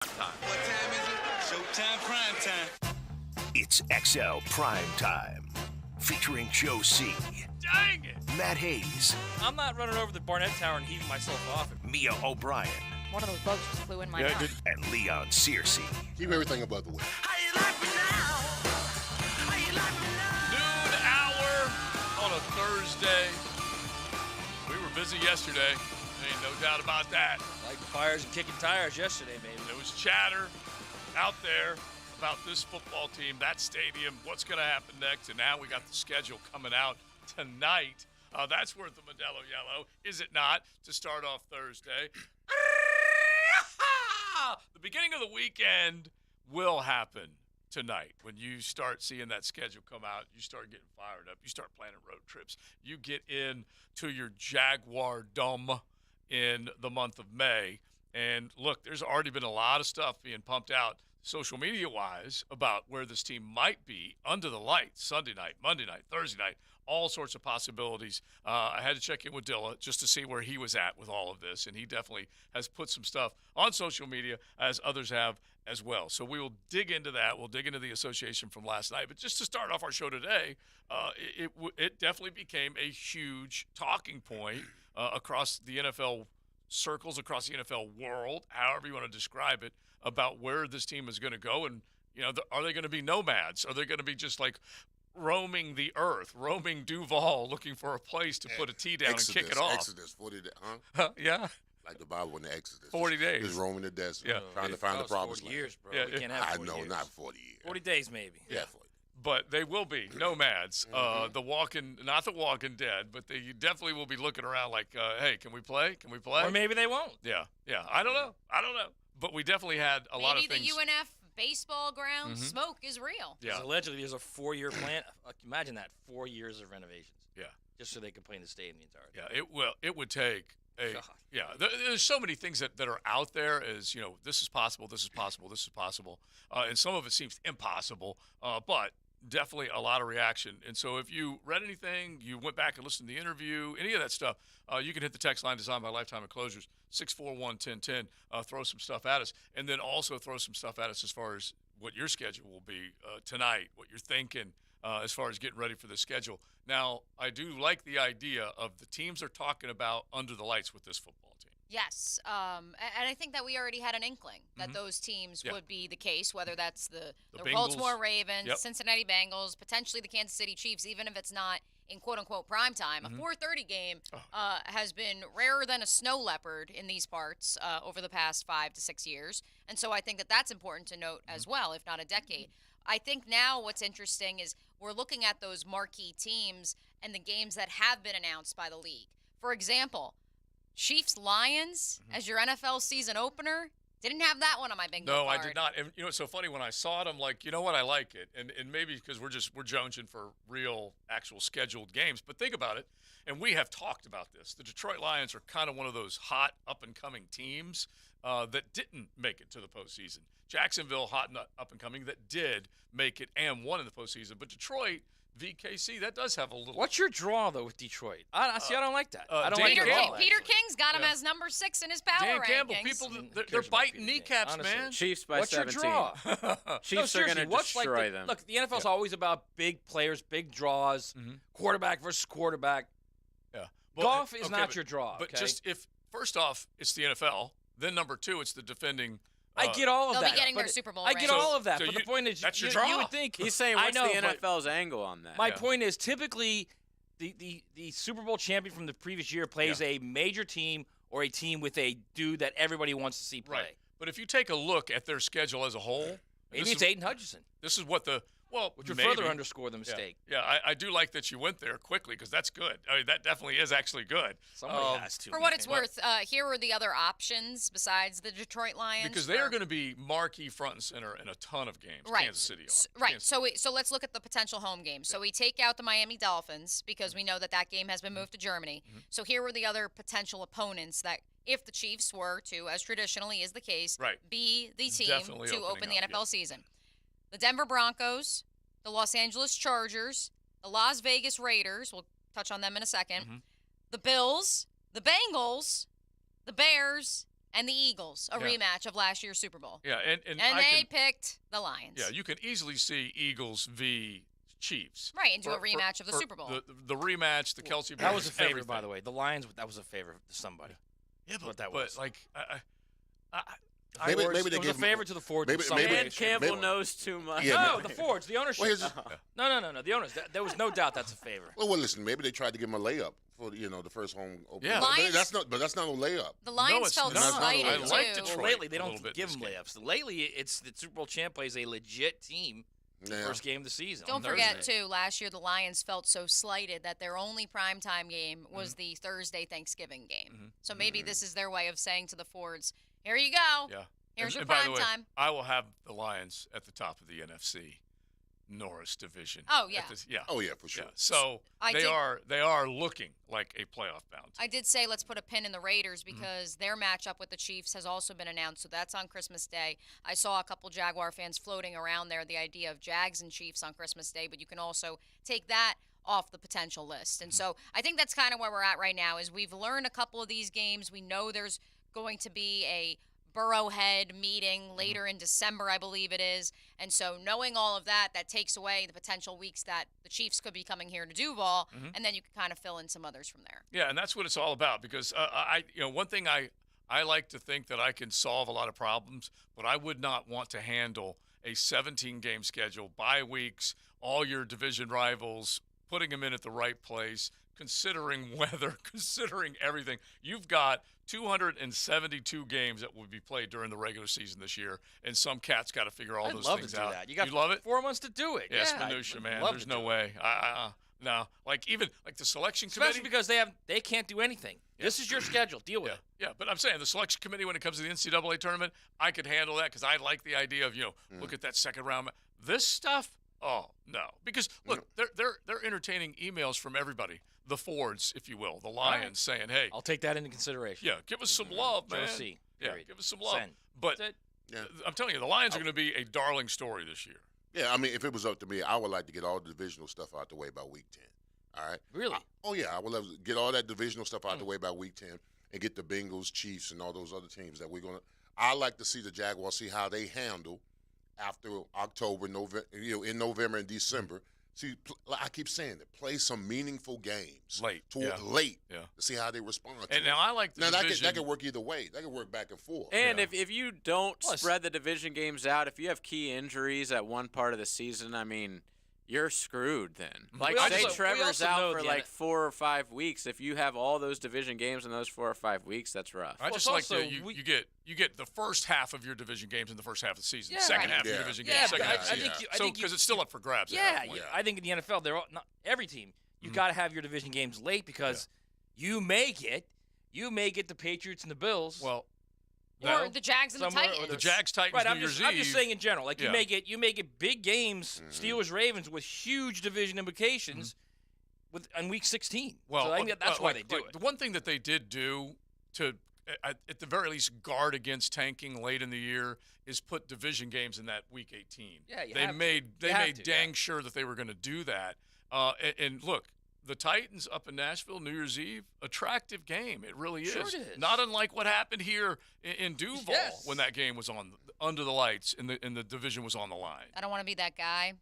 What time is it? Showtime, primetime. It's XL Primetime, featuring Joe C. Dang it! Matt Hayes. I'm not running over the Barnett Tower and heaving myself off. Mia O'Brien. One of those bugs just flew in my mouth. And Leon Searcy. Keep everything above the way. How you like me now? How you like me now? Noon hour on a Thursday. We were busy yesterday. Ain't no doubt about that. Lighting fires and kicking tires yesterday, baby. There was chatter out there about this football team, that stadium, what's going to happen next, and now we got the schedule coming out tonight. That's worth the Modelo Yellow, is it not, to start off Thursday? The beginning of the weekend will happen tonight. When you start seeing that schedule come out, you start getting fired up. You start planning road trips. You get into your Jaguar Dome in the month of May. And look, there's already been a lot of stuff being pumped out social media-wise about where this team might be under the lights Sunday night, Monday night, Thursday night, all sorts of possibilities. I had to check in with Dilla just to see where he was at with all of this, and he definitely has put some stuff on social media, as others have as well. So we will dig into that. We'll dig into the association from last night. But just to start off our show today, it definitely became a huge talking point across the NFL circles, across the NFL world, however you want to describe it, about where this team is going to go. And, you know, are they going to be nomads? Are they going to be just like roaming the earth, roaming Duval, looking for a place to put a tee down and kick it off? Exodus, 40 days, huh? Yeah. Like the Bible in the Exodus. 40 days. Just roaming the desert, Yeah. trying to find the promised 40 land. years, bro. Yeah, We can't have I 40 know, years. not 40 years. 40 days, maybe. Yeah, 40. But they will be nomads. The walking, not the Walking Dead, but they definitely will be looking around like, hey, can we play? Can we play? Or maybe they won't. Yeah. I don't know. But we definitely had a lot of things. Maybe the UNF baseball ground smoke is real. Yeah. 'Cause allegedly, there's a 4-year plan. Imagine that, 4 years of renovations. Yeah. Just so they can play in the stadium the entire time. Yeah, it would take a God. yeah. There's so many things that are out there as, you know, this is possible, and some of it seems impossible, but definitely a lot of reaction. And so if you read anything, you went back and listened to the interview, any of that stuff, you can hit the text line designed by Lifetime Enclosures, 641-1010, throw some stuff at us, and then also throw some stuff at us as far as what your schedule will be tonight, what you're thinking as far as getting ready for the schedule. Now, I do like the idea of the teams are talking about under the lights with this football team. Yes, and I think that we already had an inkling that those teams would be the case, whether that's the Bengals. Baltimore Ravens, Yep. Cincinnati Bengals, potentially the Kansas City Chiefs, even if it's not in quote-unquote prime time. A 4:30 game has been rarer than a snow leopard in these parts over the past 5 to 6 years, and so I think that that's important to note as well, if not a decade. I think now what's interesting is we're looking at those marquee teams and the games that have been announced by the league. For example, Chiefs-Lions as your NFL season opener. Didn't have that one on my bingo No, card. I did not. And you know, it's so funny when I saw it, I'm like, you know what, I like it. And maybe because we're jonesing for real, actual scheduled games. But think about it, and we have talked about this. The Detroit Lions are kind of one of those hot, up-and-coming teams that didn't make it to the postseason. Jacksonville, hot and up-and-coming, that did make it and won in the postseason. But Detroit, VKC, that does have a little. What's your draw, though, with Detroit? I don't like that. I don't Dan like Peter, it at Campbell. all. Peter King's got him Yeah. as number 6 in his power Dan rankings. Campbell, people, they're cares about biting Peter King, kneecaps, honestly. man. Chiefs by What's 17. your draw? Chiefs are seriously, going to what's like destroy the, them. Look, the NFL's always about big players, big draws, quarterback versus quarterback. Yeah. Golf is okay, not but- your draw, But okay? just if, first off, it's the NFL. Then number 2, it's the defending. I get all of They'll that. be getting but their Super Bowl I get ring. all of that, So but the you- point is, that's your you draw. would think He's saying, what's I know, the but NFL's angle on that? My point is, typically, the Super Bowl champion from the previous year plays a major team or a team with a dude that everybody wants to see play. Right. But if you take a look at their schedule as a whole, Maybe it's Aiden Hutchinson, This is what the which would maybe. further underscore the mistake. Yeah, I do like that you went there quickly because that's good. I mean, that definitely is actually good. Somebody has to. For what it's man. worth, here are the other options besides the Detroit Lions. Because they are going to be marquee front and center in a ton of games. Right. Kansas City are. Right. Kansas- So let's look at the potential home games. So we take out the Miami Dolphins because we know that game has been moved to Germany. So here were the other potential opponents that, if the Chiefs were to, as traditionally is the case, Right. be the team Definitely to opening open the up, NFL yeah. season. The Denver Broncos, the Los Angeles Chargers, the Las Vegas Raiders, we'll touch on them in a second, the Bills, the Bengals, the Bears, and the Eagles, a Yeah. rematch of last year's Super Bowl. Yeah, and And I they can, picked the Lions. yeah, you can easily see Eagles v. Chiefs. Right, and do a For- rematch of the for Super Bowl. The rematch, the Kelsey. That was a favor, everything. by the way. The Lions, that was a favor to somebody. Yeah, what that but was. like, Maybe Fords, they it was a give 'em- favor to the Fords. maybe- in some maybe- way, Dan shape, or Campbell form. knows too much. Yeah, No, maybe- the Fords, the ownership. Well, here's the- No, the owners. There was no doubt that's a favor. well, listen. Maybe they tried to give him a layup for the first home opening. Yeah. But Lions- that's not no layup. The Lions it's felt not. slighted, I too. like Well, Detroit lately, they a don't little bit give this them game. layups. Lately, it's the Super Bowl champ plays a legit team in the Yeah. first game of the season. Don't on forget, Thursday. too, last year the Lions felt so slighted that their only primetime game was the Thursday Thanksgiving game. So maybe this is their way of saying to the Fords, here you go. Yeah. Here's your and by the way, primetime. I will have the Lions at the top of the NFC Norris division. Oh, yeah. Yeah. Oh yeah, for sure. Yeah. So I they did- are looking like a playoff bound. I did say let's put a pin in the Raiders Mm-hmm. because their matchup with the Chiefs has also been announced, so that's on Christmas Day. I saw a couple Jaguar fans floating around there, the idea of Jags and Chiefs on Christmas Day, but you can also take that off the potential list. Mm-hmm. And so I think that's kind of where we're at right now is we've learned a couple of these games. We know there's going to be a Burrowhead meeting later in December, I believe it is. And so knowing all of that, that takes away the potential weeks that the Chiefs could be coming here to Duval, and then you can kind of fill in some others from there. Yeah, and that's what it's all about. Because one thing I like to think that I can solve a lot of problems, but I would not want to handle a 17-game schedule, bye weeks, all your division rivals, putting them in at the right place, considering weather, considering everything. You've got 272 games that will be played during the regular season this year, and some cat's got to figure all I'd those love things to do out. that. You got love it? 4 months to do it. Yeah, it's yeah, minutia, I'd man. love There's to no do it. way. No, like even like the selection Especially committee. because they can't do anything. This is your schedule. Deal with Yeah, it. yeah, but I'm saying the selection committee when it comes to the NCAA tournament, I could handle that because I like the idea of look at that second round. This stuff, oh no, because look, they're entertaining emails from everybody, the Fords, if you will, the Lions, saying, hey, I'll take that into consideration. yeah, give us some love, man. Joe C. Yeah, Period. give us some love. Send. But That's it. Yeah. I'm telling you, the Lions are going to be a darling story this year. Yeah, I mean, if it was up to me, I would like to get all the divisional stuff out the way by week 10. All right. Really? Oh yeah, I would love to get all that divisional stuff out the way by week 10 and get the Bengals, Chiefs, and all those other teams that we're gonna. I like to see the Jaguars see how they handle after October, November, in November and December. See, I keep saying it. Play some meaningful games Late, late yeah. to see how they respond. And to now I like the now division. that could work either way. That could work back and forth. And Yeah. if you don't Plus- spread the division games out, if you have key injuries at one part of the season, I mean, you're screwed then. Like, We say also- we Trevor's also out know for the like N- 4 or 5 weeks. If you have all those division games in those 4 or 5 weeks, that's rough. I Well, just it's like also- that we- you get the first half of your division games in the first half of the season, Yeah, second right. half of Yeah. your division Yeah, games, but second I, half of the I season. think you, I So think you, because it's still up for grabs. at yeah, that point. I think in the NFL, they're all, not every team. You got to have your division games late because you may get the Patriots and the Bills. Well, Or the Jags and the somewhere, or Titans. the Jags, Titans, right, New I'm Year's just Eve. saying in general. Like Yeah. you may get big games, Steelers Ravens with huge division implications on week 16. Well, so I think that's why they do it. The one thing that they did do to, at the very least, guard against tanking late in the year is put division games in that week 18. Yeah, you they have to. made You they have made to, dang yeah. sure that they were going to do that. And look, the Titans up in Nashville, New Year's Eve, attractive game. It really is. Sure it is. Not unlike what happened here in Duval Yes. when that game was on under the lights and the division was on the line. I don't want to be that guy.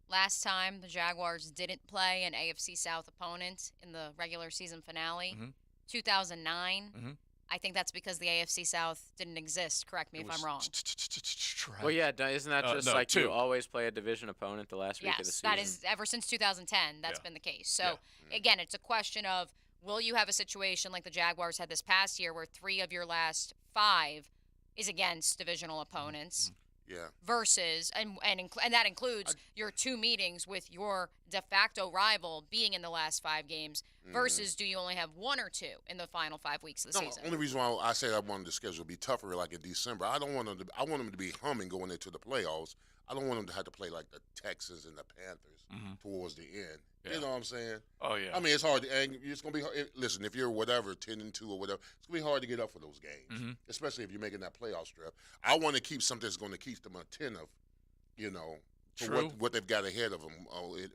Last time the Jaguars didn't play an AFC South opponent in the regular season finale, 2009. I think that's because the AFC South didn't exist. Correct me if I'm wrong. Well, yeah, isn't that just no, like you 2. always play a division opponent the last week of the Yes, season? that is ever since 2010. That's Yeah. been the case. So again, it's a question of will you have a situation like the Jaguars had this past year, where 3 of your last 5 is against divisional opponents, Yeah. versus and that includes your 2 meetings with your de facto rival being in the last 5 games, versus do you only have 1 or 2 in the final 5 weeks of the No, season? only reason why I said I wanted the schedule to be tougher, like in December. I want them to be humming going into the playoffs. I don't want them to have to play like the Texans and the Panthers towards the end. Yeah. You know what I'm saying? Oh yeah. I mean, it's hard, and it's gonna be hard. Listen, if you're whatever 10-2 or whatever, it's gonna be hard to get up for those games, especially if you're making that playoff strip. I want to keep something that's going to keep them attentive, for True. what they've got ahead of them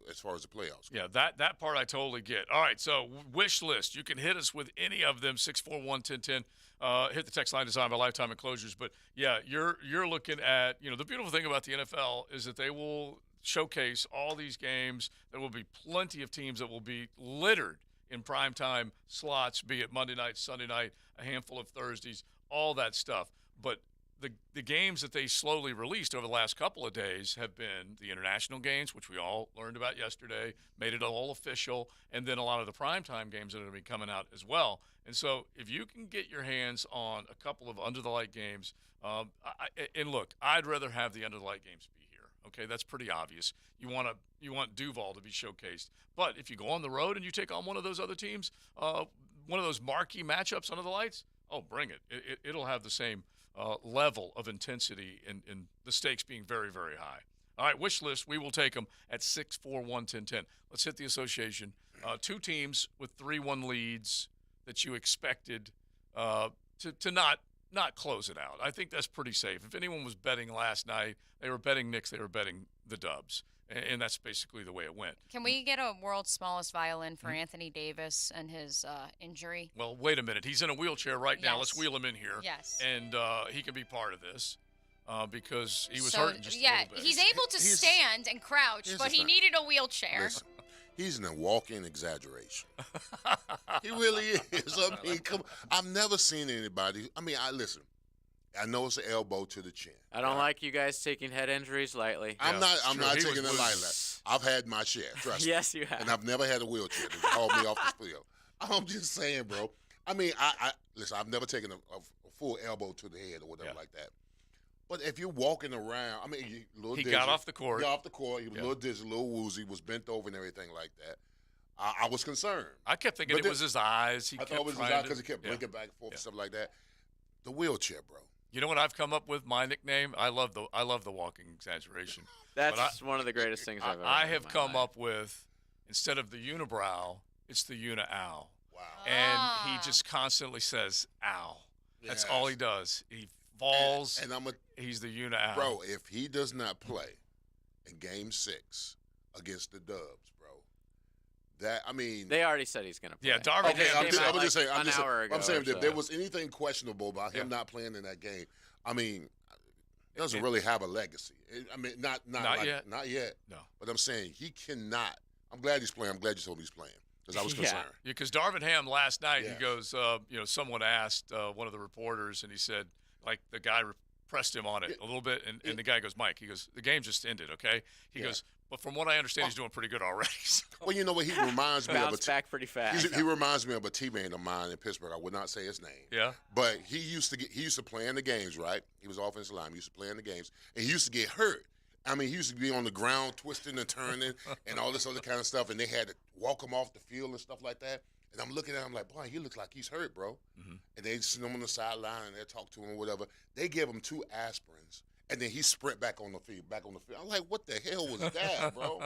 as far as the playoffs. Yeah, that part I totally get. All right, so wish list. You can hit us with any of them, 641-1010. Hit the text line designed by Lifetime Enclosures. But, yeah, you're looking at, the beautiful thing about the NFL is that they will showcase all these games. There will be plenty of teams that will be littered in primetime slots, be it Monday night, Sunday night, a handful of Thursdays, all that stuff. But the games that they slowly released over the last couple of days have been the international games, which we all learned about yesterday, made it all official, and then a lot of the primetime games that are going to be coming out as well. And so if you can get your hands on a couple of under-the-light games, and look, I'd rather have the under-the-light games be here. Okay, that's pretty obvious. You want Duval to be showcased. But if you go on the road and you take on one of those other teams, one of those marquee matchups under the lights, bring it. It'll have the same level of intensity and the stakes being very, very high. All right, wish list, we will take them at 641-1010. Let's hit the association. Two teams with 3-1 leads that you expected to not close it out. I think that's pretty safe. If anyone was betting last night, they were betting Knicks, they were betting the Dubs. And that's basically the way it went. Can we get a world's smallest violin for Anthony Davis and his injury? Well, wait a minute. He's in a wheelchair right now. Yes. Let's wheel him in here. Yes. And he can be part of this because he was hurting just a little bit. He's able to stand and crouch, here's but the he thing. needed a wheelchair. Listen, he's in a walk-in exaggeration. He really is. I mean, I've never seen anybody. I mean, listen. I know it's an elbow to the chin. I don't like you guys taking head injuries lightly. I'm not He taking was it lightly. I've had my share, trust me. Yes, you have. And I've never had a wheelchair to haul me off the field. I'm just saying, bro. I mean, listen, I've never taken a full elbow to the head or whatever like that. But if you're walking around, I mean, a little He dizzy. got off the court. He got off the court. He was a little dizzy, a little woozy, was bent over and everything like that. I was concerned. I kept thinking it was his eyes. I thought it was his eyes because he kept blinking back and forth and stuff like that. The wheelchair, bro. You know what I've come up with? My nickname. I love the walking exaggeration. That's one of the greatest things I've ever I heard in have my come life. up with, instead of the unibrow, it's the uni-ow. Wow. And he just constantly says, ow. That's all he does. He falls. And he's the uni-ow. bro, if he does not play in Game 6 against the Dubs, bro, They already said he's going to play. Yeah, Darvin Okay, Ham I'm just said- saying. an hour ago I'm saying or if there so. was anything questionable about him not playing in that game, I mean, he doesn't really have a legacy. I mean, not yet. Not yet. No. But I'm saying he cannot. I'm glad he's playing. I'm glad you told me he's playing because I was concerned. Yeah, because Darvin Ham last night, Yeah. he goes, someone asked one of the reporters, and he said, like, the guy pressed him on it a little bit, and the guy goes, Mike, he goes, the game just ended, okay? He goes, but from what I understand, he's doing pretty good already. So. Well, you know what? He reminds me of Bounced back pretty fast. he reminds me of a teammate of mine in Pittsburgh. I would not say his name. Yeah. But he used to play in the games, right? He was offensive lineman. He used to play in the games, and he used to get hurt. I mean, he used to be on the ground twisting and turning and all this other kind of stuff, and they had to walk him off the field and stuff like that. And I'm looking at him like, boy, he looks like he's hurt, bro. Mm-hmm. And they sit him on the sideline and they talk to him or whatever. They give him 2 aspirins, and then he sprint back on the field. I'm like, what the hell was that, bro?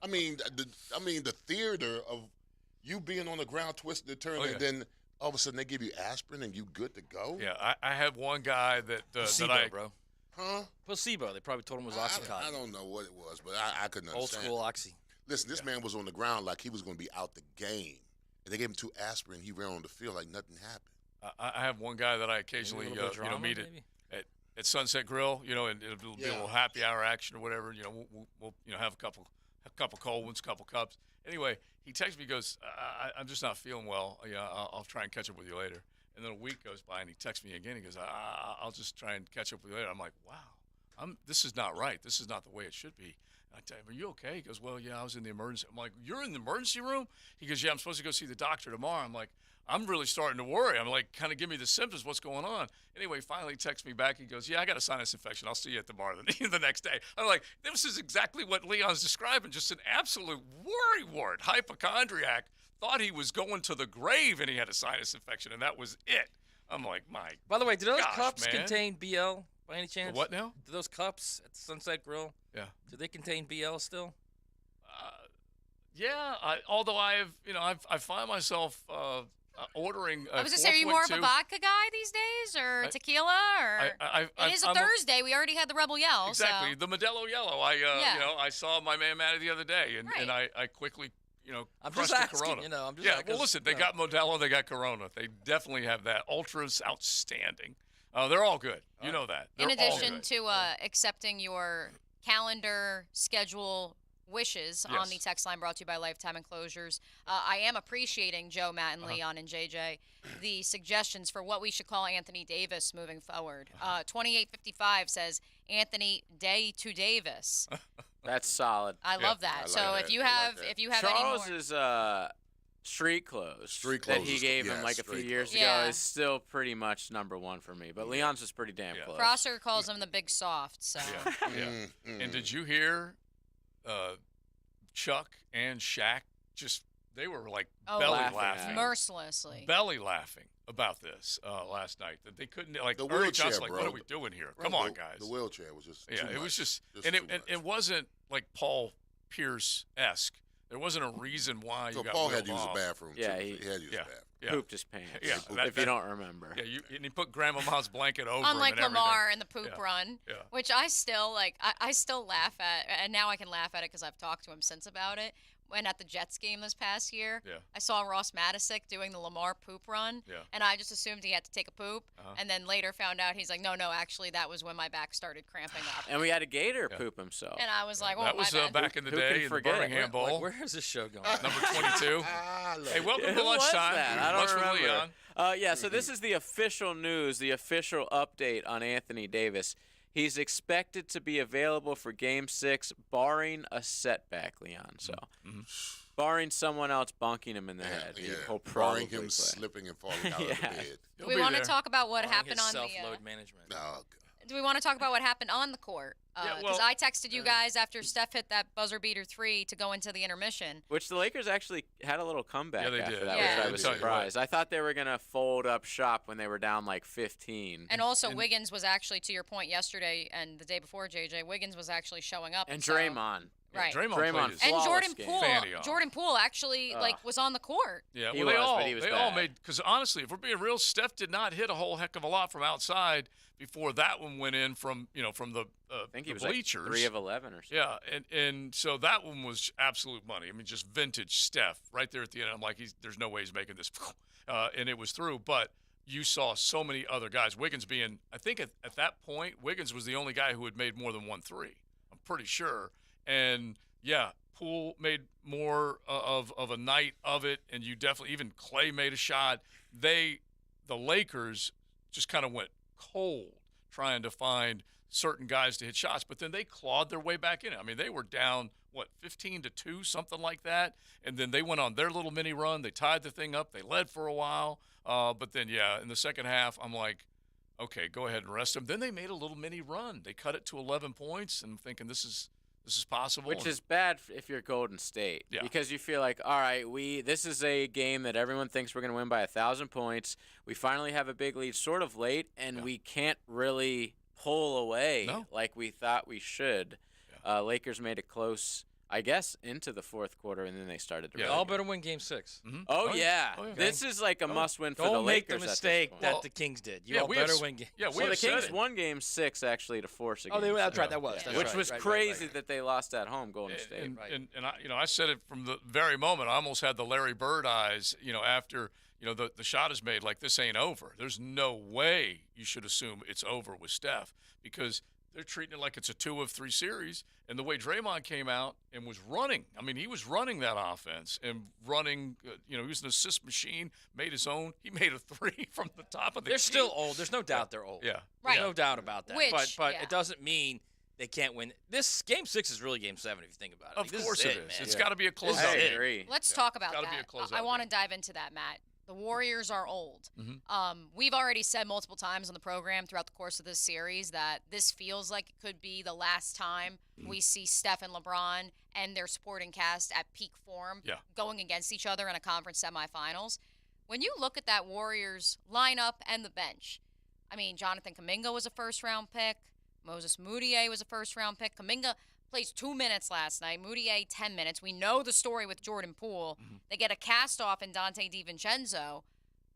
I mean, the theater of you being on the ground twisting and turning, and then all of a sudden they give you aspirin and you good to go. Yeah, I had one guy that Placebo, that I bro. Huh? Placebo. They probably told him it was Oxycontin. I don't know what it was, but I couldn't Old understand. school Oxy. Listen, this man was on the ground like he was going to be out the game. And they gave him 2 aspirin. He ran on the field like nothing happened. I have one guy that I occasionally Maybe a little bit of drama, meet maybe? at Sunset Grill, and it'll be a little happy hour action or whatever. We'll have a couple cold ones, couple cups. Anyway, he texts me, goes, I'm just not feeling well. I'll try and catch up with you later. And then a week goes by, and he texts me again. He goes, I'll just try and catch up with you later. I'm like, wow, this is not right. This is not the way it should be. I tell him, are you okay? He goes, well, yeah, I was in the emergency. I'm like, you're in the emergency room? He goes, yeah, I'm supposed to go see the doctor tomorrow. I'm like, I'm really starting to worry. I'm like, kind of give me the symptoms. What's going on? Anyway, finally texts me back. He goes, yeah, I got a sinus infection. I'll see you at the bar the next day. I'm like, this is exactly what Leon's describing. Just an absolute worrywart, hypochondriac. Thought he was going to the grave and he had a sinus infection, and that was it. I'm like, my By the way, do those gosh, cups man. contain BL by any chance? What now? Do those cups at the Sunset Grill, Yeah. do they contain BL still? Yeah, although I find myself ordering. I was gonna say, are you more of a 4.2 vodka guy these days, or tequila, or? It is a Thursday. We already had the Rebel Yell. Exactly, So. the Modelo Yellow. I saw my man Matty the other day, and I quickly, I'm crushed just the asking, Corona. I'm just yeah, asking, well, listen, they got Modelo, they got Corona. They definitely have that. Ultra's outstanding. They're all good. You know that. They're In all addition good. to accepting your calendar schedule wishes on the text line brought to you by Lifetime Enclosures, I am appreciating Joe, Matt, and Leon and JJ the suggestions for what we should call Anthony Davis moving forward. 2855 says Anthony Day to Davis. That's solid. I love that. I So like if that. you I like have that. if you have Charles any more, is street clothes. that he is- gave yeah, him like a few street years clothes. ago Yeah. is still pretty much number one for me. But Leon's is pretty damn close. Prosser calls him the Big Soft. So Yeah. And did you hear Chuck and Shaq they were like belly Laughing at laughing. him. mercilessly. Belly laughing about this last night. That they couldn't, like, The Ernie wheelchair, Johnson, like, what bro. are we doing here? Right, Come on, the- guys. The wheelchair was just Yeah, too it was much. just Just and too much. it wasn't like Paul Pierce-esque. There wasn't a reason why you So got Paul wheeled had to use off. the bathroom. Yeah, too. he- He had to use the Yeah. bathroom. Yeah. Pooped his pants. Yeah, if you don't remember. Yeah, and he put Grandmama's blanket over Unlike him and Lamar everything. in the poop Yeah. run, Yeah. which I still like. I still laugh at, and now I can laugh at it because I've talked to him since about it. When at the Jets game this past year, Yeah. I saw Ross Matisick doing the Lamar poop run, Yeah. and I just assumed he had to take a poop, Uh-huh. and then later found out he's like, no, actually that was when my back started cramping up, And we had a Gator Yeah. poop himself. and I was like, oh That my was bad. back in the Who can day in the forget? Birmingham Bowl. Where is this show going? Number 22. I love Hey, it. welcome Who to was lunchtime. that? I don't Lunch with remember. Leon. So this is the official news, the official update on Anthony Davis. He's expected to be available for Game 6, barring a setback, Leon. So, barring someone else bonking him in the head, he'll probably Barring him play. slipping and falling out of the Yeah. bed. Do we want to talk about what Barring happened his on the? self-load management. No, Do we want to talk about what happened on the court? Yeah, Because well, I texted you guys after Steph hit that buzzer beater 3 to go into the intermission. Which the Lakers actually had a little comeback Yeah, they after did. that, Yeah. which I I'll was tell you what. surprised. I thought they were going to fold up shop when they were down like 15. And also, Wiggins was actually, to your point yesterday and the day before, JJ, Wiggins was actually showing up. And so- Draymond. Right. Draymond Draymond played his And flawless Jordan game. Poole. Fanny off. Jordan Poole actually was on the court. Yeah, He well, was, but he was they all bad. made, because honestly, if we're being real, Steph did not hit a whole heck of a lot from outside before that one went in from the I think he the was bleachers. like 3 of 11 or something. Yeah, and so that one was absolute money. I mean, just vintage Steph right there at the end. I'm like, there's no way he's making this, and it was through. But you saw so many other guys. Wiggins being, I think at that point, Wiggins was the only guy who had made more than 1 3. I'm pretty sure. And yeah, Poole made more of a night of it, and you definitely, even Clay made a shot. The Lakers just kind of went cold trying to find certain guys to hit shots, but then they clawed their way back in. I mean, they were down, 15-2, something like that, and then they went on their little mini run. They tied the thing up. They led for a while, but then, yeah, in the second half, I'm like, okay, go ahead and rest them. Then they made a little mini run. They cut it to 11 points, and I'm thinking this is possible. Which is bad if you're Golden State, Yeah. because you feel like, all right, this is a game that everyone thinks we're going to win by 1,000 points. We finally have a big lead, sort of late, and we can't really pull away like we thought we should. Yeah. Lakers made it close, I guess, into the fourth quarter, and then they started to. Yeah. really Y'all get- better win Game 6. Mhm. Oh yeah, Oh, yeah. this is like a must-win for the Don't make Lakers. the at this mistake point. that Well, the Kings did. You yeah, all we have better s- win Game. yeah, we Well, the have said Kings it. won Game 6 actually to force a Oh, game. that's right. Yeah. That was. Yeah. That's Which right, was right, right, crazy right. that they lost at home, Golden State. And, Right. and I said it from the very moment. I almost had the Larry Bird eyes, after, the shot is made, like, this ain't over. There's no way you should assume it's over with Steph, because they're treating it like it's a 2 of 3 series. And the way Draymond came out and was running, I mean, he was running that offense and running, he was an assist machine, made his own. He made a 3 from the top of the They're key. still old. There's no doubt they're old. Yeah. Right. There's no doubt about that. Which, but yeah. it doesn't mean they can't win. This Game 6 is really Game 7 if you think about it. Of This course it is. man. It's got to be a This is closeout. I it. agree. Let's Yeah. talk about Gotta be a that. closeout I want to game. dive into that, Matt. The Warriors are old. Mhm. We've already said multiple times on the program throughout the course of this series that this feels like it could be the last time we see Steph and LeBron and their supporting cast at peak form Yeah. going against each other in a conference semifinals. When you look at that Warriors lineup and the bench, I mean, Jonathan Kuminga was a first-round pick. Moses Moutier was a first-round pick. Kuminga plays 2 minutes last night. Moutier, 10 minutes. We know the story with Jordan Poole. They get a cast-off in Dante DiVincenzo.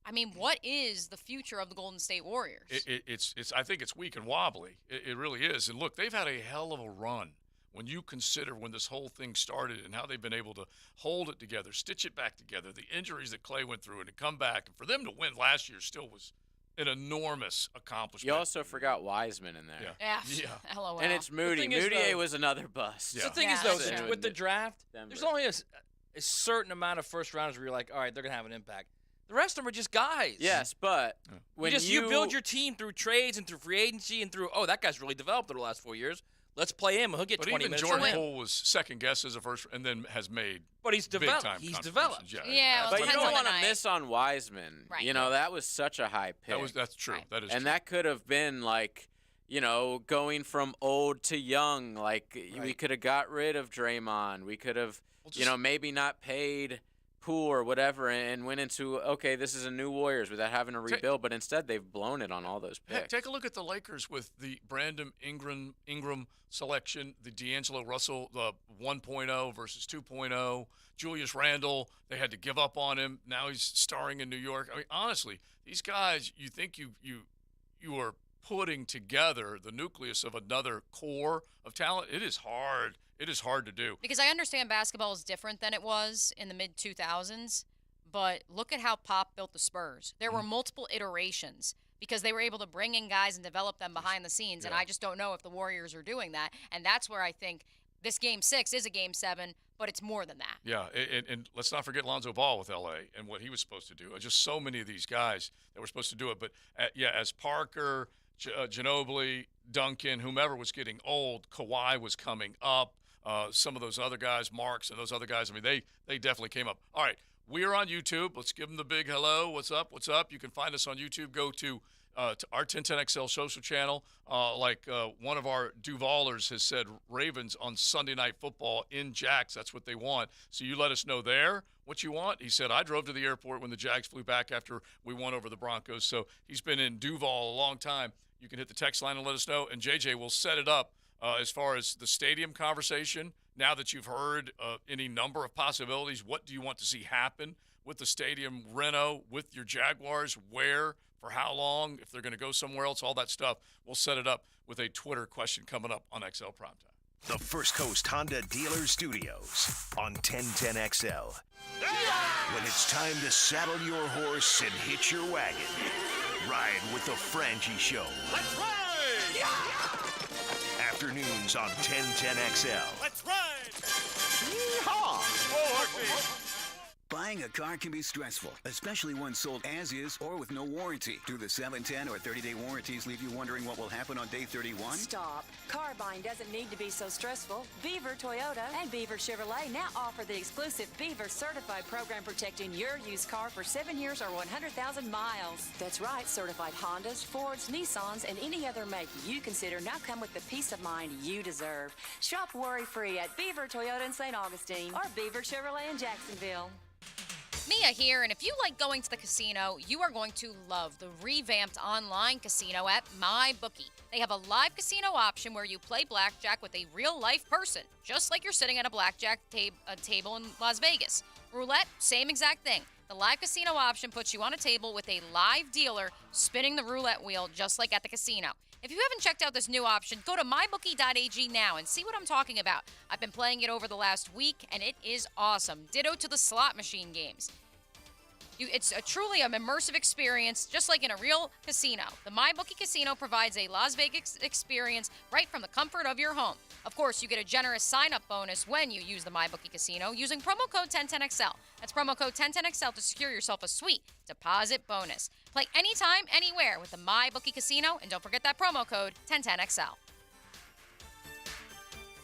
I mean, what is the future of the Golden State Warriors? It's. I think it's weak and wobbly. It really is. And look, they've had a hell of a run. When you consider when this whole thing started and how they've been able to hold it together, stitch it back together, the injuries that Clay went through, and to come back, and for them to win last year still was an enormous accomplishment. You also forgot Wiseman in there. Yeah. LOL. And it's Moody. thing is, Moody though- was another bust. Yeah. The thing is, Yeah, though, that's true. with the draft, Denver. there's only a certain amount of first rounders where you're like, all right, they're going to have an impact. The rest of them are just guys. Yes, but when you build your team through trades and through free agency and through, that guy's really developed over the last 4 years. Let's play him. He'll get But 20 even minutes. Jordan from him. Poole was second guess as a first, and then has made But he's big developed. time He's contributions. developed. Yeah, well, But you depends don't on the want to night. miss on Wiseman. Right. You know, that was such a high pick. That's true. Right. That is true. And that could have been like, going from old to young. Like we could have got rid of Draymond. We could have, maybe not paid Poole or whatever, and went into this is a new Warriors without having to rebuild. But instead, they've blown it on all those picks. Take a look at the Lakers with the Brandon Ingram selection, the D'Angelo Russell 1.0 versus 2.0, Julius Randle. They had to give up on him. Now he's starring in New York. I mean, honestly, these guys, you think you are putting together the nucleus of another core of talent. It is hard. It is hard to do. Because I understand basketball is different than it was in the mid-2000s, but look at how Pop built the Spurs. There were multiple iterations because they were able to bring in guys and develop them behind the scenes, and I just don't know if the Warriors are doing that. And that's where I think this Game 6 is a Game 7, but it's more than that. Yeah, and let's not forget Lonzo Ball with L.A. and what he was supposed to do. Just so many of these guys that were supposed to do it. But, as Parker, Ginobili, Duncan, whomever was getting old, Kawhi was coming up. Some of those other guys, Marks and those other guys, I mean, they definitely came up. All right, we are on YouTube. Let's give them the big hello. What's up? What's up? You can find us on YouTube. Go to our 1010XL social channel. One of our Duvallers has said, Ravens on Sunday Night Football in Jax. That's what they want. So you let us know there what you want. He said, I drove to the airport when the Jags flew back after we won over the Broncos. So he's been in Duval a long time. You can hit the text line and let us know. And JJ will set it up. As far as the stadium conversation, now that you've heard any number of possibilities, what do you want to see happen with the stadium reno, with your Jaguars, where, for how long, if they're going to go somewhere else, all that stuff. We'll set it up with a Twitter question coming up on XL Primetime. The First Coast Honda Dealer Studios on 1010XL. When it's time to saddle your horse and hitch your wagon, ride with the Frangie Show. Let's ride! Afternoons on 1010XL. Let's ride! Yeehaw! Whoa, Horsey! Buying a car can be stressful, especially one sold as is or with no warranty. Do the 7, 10, or 30-day warranties leave you wondering what will happen on day 31? Stop. Car buying doesn't need to be so stressful. Beaver Toyota and Beaver Chevrolet now offer the exclusive Beaver Certified program protecting your used car for 7 years or 100,000 miles. That's right, certified Hondas, Fords, Nissans, and any other make you consider now come with the peace of mind you deserve. Shop worry-free at Beaver Toyota in St. Augustine or Beaver Chevrolet in Jacksonville. Mia here, and if you like going to the casino, you are going to love the revamped online casino at MyBookie. They have a live casino option where you play blackjack with a real-life person, just like you're sitting at a blackjack table in Las Vegas. Roulette, same exact thing. The live casino option puts you on a table with a live dealer spinning the roulette wheel just like at the casino. If you haven't checked out this new option, go to mybookie.ag now and see what I'm talking about. I've been playing it over the last week, and it is awesome. Ditto to the slot machine games. It's truly an immersive experience, just like in a real casino. The MyBookie Casino provides a Las Vegas experience right from the comfort of your home. Of course, you get a generous sign-up bonus when you use the MyBookie Casino using promo code 1010XL. That's promo code 1010XL to secure yourself a sweet deposit bonus. Play anytime, anywhere with the MyBookie Casino, and don't forget that promo code 1010XL.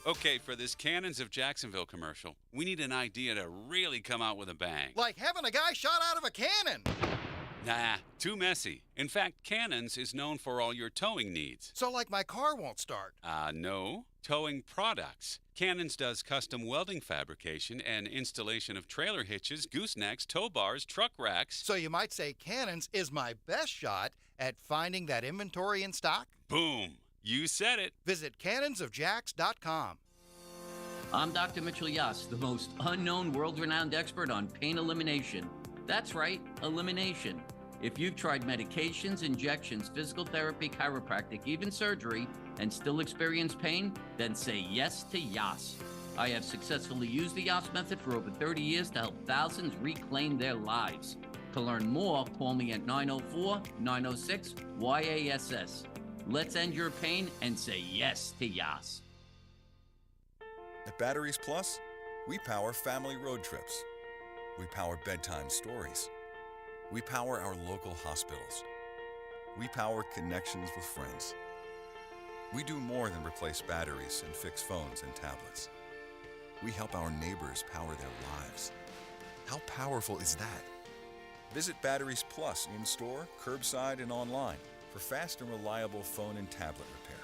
Okay, for this Cannons of Jacksonville commercial, we need an idea to really come out with a bang. Like having a guy shot out of a cannon. Nah, too messy. In fact, Cannons is known for all your towing needs. So like my car won't start. No. Towing products. Cannons does custom welding fabrication and installation of trailer hitches, goosenecks, tow bars, truck racks. So you might say Cannons is my best shot at finding that inventory in stock? Boom. You said it. Visit cannonsofjax.com. I'm Dr. Mitchell Yass, the most unknown world-renowned expert on pain elimination. That's right, elimination. If you've tried medications, injections, physical therapy, chiropractic, even surgery, and still experience pain, then say yes to YAS. I have successfully used the YAS method for over 30 years to help thousands reclaim their lives. To learn more, call me at 904-906-YASS. Let's end your pain and say yes to YAS. At Batteries Plus, we power family road trips. We power bedtime stories. We power our local hospitals. We power connections with friends. We do more than replace batteries and fix phones and tablets. We help our neighbors power their lives. How powerful is that? Visit Batteries Plus in store, curbside, and online for fast and reliable phone and tablet repair.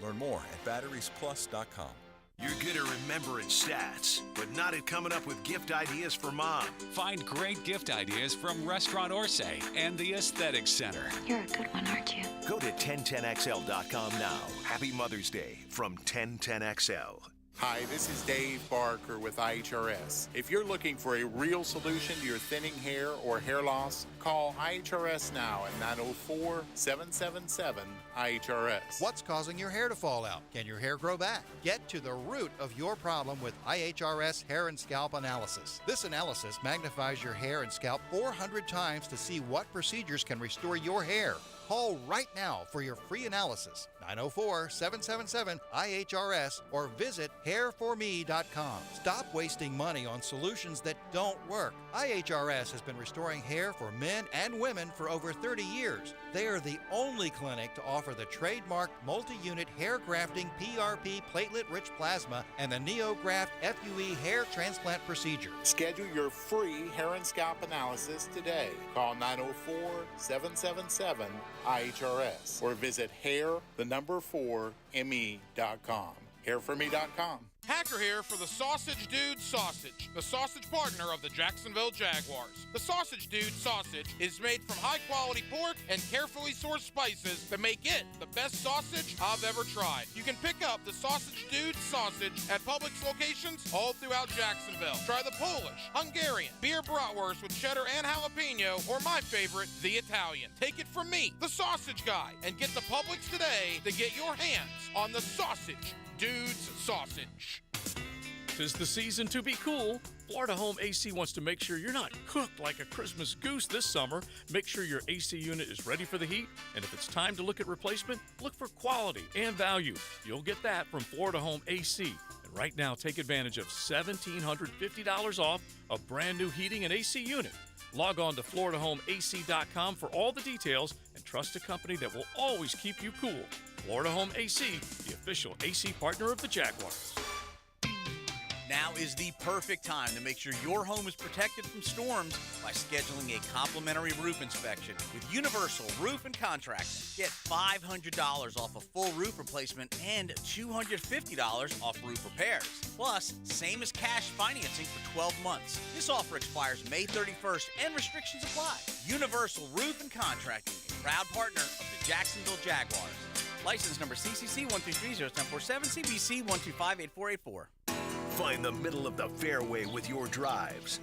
Learn more at batteriesplus.com. You're good at remembering stats, but not at coming up with gift ideas for mom. Find great gift ideas from Restaurant Orsay and the Aesthetics Center. You're a good one, aren't you? Go to 1010XL.com now. Happy Mother's Day from 1010XL. Hi, this is Dave Barker with IHRS. If you're looking for a real solution to your thinning hair or hair loss, call IHRS now at 904-777-IHRS. What's causing your hair to fall out? Can your hair grow back? Get to the root of your problem with IHRS Hair and Scalp Analysis. This analysis magnifies your hair and scalp 400 times to see what procedures can restore your hair. Call right now for your free analysis, 904-777-IHRS, or visit hairforme.com. Stop wasting money on solutions that don't work. IHRS has been restoring hair for men and women for over 30 years. They are the only clinic to offer the trademarked multi-unit hair grafting PRP platelet-rich plasma and the NeoGraft FUE hair transplant procedure. Schedule your free hair and scalp analysis today. Call 904-777-IHRS or visit hair4me.com. Hairforme.com. Hacker here for the Sausage Dude Sausage, the sausage partner of the Jacksonville Jaguars. The Sausage Dude Sausage is made from high-quality pork and carefully sourced spices that make it the best sausage I've ever tried. You can pick up the Sausage Dude Sausage at Publix locations all throughout Jacksonville. Try the Polish, Hungarian, beer bratwurst with cheddar and jalapeno, or my favorite, the Italian. Take it from me, the Sausage Guy, and get to Publix today to get your hands on the Sausage Dude's Sausage. 'Tis the season to be cool. Florida Home AC wants to make sure you're not cooked like a Christmas goose this summer. Make sure your AC unit is ready for the heat, and if it's time to look at replacement, look for quality and value. You'll get that from Florida Home AC. And right now, take advantage of $1,750 off a brand new heating and AC unit. Log on to FloridaHomeAC.com for all the details and trust a company that will always keep you cool. Florida Home AC, the official AC partner of the Jaguars. Now is the perfect time to make sure your home is protected from storms by scheduling a complimentary roof inspection with Universal Roof and Contracting. Get $500 off a full roof replacement and $250 off roof repairs. Plus, same as cash financing for 12 months. This offer expires May 31st and restrictions apply. Universal Roof and Contracting, a proud partner of the Jacksonville Jaguars. License number CCC 1230147, CBC 1258484. Find the middle of the fairway with your drives.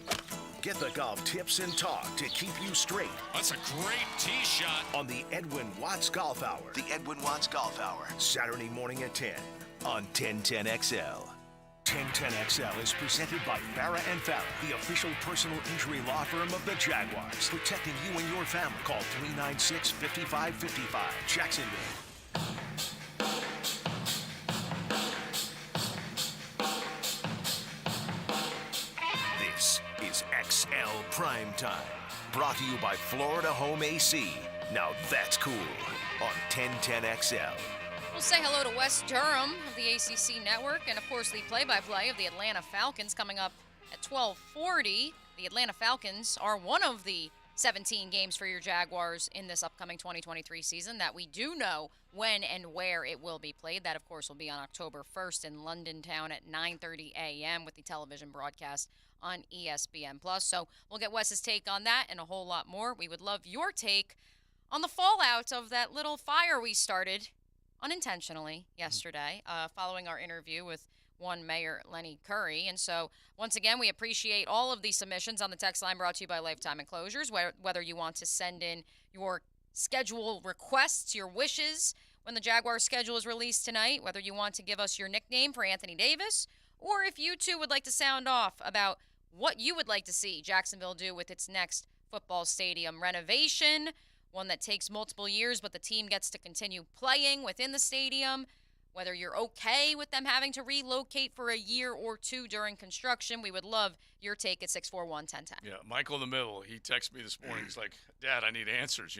Get the golf tips and talk to keep you straight. That's a great tee shot. On the Edwin Watts Golf Hour. The Edwin Watts Golf Hour. Saturday morning at 10 on 1010XL. 1010XL is presented by Farah & Farah, the official personal injury law firm of the Jaguars. Protecting you and your family. Call 396-5555. Jacksonville. This is XL Primetime, brought to you by Florida Home AC. Now that's cool on 1010XL. We'll say hello to Wes Durham of the ACC Network and, of course, the play-by-play of the Atlanta Falcons coming up at 12:40. The Atlanta Falcons are one of the 17 games for your Jaguars in this upcoming 2023 season that we do know when and where it will be played. That, of course, will be on October 1st in London Town at 9:30 a.m. with the television broadcast on ESPN+. So we'll get Wes's take on that and a whole lot more. We would love your take on the fallout of that little fire we started unintentionally yesterday following our interview with one Mayor Lenny Curry. And so, once again, we appreciate all of the submissions on the text line brought to you by Lifetime Enclosures, whether you want to send in your schedule requests, your wishes when the Jaguars schedule is released tonight, whether you want to give us your nickname for Anthony Davis, or if you too would like to sound off about what you would like to see Jacksonville do with its next football stadium renovation, one that takes multiple years, but the team gets to continue playing within the stadium. Whether you're okay with them having to relocate for a year or two during construction, we would love your take at 641-1010. Yeah, Michael in the middle, he texted me this morning. He's like, Dad, I need answers,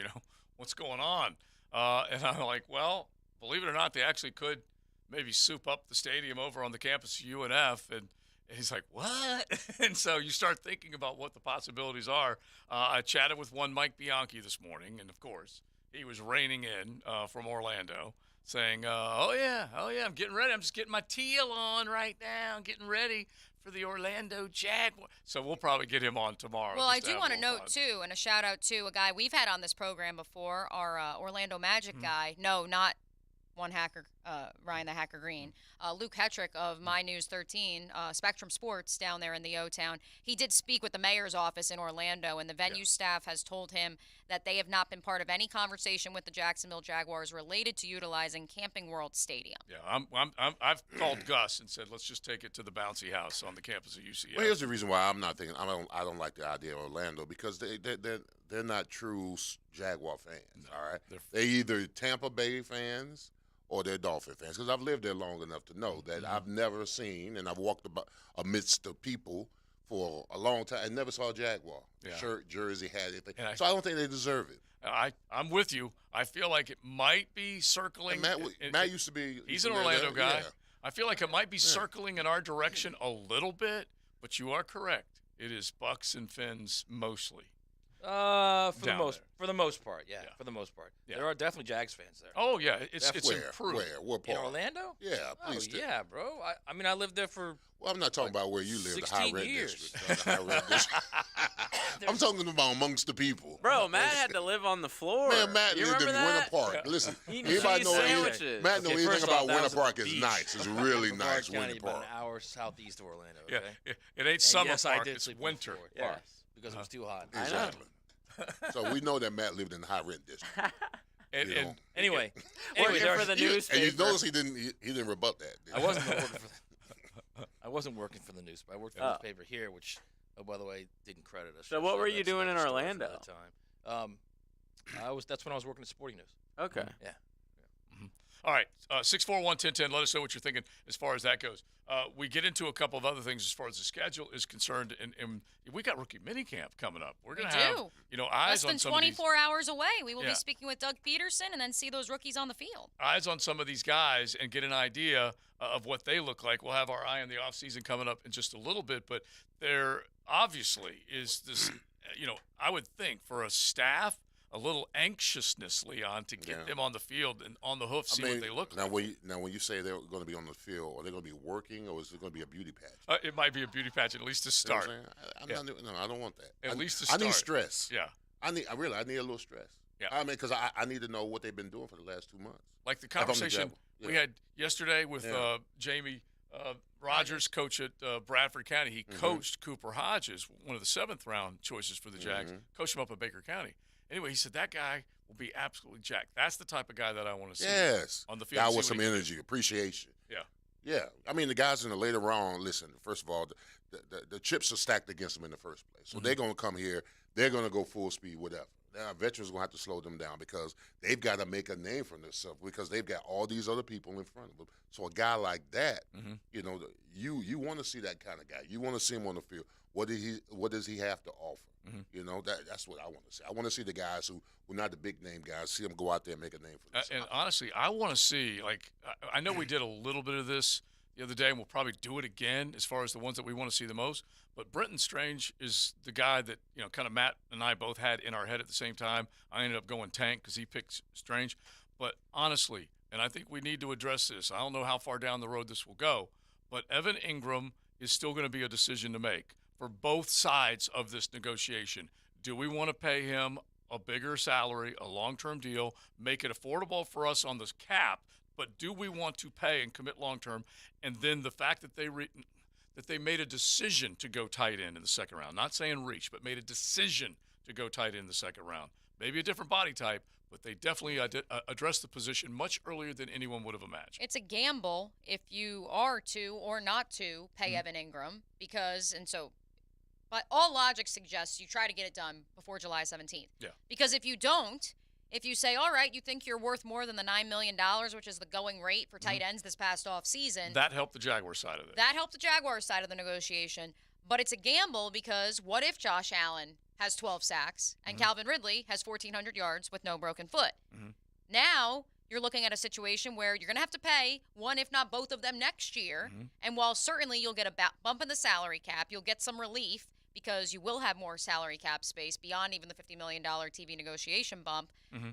What's going on? And I'm like, well, believe it or not, they actually could maybe soup up the stadium over on the campus of UNF. And he's like, what? And so you start thinking about what the possibilities are. I chatted with one Mike Bianchi this morning, and, of course, he was reining in from Orlando, saying, oh, yeah, I'm getting ready. I'm just getting my teal on right now. I'm getting ready for the Orlando Jaguars. So we'll probably get him on tomorrow. Well, I do want to note, too, and a shout-out to a guy we've had on this program before, our Orlando Magic guy. No, not one hacker, Ryan the Hacker Green. Luke Hetrick of My News 13, Spectrum Sports down there in the O-Town. He did speak with the mayor's office in Orlando, and the venue staff has told him that they have not been part of any conversation with the Jacksonville Jaguars related to utilizing Camping World Stadium. Yeah, I've called Gus and said, let's just take it to the bouncy house on the campus of UCF. Well, here's the reason why I'm not thinking. I don't like the idea of Orlando, because they're not true Jaguar fans. No, all right, they're either Tampa Bay fans or they're Dolphin fans, because I've lived there long enough to know that I've never seen, and I've walked about amidst the people for a long time and never saw a Jaguar shirt, jersey, hat, anything. So I don't think they deserve it. I'm with you. I feel like it might be circling. Matt used to be. He's an Orlando guy. Yeah. I feel like it might be circling in our direction a little bit, but you are correct. It is Bucks and Fins mostly. For the most part, yeah. For the most part, yeah. There are definitely Jags fans there. Oh yeah, it's improved. What part? In Orlando? Yeah, please. Oh yeah, bro. I mean, I lived there for. Well, I'm not talking about where you live, the high rent district. The high rent district. I'm talking about amongst the people. Bro, Matt had to live on the floor. Man, Matt you lived in Winter Park. Yeah. Listen, anybody know anything? Matt know anything about Winter Park is nice. It's really nice. Winter Winter Park. About an hour southeast of Orlando. Okay? Yeah, it ain't summer yes, park. I did It's sleep winter on the park because it was too hot. Exactly. So we know that Matt lived in the high rent district. Anyway, working for the newspaper. And you notice he didn't rebut that. I wasn't working for the newspaper. I worked for the newspaper here, which, by the way, didn't credit us. So what were you doing in Orlando at that time? That's when I was working at Sporting News. Okay. Yeah. All right, 641-1010. Let us know what you're thinking as far as that goes. We get into a couple of other things as far as the schedule is concerned, and we got rookie minicamp coming up. We're going to have eyes on some of these. Less than 24 hours away. We will be speaking with Doug Peterson and then see those rookies on the field. Eyes on some of these guys and get an idea of what they look like. We'll have our eye on the offseason coming up in just a little bit, but there obviously is this, I would think for a staff, a little anxiousness, Leon, to get them on the field and on the hoof, see what they look like. When you say they're going to be on the field, are they going to be working, or is it going to be a beauty patch? It might be a beauty patch, at least to start. I don't want that. At least to start. I need stress. Yeah. I need a little stress. Yeah. I mean, because I need to know what they've been doing for the last 2 months. Like the conversation we had yesterday with Jamie Rogers, coach at Bradford County. He coached Cooper Hodges, one of the 7th-round choices for the Jags. Coached him up at Baker County. Anyway, he said that guy will be absolutely jacked. That's the type of guy that I want to see on the field. Guy with some energy, appreciation. Yeah. Yeah. I mean, the guys in the later round, listen, first of all, the chips are stacked against them in the first place. So they're going to come here. They're going to go full speed, whatever. Now, veterans are going to have to slow them down because they've got to make a name for themselves because they've got all these other people in front of them. So a guy like that, you want to see that kind of guy. You want to see him on the field. What does he have to offer? That's what I want to see. I want to see the guys who are not the big name guys, see them go out there and make a name for themselves. And honestly, I want to see, I know we did a little bit of this the other day, and we'll probably do it again as far as the ones that we want to see the most. But Brenton Strange is the guy that, kind of Matt and I both had in our head at the same time. I ended up going Tank because he picked Strange. But honestly, and I think we need to address this, I don't know how far down the road this will go, but Evan Ingram is still going to be a decision to make for both sides of this negotiation. Do we want to pay him a bigger salary, a long-term deal, make it affordable for us on this cap but do we want to pay and commit long term? And then the fact that they made a decision to go tight end in the second round, not saying reach, but made a decision to go tight end in the second round. Maybe a different body type, but they definitely addressed the position much earlier than anyone would have imagined. It's a gamble if you are to or not to pay Evan Ingram but all logic suggests you try to get it done before July 17th. Yeah. Because if you don't, if you say, all right, you think you're worth more than the $9 million, which is the going rate for tight ends this past offseason. That helped the Jaguars side of it. That helped the Jaguars side of the negotiation. But it's a gamble because what if Josh Allen has 12 sacks and Calvin Ridley has 1,400 yards with no broken foot? Now you're looking at a situation where you're going to have to pay one, if not both of them next year. And while certainly you'll get a bump in the salary cap, you'll get some relief because you will have more salary cap space beyond even the $50 million TV negotiation bump.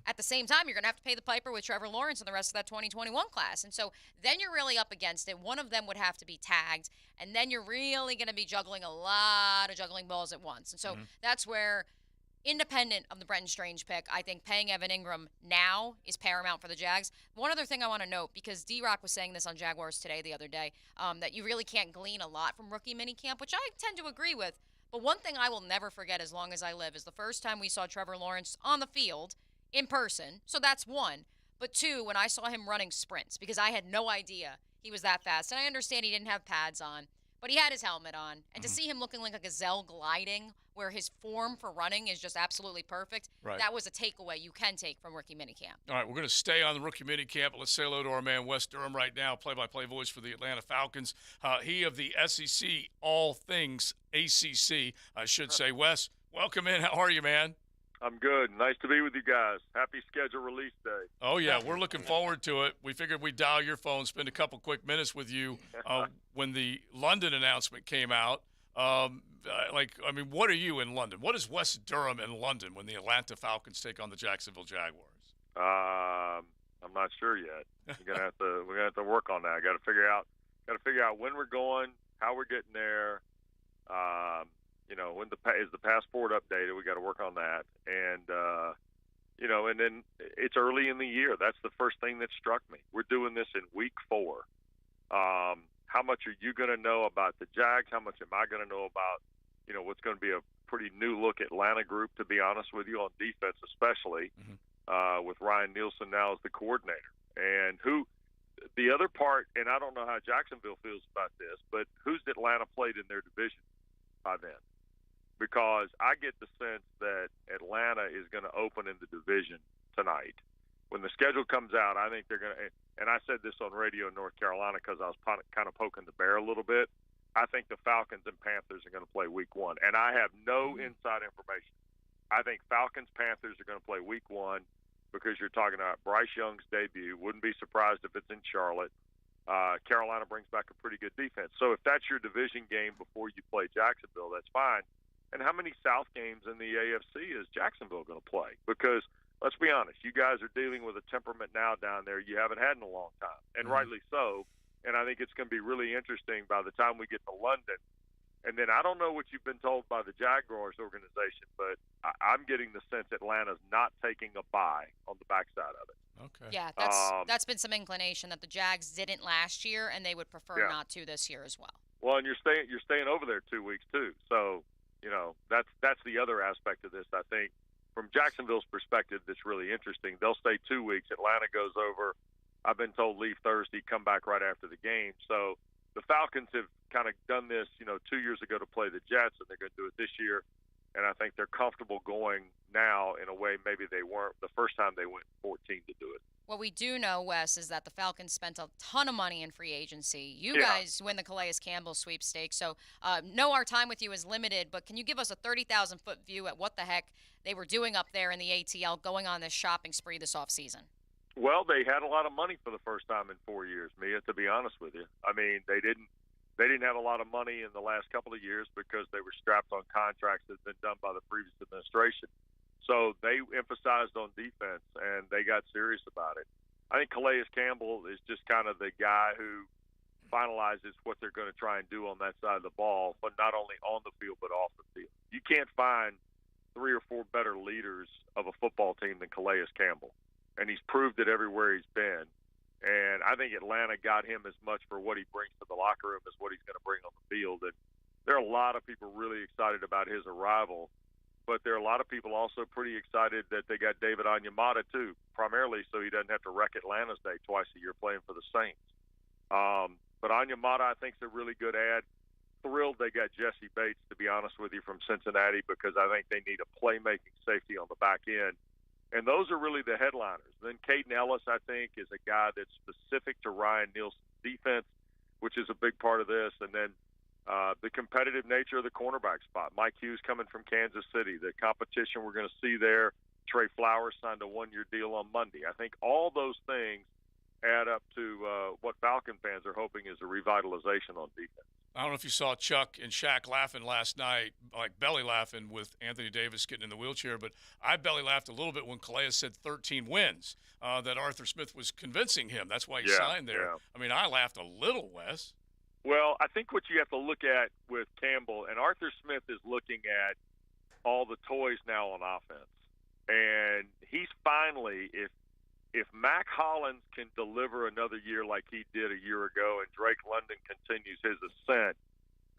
At the same time, you're going to have to pay the piper with Trevor Lawrence and the rest of that 2021 class. And so then you're really up against it. One of them would have to be tagged, and then you're really going to be juggling a lot of juggling balls at once. And so that's where, independent of the Brenton Strange pick, I think paying Evan Ingram now is paramount for the Jags. One other thing I want to note, because D-Rock was saying this on Jaguars Today the other day, that you really can't glean a lot from rookie minicamp, which I tend to agree with. But one thing I will never forget as long as I live is the first time we saw Trevor Lawrence on the field in person. So that's one. But two, when I saw him running sprints, because I had no idea he was that fast. And I understand he didn't have pads on, but he had his helmet on. And to see him looking like a gazelle gliding, where his form for running is just absolutely perfect, that was a takeaway you can take from rookie minicamp. All right, we're going to stay on the rookie minicamp. Let's say hello to our man Wes Durham right now, play-by-play voice for the Atlanta Falcons. He of the SEC, all things ACC, I should say. Wes, welcome in. How are you, man? I'm good. Nice to be with you guys. Happy schedule release day. Oh, yeah, we're looking forward to it. We figured we'd dial your phone, spend a couple quick minutes with you when the London announcement came out. What are you in London? What is Wes Durham in London when the Atlanta Falcons take on the Jacksonville Jaguars? I'm not sure yet. We're gonna have to work on that. I got to figure out when we're going, how we're getting there. When is the passport updated? We got to work on that, and and then it's early in the year. That's the first thing that struck me. We're doing this in week 4. How much are you going to know about the Jags? How much am I going to know about, what's going to be a pretty new look Atlanta group, to be honest with you, on defense especially, with Ryan Nielsen now as the coordinator. And the other part, and I don't know how Jacksonville feels about this, but who's Atlanta played in their division by then? Because I get the sense that Atlanta is going to open in the division tonight. When the schedule comes out, I think they're going to – and I said this on radio in North Carolina because I was kind of poking the bear a little bit. I think the Falcons and Panthers are going to play week 1. And I have no inside information. I think Falcons-Panthers are going to play week 1 because you're talking about Bryce Young's debut. Wouldn't be surprised if it's in Charlotte. Carolina brings back a pretty good defense. So if that's your division game before you play Jacksonville, that's fine. And how many South games in the AFC is Jacksonville going to play? Because let's be honest, you guys are dealing with a temperament now down there you haven't had in a long time, and rightly so. And I think it's going to be really interesting by the time we get to London. And then I don't know what you've been told by the Jaguars organization, but I'm getting the sense Atlanta's not taking a bye on the backside of it. Okay. Yeah, that's been some inclination that the Jags didn't last year, and they would prefer not to this year as well. Well, and you're staying over there 2 weeks too, so that's the other aspect of this. I think from Jacksonville's perspective, that's really interesting. They'll stay 2 weeks. Atlanta goes over. I've been told leave Thursday, come back right after the game. So the Falcons have kind of done this, 2 years ago to play the Jets, and they're going to do it this year. And I think they're comfortable going now in a way maybe they weren't the first time they went 14 to do it. What we do know, Wes, is that the Falcons spent a ton of money in free agency. You guys win the Calais Campbell sweepstakes, so know our time with you is limited, but can you give us a 30,000-foot view at what the heck they were doing up there in the ATL going on this shopping spree this offseason? Well, they had a lot of money for the first time in 4 years, Mia, to be honest with you. I mean, they didn't have a lot of money in the last couple of years because they were strapped on contracts that had been done by the previous administration. So they emphasized on defense, and they got serious about it. I think Calais Campbell is just kind of the guy who finalizes what they're going to try and do on that side of the ball, but not only on the field but off the field. You can't find 3 or 4 better leaders of a football team than Calais Campbell, and he's proved it everywhere he's been. And I think Atlanta got him as much for what he brings to the locker room as what he's going to bring on the field. And there are a lot of people really excited about his arrival, but there are a lot of people also pretty excited that they got David Onyemata too, primarily so he doesn't have to wreck Atlanta's day twice a year playing for the Saints. But Onyemata, I think, is a really good ad. Thrilled they got Jesse Bates, to be honest with you, from Cincinnati, because I think they need a playmaking safety on the back end. And those are really the headliners. Then Caden Ellis, I think, is a guy that's specific to Ryan Nielsen's defense, which is a big part of this. And then the competitive nature of the cornerback spot. Mike Hughes coming from Kansas City. The competition we're going to see there. Trey Flowers signed a one-year deal on Monday. I think all those things add up to what Falcon fans are hoping is a revitalization on defense. I don't know if you saw Chuck and Shaq laughing last night, like belly laughing with Anthony Davis getting in the wheelchair, but I belly laughed a little bit when Calais said 13 wins, that Arthur Smith was convincing him. That's why he signed there. Yeah. I mean, I laughed a little, Wes. Well, I think what you have to look at with Campbell, and Arthur Smith is looking at all the toys now on offense. And he's finally, if Mac Hollins can deliver another year like he did a year ago and Drake London continues his ascent,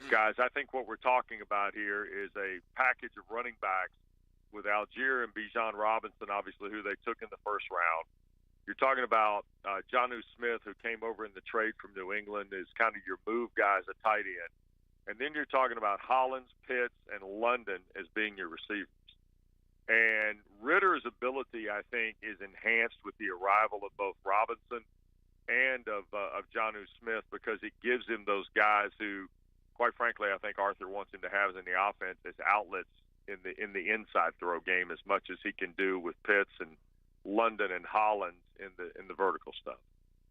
guys, I think what we're talking about here is a package of running backs with Algier and Bijan Robinson, obviously, who they took in the first round. You're talking about Jonnu Smith, who came over in the trade from New England, is kind of your move guys at tight end. And then you're talking about Hollins, Pitts, and London as being your receivers. And Ritter's ability, I think, is enhanced with the arrival of both Robinson and of Jonnu Smith, because it gives him those guys who, quite frankly, I think Arthur wants him to have in the offense as outlets in the inside throw game, as much as he can do with Pitts and London and Hollins in the vertical stuff.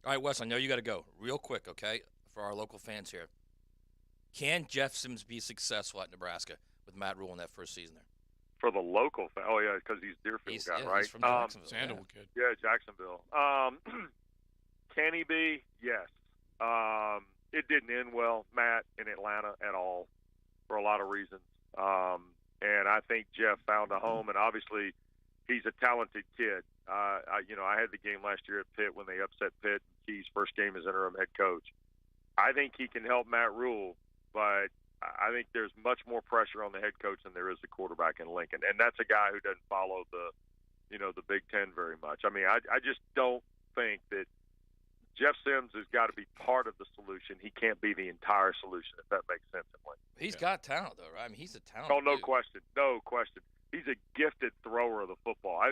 All right, Wes, I know you got to go real quick, okay, for our local fans here. Can Jeff Sims be successful at Nebraska with Matt Rule in that first season there? For the local fan, oh yeah, because he's Deerfield guy, right? He's from Jacksonville. Sandalwood kid. Yeah, Jacksonville. Can he be? Yes. It didn't end well, Matt, in Atlanta at all, for a lot of reasons. And I think Jeff found a home, and obviously he's a talented kid. I had the game last year at Pitt when they upset Pitt. Key's first game as interim head coach. I think he can help Matt Rule, but I think there's much more pressure on the head coach than there is the quarterback in Lincoln, and that's a guy who doesn't follow the Big Ten very much. I mean, I just don't think that Jeff Sims has got to be part of the solution. He can't be the entire solution, if that makes sense in Lincoln. He's got talent, though, right? I mean, he's a talent. Oh, no question. No question. He's a gifted thrower of the football. I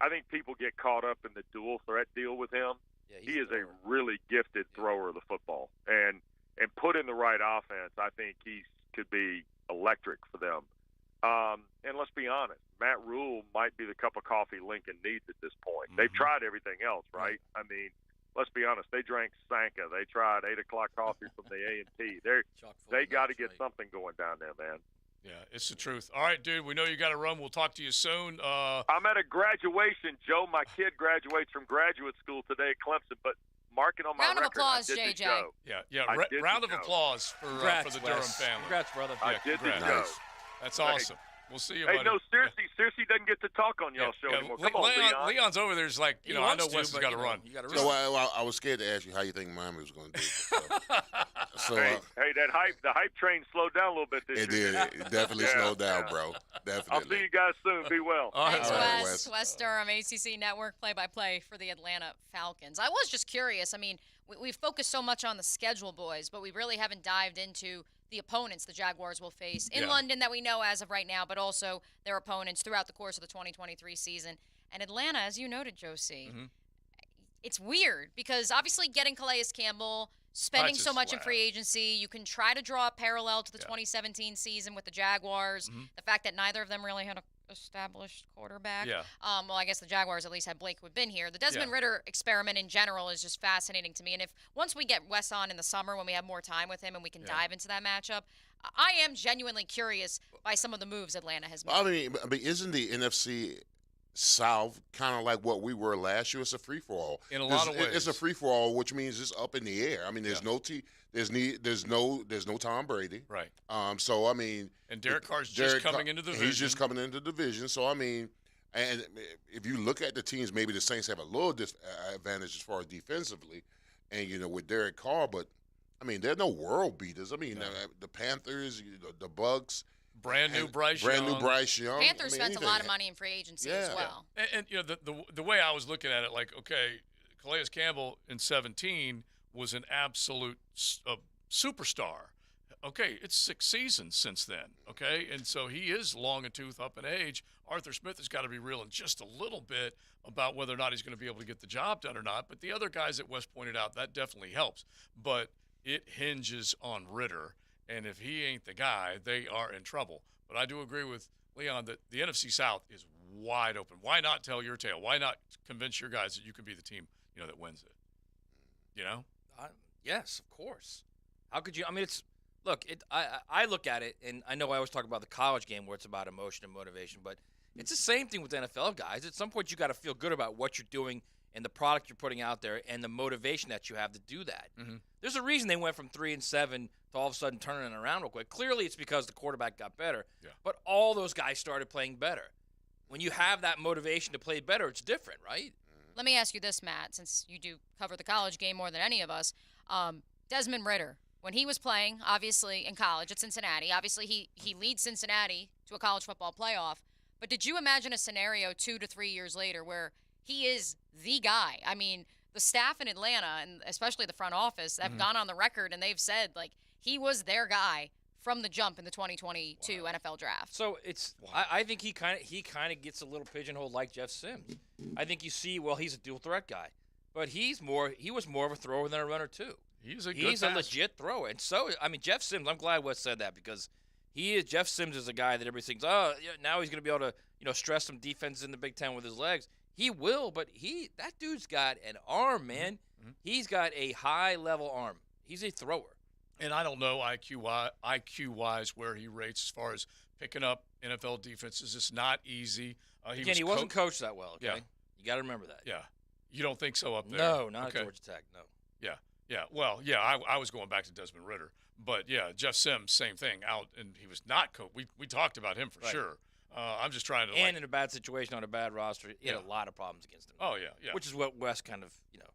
think people get caught up in the dual threat deal with him. Yeah, he is a really gifted thrower of the football. And put in the right offense, I think he could be electric for them. And let's be honest, Matt Rule might be the cup of coffee Lincoln needs at this point. They've tried everything else, right? I mean, let's be honest, they drank Sanka. They tried 8 o'clock coffee from the A&T. They got to get something going down there, man. Yeah, it's the truth. All right, dude, we know you got to run. We'll talk to you soon. I'm at a graduation, Joe. My kid graduates from graduate school today at Clemson, but marking on my round record, of applause, I did JJ. the show. Yeah. Round of applause for the Durham family. Congrats, brother. I did the show. That's awesome. We'll see you, Hey, buddy. no, seriously doesn't get to talk on y'all's show anymore. Come on, Leon. Leon's over there. Is like, I know Wes has got to run. So I was scared to ask you how you think Miami was going to do. So, hey, the hype train slowed down a little bit this year. It definitely slowed down, bro. Definitely. I'll see you guys soon. Be well. Thanks, Wes. Wes Durham, ACC Network play-by-play for the Atlanta Falcons. I was just curious. I mean, we've focused so much on the schedule, boys, but we really haven't dived into the opponents the Jaguars will face in London that we know as of right now, but also their opponents throughout the course of the 2023 season. And Atlanta, as you noted, Josie, it's weird because obviously getting Calais Campbell, spending so much in free agency, you can try to draw a parallel to the 2017 season with the Jaguars, the fact that neither of them really had an established quarterback. Well, I guess the Jaguars at least had Blake who had been here. The Desmond Ridder experiment in general is just fascinating to me. And if once we get Wes on in the summer when we have more time with him and we can dive into that matchup, I am genuinely curious by some of the moves Atlanta has made. I mean, isn't the NFC South kind of like what we were last year? It's a free-for-all. In a lot of ways. It's a free-for-all, which means it's up in the air. I mean, there's there's no Tom Brady. Right. So I mean, and Derek Carr's just coming into the division. He's just coming into the division. So I mean, And if you look at the teams, maybe the Saints have a little advantage as far as defensively, and with Derek Carr. But I mean, they're no world beaters. I mean, the Panthers, the Bucks. Brand new Bryce Young. Panthers spent a lot of money in free agency as well. And the way I was looking at it, like, okay, Calais Campbell in 17 was an absolute superstar. Okay, it's 6 seasons since then, okay? And so he is long in tooth, up in age. Arthur Smith has got to be reeling just a little bit about whether or not he's going to be able to get the job done or not. But the other guys that Wes pointed out, that definitely helps. But it hinges on Ritter, and if he ain't the guy, they are in trouble. But I do agree with Leon that the NFC South is wide open. Why not tell your tale? Why not convince your guys that you can be the team, that wins it? Yes, of course. How could you? I mean, I look at it, and I know I always talk about the college game where it's about emotion and motivation, but it's the same thing with NFL guys. At some point, you got to feel good about what you're doing and the product you're putting out there and the motivation that you have to do that. Mm-hmm. There's a reason they went from 3-7 to all of a sudden turning it around real quick. Clearly, it's because the quarterback got better, but all those guys started playing better. When you have that motivation to play better, it's different, right? Let me ask you this, Matt, since you do cover the college game more than any of us. Desmond Ritter, when he was playing, obviously, in college at Cincinnati, obviously he leads Cincinnati to a college football playoff. But did you imagine a scenario 2 to 3 years later where he is the guy? I mean, the staff in Atlanta, and especially the front office, have gone on the record and they've said, like, he was their guy from the jump in the 2022 NFL draft. So it's I think he kind of gets a little pigeonholed like Jeff Sims. I think you see, well, he's a dual threat guy, but he was more of a thrower than a runner too. He's a legit thrower, and so I mean Jeff Sims. I'm glad Wes said that because Jeff Sims is a guy that everybody thinks, oh, now he's going to be able to stress some defense in the Big Ten with his legs. He will, but that dude's got an arm, man. Mm-hmm. He's got a high level arm. He's a thrower. And I don't know IQ-wise where he rates as far as picking up NFL defenses. It's not easy. He wasn't coached that well, okay? Yeah. You got to remember that. Yeah. You don't think so up there? No, not at Georgia Tech, no. Yeah. Yeah. Well, yeah, I was going back to Desmond Ritter. But, yeah, Jeff Sims, same thing, out, and he was not coached. We talked about him for sure. I'm just trying to, and in a bad situation on a bad roster, he had a lot of problems against him. Oh, yeah, yeah. Which is what Wes kind of,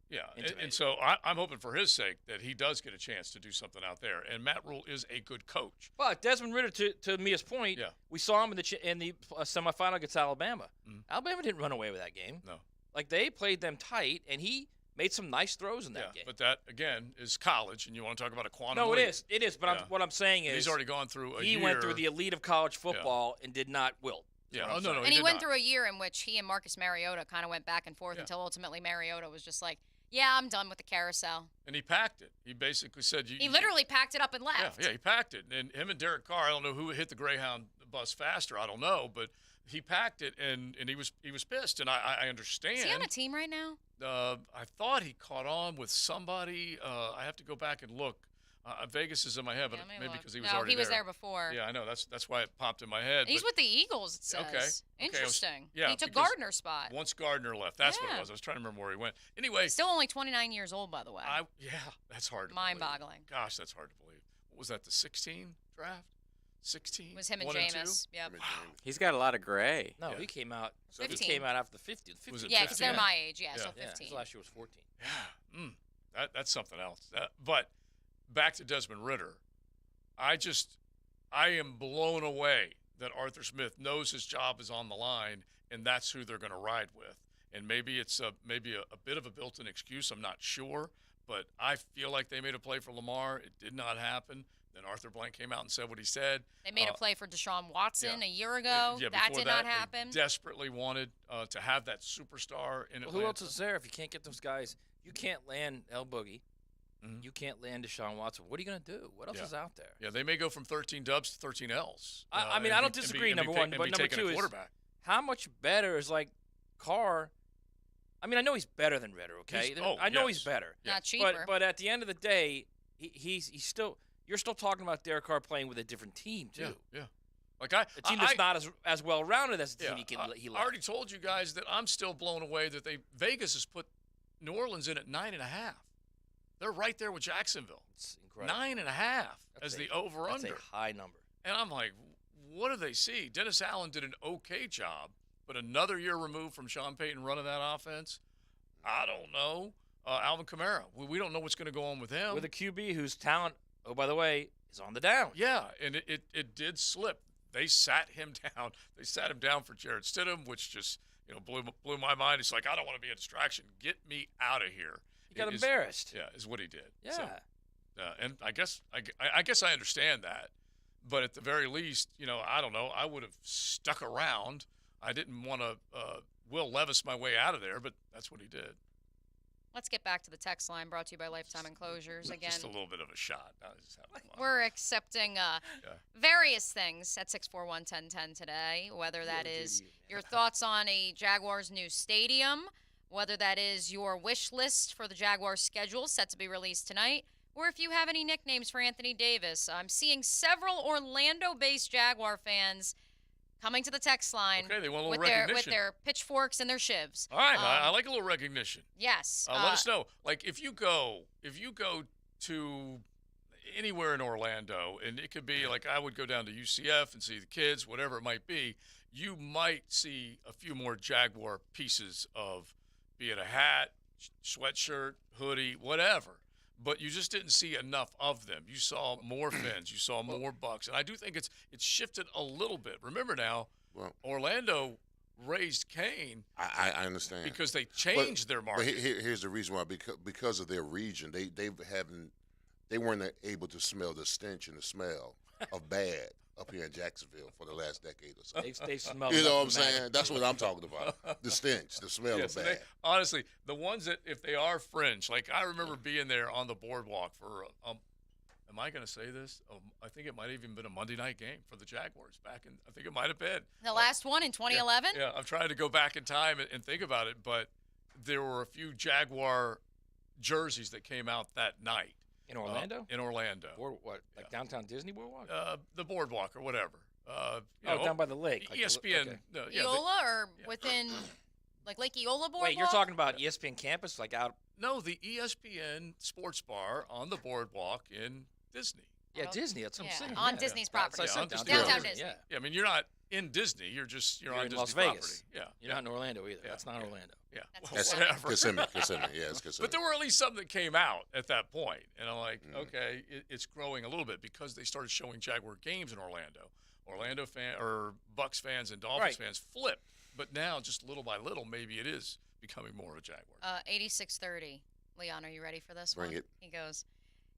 Yeah, and so I'm hoping for his sake that he does get a chance to do something out there. And Matt Rule is a good coach. But Desmond Ritter, to Mia's point, we saw him in the semifinal against Alabama. Mm-hmm. Alabama didn't run away with that game. No. Like, they played them tight, and he made some nice throws in that game. But that, again, is college, and you want to talk about a quantum No, leap. it is. But what I'm saying is he's already gone through a year. He went through the elite of college football and did not wilt. Yeah. Oh, no. And he went through a year in which he and Marcus Mariota kind of went back and forth until ultimately Mariota was just like, yeah, I'm done with the carousel. And he packed it. He basically said... He literally packed it up and left. Yeah, he packed it. And him and Derek Carr, I don't know who hit the Greyhound bus faster. I don't know. But he packed it, and he was pissed. And I understand. Is he on a team right now? I thought he caught on with somebody. I have to go back and look. Vegas is in my head, but maybe because he was already there. No, he was there before. Yeah, I know. That's why it popped in my head. He's with the Eagles, it says. Okay. Interesting. Yeah, he took Gardner's spot. Once Gardner left, that's what it was. I was trying to remember where he went. Anyway. Still only 29 years old, by the way. That's hard to Mind-boggling. believe. Gosh, that's hard to believe. What was that, the 16 draft? 16? It was him and Jameis. Yep. He's got a lot of gray. No, he came out. 15. He came out after the 50. Yeah, because they're my age. Yeah, so 15. His last year was 14. Yeah. That's something else. But back to Desmond Ritter. I am blown away that Arthur Smith knows his job is on the line, and that's who they're going to ride with. And maybe it's a bit of a built-in excuse. I'm not sure, but I feel like they made a play for Lamar. It did not happen. Then Arthur Blank came out and said what he said. They made a play for Deshaun Watson a year ago. That did not happen. They desperately wanted to have that superstar in Atlanta. Who else is there if you can't get those guys? You can't land El Boogie. Mm-hmm. You can't land Deshaun Watson. What are you going to do? What else is out there? Yeah, they may go from 13 dubs to 13 Ls. I mean, I don't disagree, number one. But number two is how much better is, like, Carr. I mean, I know he's better than Ritter, okay? I know he's better. Not cheaper. But at the end of the day, he's still – you're still talking about Derek Carr playing with a different team, too. Yeah. Like a team that's not as well-rounded as the team he left. I already told you guys that I'm still blown away that Vegas has put New Orleans in at 9.5. They're right there with Jacksonville. It's incredible. 9.5 as the over-under. That's a high number. And I'm like, what do they see? Dennis Allen did an okay job but another year removed from Sean Payton running that offense, I don't know. Alvin Kamara, we don't know what's going to go on with him. With a QB whose talent, oh, by the way, is on the down. Yeah, and it did slip. They sat him down. They sat him down for Jarrett Stidham, which just blew my mind. It's like, I don't want to be a distraction. Get me out of here. He got embarrassed. Yeah, is what he did. Yeah. So, and I guess I understand that, but at the very least, I don't know. I would have stuck around. I didn't want to Will Levis my way out of there, but that's what he did. Let's get back to the text line brought to you by Lifetime Enclosures again. Just a little bit of a shot. I was just having fun. We're accepting various things at 641-1010 today, whether that is your thoughts on a Jaguars' new stadium, whether that is your wish list for the Jaguars' schedule set to be released tonight, or if you have any nicknames for Anthony Davis. I'm seeing several Orlando-based Jaguar fans coming to the text line Okay, they want a little with recognition. their pitchforks and their shivs. All right, I like a little recognition. Yes. Let us know. Like if you go to anywhere in Orlando, and it could be like I would go down to UCF and see the kids, whatever it might be, you might see a few more Jaguar pieces of, be it a hat, sweatshirt, hoodie, whatever. But you just didn't see enough of them. You saw more Fins. You saw more Bucks. And I do think it's shifted a little bit. Remember now, Orlando raised Cain. I understand. Because they changed their market. But here's the reason why. Because of their region, they weren't able to smell the stench and the smell of bad up here in Jacksonville for the last decade or so. They smell. You know what I'm saying? That's what I'm talking about. The stench, the smell of bad. Honestly, the ones that, if they are fringe, like I remember being there on the boardwalk for, am I going to say this? I think it might have even been a Monday night game for the Jaguars back in, I think it might have been. The last one in 2011? Yeah, I'm trying to go back in time and think about it, but there were a few Jaguar jerseys that came out that night. In Orlando? In Orlando. Like downtown Disney Boardwalk? The boardwalk or whatever. Down by the lake. Like ESPN. Eola or within, like Lake Eola boardwalk? Wait, you're talking about ESPN campus, like out? No, the ESPN sports bar on the boardwalk in Disney. Yeah, Disney. That's what I'm saying. On Disney's property. Downtown Disney. Yeah, I mean, you're not in Disney. You're on in Disney Las property. Vegas. Yeah. You're not in Orlando either. That's not Orlando. Yeah. That's Whatever. Kissimmee. Yeah, it's Kissimmee. But there were at least some that came out at that point, and I'm like, okay, it's growing a little bit because they started showing Jaguar games in Orlando. Orlando Bucks fans and Dolphins fans flipped, but now just little by little, maybe it is becoming more of a Jaguar. 8630. Leon, are you ready for this one? Bring it. He goes,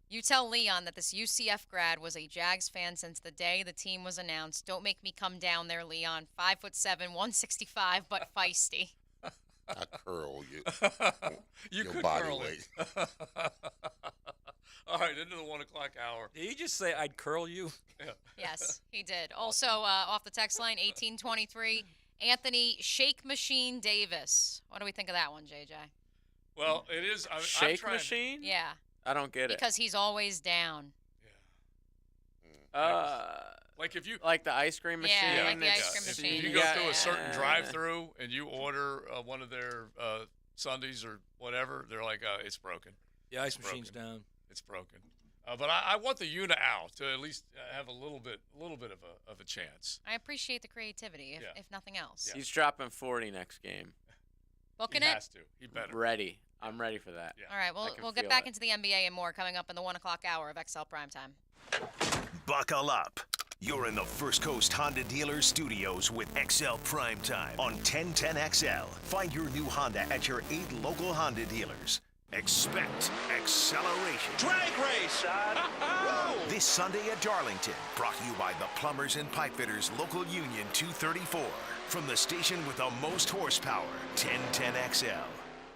you tell Leon that this UCF grad was a Jags fan since the day the team was announced. Don't make me come down there, Leon. 5'7", 165, but feisty. I curl you. You your could body curl weight. it. All right, into the 1 o'clock hour. Did he just say I'd curl you? Yeah. Yes, he did. Also, off the text line, 1823, Anthony Shake Machine Davis. What do we think of that one, JJ? Well, it is. Shake machine? Yeah. I don't get it. Because he's always down. Like if you like the ice cream machine. Yeah, like the ice cream machine. If you go through a certain drive-through and you order one of their sundaes or whatever, they're like, it's broken. Yeah, ice machine's down. It's broken. But I want the Una out to at least have a little bit of a chance. I appreciate the creativity, if nothing else. He's dropping 40 next game. Booking he it? has to. He better. Ready. I'm ready for that. All right, we'll get back into the NBA and more coming up in the 1 o'clock hour of XL Primetime. Buckle up. You're in the First Coast Honda Dealer Studios with XL Primetime on 1010XL. Find your new Honda at your 8 local Honda dealers. Expect acceleration. Drag race! This Sunday at Darlington, brought to you by the Plumbers and Pipefitters Local Union 234. From the station with the most horsepower, 1010XL.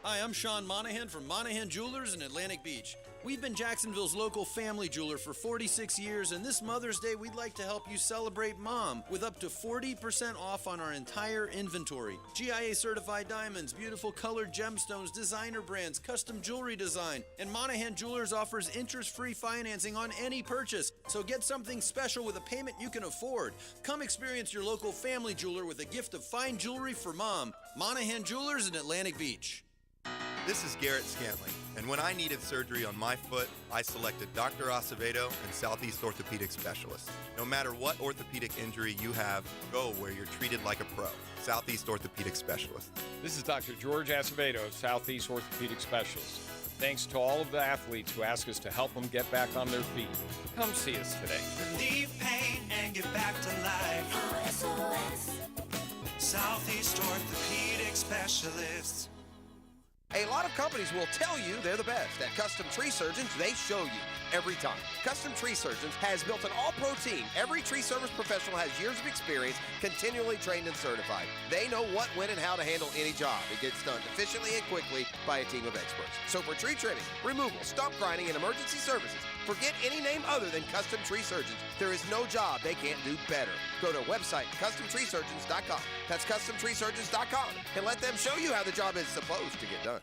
Hi, I'm Sean Monahan from Monahan Jewelers in Atlantic Beach. We've been Jacksonville's local family jeweler for 46 years, and this Mother's Day, we'd like to help you celebrate Mom with up to 40% off on our entire inventory. GIA certified diamonds, beautiful colored gemstones, designer brands, custom jewelry design, and Monahan Jewelers offers interest-free financing on any purchase. So get something special with a payment you can afford. Come experience your local family jeweler with a gift of fine jewelry for Mom. Monahan Jewelers in Atlantic Beach. This is Garrett Scanley, and when I needed surgery on my foot, I selected Dr. Acevedo and Southeast Orthopedic Specialists. No matter what orthopedic injury you have, go where you're treated like a pro. Southeast Orthopedic Specialist. This is Dr. George Acevedo, Southeast Orthopedic Specialist. Thanks to all of the athletes who ask us to help them get back on their feet. Come see us today. Relieve pain and get back to life. SOS. Southeast Orthopedic Specialists. A lot of companies will tell you they're the best. At Custom Tree Surgeons, they show you every time. Custom Tree Surgeons has built an all-pro team. Every tree service professional has years of experience, continually trained and certified. They know what, when, and how to handle any job. It gets done efficiently and quickly by a team of experts. So for tree trimming, removal, stump grinding, and emergency services, forget any name other than Custom Tree Surgeons. There is no job they can't do better. Go to website CustomTreeSurgeons.com. That's CustomTreeSurgeons.com, and let them show you how the job is supposed to get done.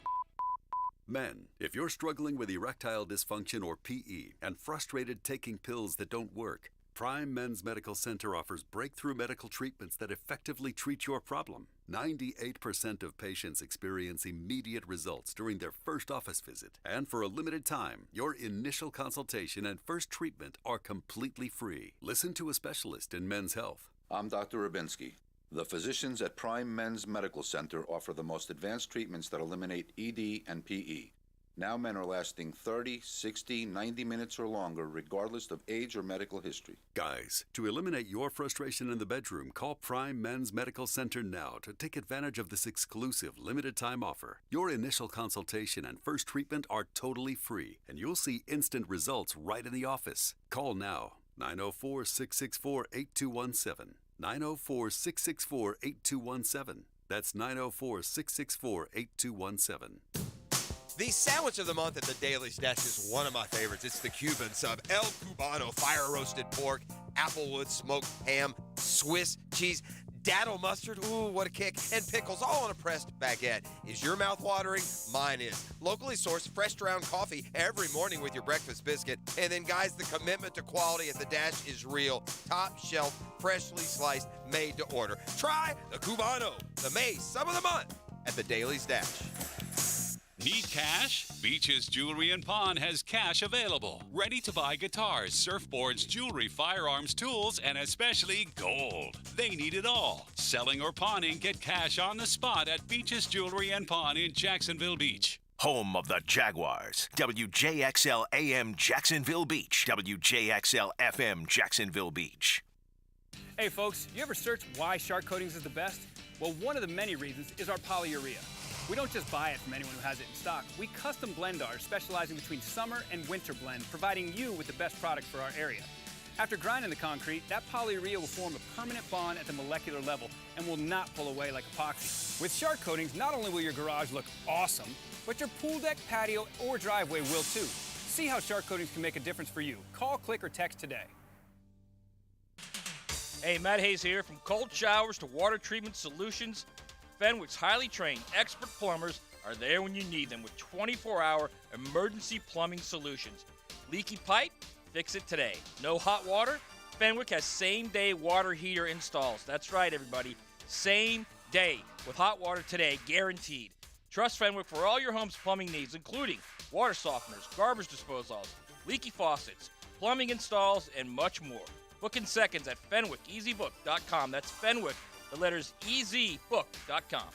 Men, if you're struggling with erectile dysfunction or PE and frustrated taking pills that don't work, Prime Men's Medical Center offers breakthrough medical treatments that effectively treat your problem. 98% of patients experience immediate results during their first office visit. And for a limited time, your initial consultation and first treatment are completely free. Listen to a specialist in men's health. I'm Dr. Rubinsky. The physicians at Prime Men's Medical Center offer the most advanced treatments that eliminate ED and PE. Now men are lasting 30, 60, 90 minutes or longer, regardless of age or medical history. Guys, to eliminate your frustration in the bedroom, call Prime Men's Medical Center now to take advantage of this exclusive limited-time offer. Your initial consultation and first treatment are totally free, and you'll see instant results right in the office. Call now, 904-664-8217. 904-664-8217. That's 904-664-8217. The sandwich of the month at the Daily Stash is one of my favorites. It's the Cuban sub, El Cubano, fire-roasted pork, applewood smoked ham, Swiss cheese, daddle mustard, ooh, what a kick, and pickles, all on a pressed baguette. Is your mouth watering? Mine is. Locally sourced, fresh ground coffee every morning with your breakfast biscuit. And then, guys, the commitment to quality at the Dash is real. Top shelf, freshly sliced, made to order. Try the Cubano, the May Sub of the Month at the Daily Stash. Need cash? Beaches Jewelry and Pawn has cash available. Ready to buy guitars, surfboards, jewelry, firearms, tools, and especially gold. They need it all. Selling or pawning, get cash on the spot at Beaches Jewelry and Pawn in Jacksonville Beach. Home of the Jaguars. WJXL AM Jacksonville Beach. WJXL FM Jacksonville Beach. Hey folks, you ever search why Shark Coatings is the best? Well, one of the many reasons is our polyurea. We don't just buy it from anyone who has it in stock. We custom blend ours, specializing between summer and winter blend, providing you with the best product for our area. After grinding the concrete, that polyurea will form a permanent bond at the molecular level and will not pull away like epoxy. With Shark Coatings, not only will your garage look awesome, but your pool deck, patio, or driveway will too. See how Shark Coatings can make a difference for you. Call, click, or text today. Hey, Matt Hayes here. From cold showers to water treatment solutions, Fenwick's highly trained expert plumbers are there when you need them with 24-hour emergency plumbing solutions. Leaky pipe? Fix it today. No hot water? Fenwick has same-day water heater installs. That's right, everybody. Same day with hot water today, guaranteed. Trust Fenwick for all your home's plumbing needs, including water softeners, garbage disposals, leaky faucets, plumbing installs, and much more. Book in seconds at FenwickEasyBook.com. That's Fenwick, the letters EasyBook.com.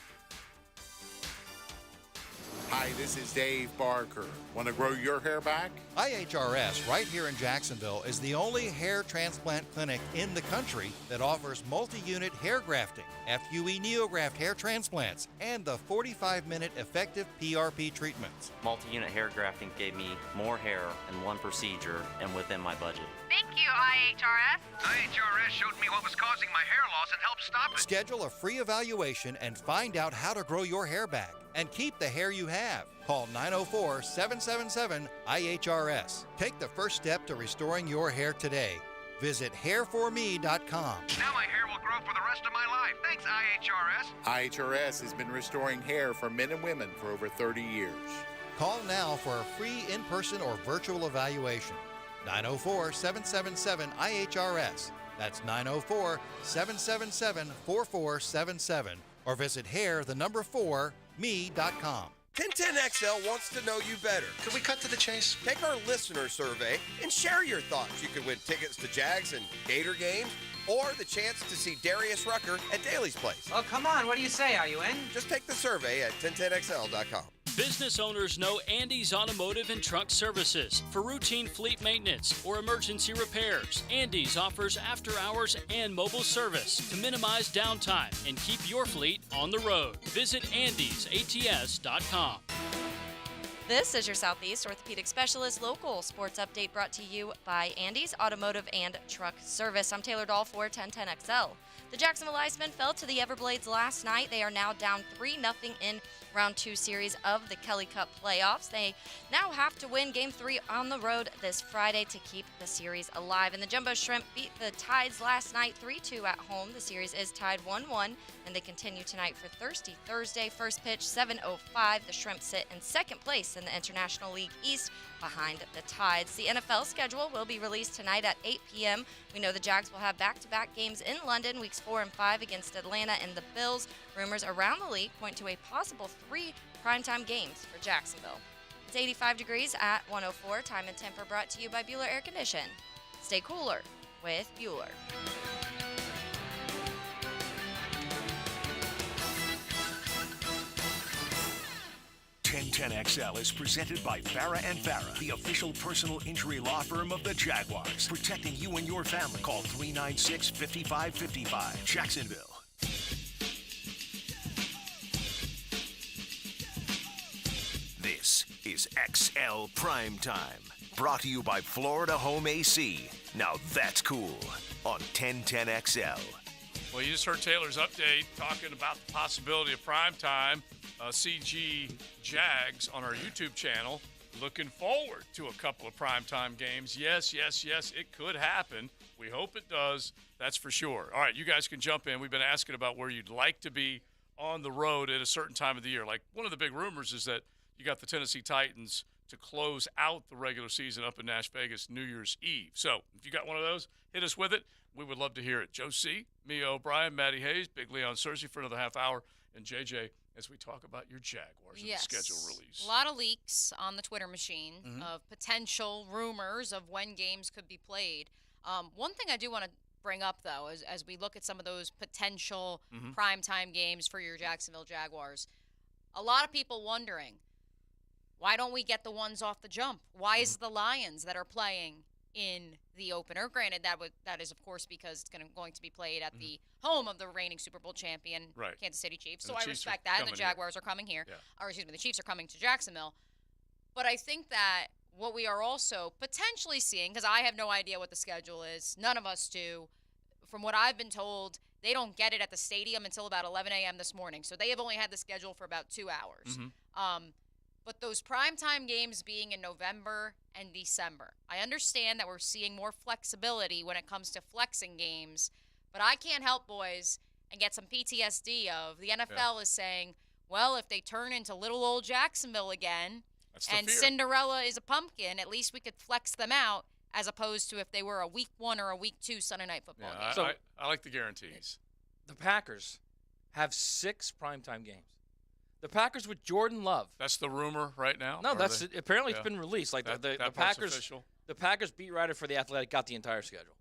Hi, this is Dave Barker. Want to grow your hair back? IHRS, right here in Jacksonville, is the only hair transplant clinic in the country that offers multi-unit hair grafting, FUE Neograft hair transplants, and the 45-minute effective PRP treatments. Multi-unit hair grafting gave me more hair in one procedure and within my budget. Thank you, IHRS. IHRS showed me what was causing my hair loss and helped stop it. Schedule a free evaluation and find out how to grow your hair back and keep the hair you have. Call 904-777-IHRS. Take the first step to restoring your hair today. Visit hairforme.com. Now my hair will grow for the rest of my life. Thanks, IHRS. IHRS has been restoring hair for men and women for over 30 years. Call now for a free in-person or virtual evaluation. 904-777-IHRS. That's 904-777-4477. Or visit hair4me.com. 1010XL wants to know you better. Could we cut to the chase? Take our listener survey and share your thoughts. You could win tickets to Jags and Gator games, or the chance to see Darius Rucker at Daly's Place. Oh, come on. What do you say? Are you in? Just take the survey at 1010XL.com. Business owners know Andy's Automotive and Truck Services for routine fleet maintenance or emergency repairs. Andy's offers after-hours and mobile service to minimize downtime and keep your fleet on the road. Visit andysats.com. This is your Southeast Orthopedic Specialist local sports update brought to you by Andy's Automotive and Truck Service. I'm Taylor Dahl for 1010XL. The Jacksonville Icemen fell to the Everblades last night. They are now down 3-0 in Round 2 series of the Kelly Cup playoffs. They now have to win Game 3 on the road this Friday to keep the series alive. And the Jumbo Shrimp beat the Tides last night 3-2 at home. The series is tied 1-1, and they continue tonight for Thirsty Thursday. First pitch, 7:05. The Shrimp sit in second place in the International League East behind the Tides. The NFL schedule will be released tonight at 8 p.m. We know the Jags will have back-to-back games in London, weeks 4 and 5 against Atlanta and the Bills. Rumors around the league point to a possible 3 primetime games for Jacksonville. It's 85 degrees at 104. Time and temper brought to you by Bueller Air Condition. Stay cooler with Bueller. 1010XL is presented by Farah & Farah, the official personal injury law firm of the Jaguars. Protecting you and your family. Call 396-5555. Jacksonville. This is XL Primetime. Brought to you by Florida Home AC. Now that's cool. On 1010XL. Well, you just heard Taylor's update talking about the possibility of primetime. CG Jags on our YouTube channel. Looking forward to a couple of primetime games. Yes, it could happen. We hope it does. That's for sure. All right, you guys can jump in. We've been asking about where you'd like to be on the road at a certain time of the year. Like, one of the big rumors is that you got the Tennessee Titans to close out the regular season up in Nash Vegas New Year's Eve. So if you got one of those, hit us with it. We would love to hear it. Joe C., Mia O'Brien, Maddie Hayes, Big Leon Cersei for another half hour, and JJ as we talk about your Jaguars and the schedule release. A lot of leaks on the Twitter machine of potential rumors of when games could be played. One thing I do want to bring up, though, as we look at some of those potential primetime games for your Jacksonville Jaguars, a lot of people wondering, why don't we get the ones off the jump? Why is it the Lions that are playing in the opener? Granted, that is, of course, because it's going to be played at the home of the reigning Super Bowl champion, Kansas City Chiefs. So I respect that, and the Jaguars are coming here. Or, excuse me, the Chiefs are coming to Jacksonville. But I think that what we are also potentially seeing, because I have no idea what the schedule is, none of us do. From what I've been told, they don't get it at the stadium until about 11 a.m. this morning. So they have only had the schedule for about 2 hours. But those primetime games being in November and December, I understand that we're seeing more flexibility when it comes to flexing games, but I can't help, boys, and get some PTSD of the NFL is saying, well, if they turn into little old Jacksonville again and Cinderella is a pumpkin, at least we could flex them out, as opposed to if they were a week 1 or a week 2 Sunday night football game. So I like the guarantees. The Packers have 6 primetime games. The Packers with Jordan Love. That's the rumor right now? No, apparently it's been released. Like the Packers, official. The Packers beat writer for The Athletic got the entire schedule.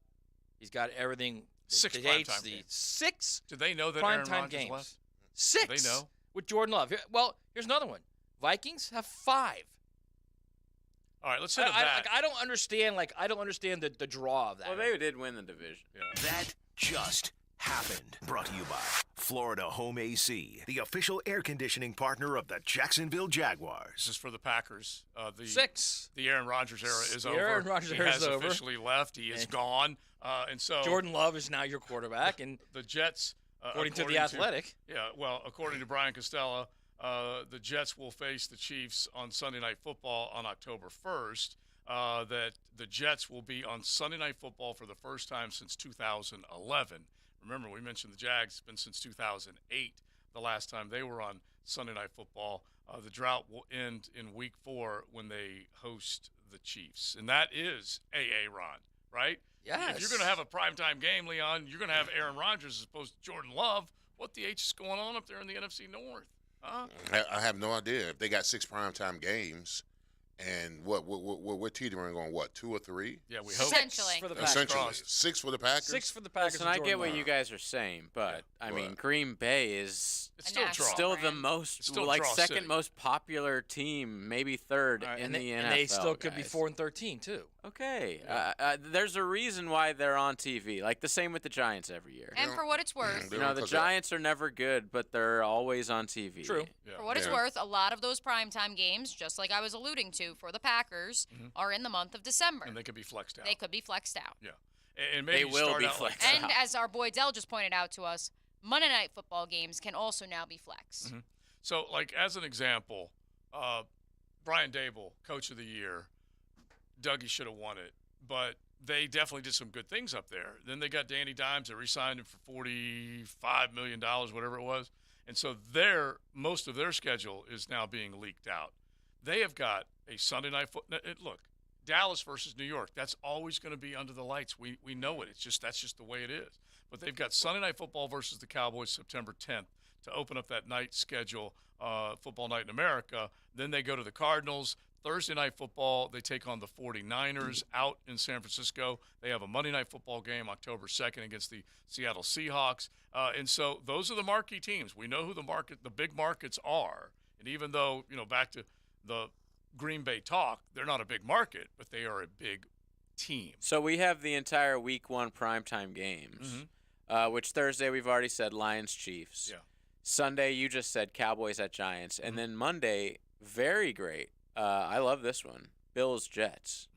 He's got everything. 6 primetime games. 6. Do they know that Aaron primetime Rodgers games? left? 6. Do they know with Jordan Love. Well, here's another one. Vikings have 5. All right, let's hit it back. I don't understand. I don't understand the draw of that. Well, they did win the division. That just happened. Brought to you by Florida Home AC, the official air conditioning partner of the Jacksonville Jaguars. This is for the Packers. 6. The Aaron Rodgers era is over. Aaron Rodgers era is over. He has officially left. He is gone. And so Jordan Love is now your quarterback. And the Jets, according to The Athletic. According to Brian Costello, the Jets will face the Chiefs on Sunday Night Football on October 1st. That the Jets will be on Sunday Night Football for the first time since 2011. Remember, we mentioned the Jags. It's been since 2008, the last time they were on Sunday Night Football. The drought will end in Week 4 when they host the Chiefs. And that is Ron, right? Yes. If you're going to have a primetime game, Leon, you're going to have Aaron Rodgers as opposed to Jordan Love. What the H is going on up there in the NFC North? I have no idea if they got 6 primetime games. And we're teetering on what, 2 or 3? Yeah, we hope. Essentially. For the Packers. Essentially, 6 for the Packers. 6 for the Packers. Listen, I get what you guys are saying, but I mean, Green Bay is still the most, like second most popular team, maybe third in the NFL. And they still could be guys. 4-13 too. Okay, there's a reason why they're on TV. Like the same with the Giants every year. And for what it's worth, the Giants are never good, but they're always on TV. True. For what it's worth, a lot of those primetime games, just like I was alluding to, for the Packers, are in the month of December. And they could be flexed out. They could be flexed out. Yeah. And maybe they will be flexed out. And as our boy Dell just pointed out to us, Monday Night Football games can also now be flexed. So, like, as an example, Brian Dable, Coach of the Year, Dougie should have won it, but they definitely did some good things up there. Then they got Danny Dimes. They re-signed him for $45 million, whatever it was. And so most of their schedule is now being leaked out. They have got a Sunday night look, Dallas versus New York. That's always going to be under the lights. We know it. That's just the way it is. But they've got Sunday night football versus the Cowboys September 10th to open up that night schedule, football night in America. Then they go to the Cardinals. Thursday night football, they take on the 49ers out in San Francisco. They have a Monday night football game October 2nd against the Seattle Seahawks. And so those are the marquee teams. We know who the big markets are. And even though, back to the Green Bay talk, they're not a big market, but they are a big team. So we have the entire Week 1 primetime games, which Thursday we've already said Lions-Chiefs. Yeah. Sunday you just said Cowboys at Giants. And then Monday, very great. I love this one. Bills-Jets.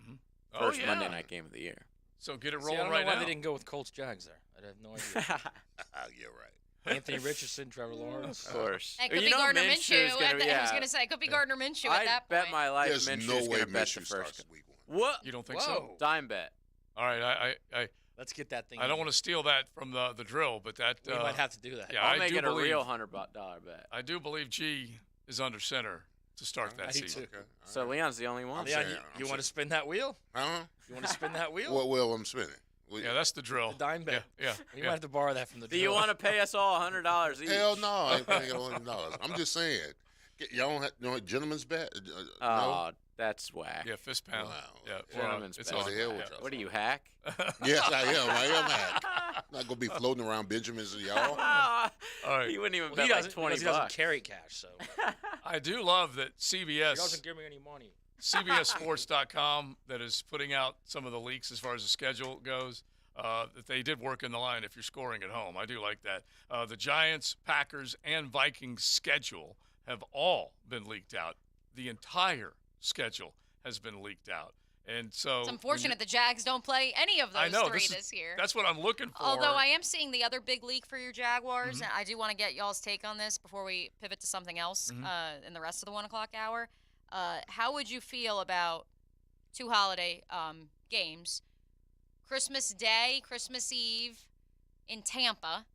First Monday night game of the year. So get it I rolling don't know right why now. they didn't go with Colts-Jags there. I have no idea. You're right. Anthony Richardson, Trevor Lawrence. Of course. It could be Gardner Minshew. I was going to say, it could be Gardner Minshew at that point. I bet my life There's Minshew's no way going to bet Minshew the starts first. week 1. What? You don't think so? Dime bet. All right, Let's get that thing. I don't want to steal that from the drill, but that We might have to do that. Yeah, I'll I make do it a believe, real $100 bet. I do believe G is under center to start that I do season. too. Okay. So Leon's the only one. Leon, you want to spin that wheel? Huh? You want to spin that wheel? What wheel I'm spinning? Yeah, that's the drill. The dime bet. Yeah. You might have to borrow that from the Do drill. you want to pay us all $100 each? Hell no, I ain't paying $100. I'm just saying. Y'all don't have gentleman's bet? Oh, that's whack. Yeah, fist pound. Wow. Yeah, Gentleman's it's bet. on. What the hell with y'all? What are you, hack? Yes, I am. I am hack. I'm not gonna be floating around Benjamins and y'all. All right. He wouldn't even Well, bet he like doesn't, 20 because he doesn't bucks. carry cash, so I do love that he CBS doesn't give me any money. CBSSports.com that is putting out some of the leaks as far as the schedule goes. That they did work in the line if you're scoring at home. I do like that. The Giants, Packers, and Vikings schedule have all been leaked out. The entire schedule has been leaked out. And so It's unfortunate the Jags don't play any of I those know, three this this year. That's what I'm looking for. Although I am seeing the other big leak for your Jaguars, and I do want to get y'all's take on this before we pivot to something else in the rest of the 1 o'clock hour. How would you feel about 2 holiday games? Christmas Day, Christmas Eve in Tampa,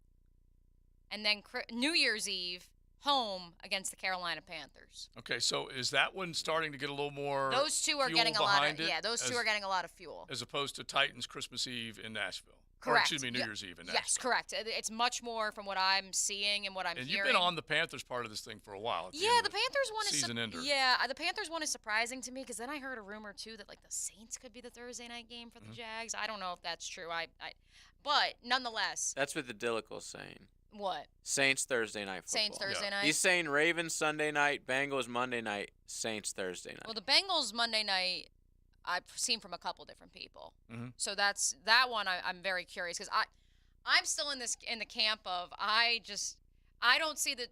and then New Year's Eve home against the Carolina Panthers. Okay, so is that one starting to get a little more Those two are fuel getting a lot of behind it those two are getting a lot of fuel. as opposed to Titans Christmas Eve in Nashville? Or, Correct. excuse me, New Year's Eve in Nashville. Yes, correct. It's much more from what I'm seeing and what I'm And hearing. you've been on the Panthers part of this thing for a while. at Yeah, end the of Panthers one is season ender. yeah, the Panthers one is surprising to me because then I heard a rumor too that like the Saints could be the Thursday night game for the Jags. I don't know if that's true. But nonetheless, That's what the Dillicle's saying. what? Saints Thursday night football. Saints Thursday night. He's saying Ravens Sunday night, Bengals Monday night, Saints Thursday night. Well, the Bengals Monday night, I've seen from a couple different people. Mhm. So that one I'm very curious because I'm still in the camp of I don't see the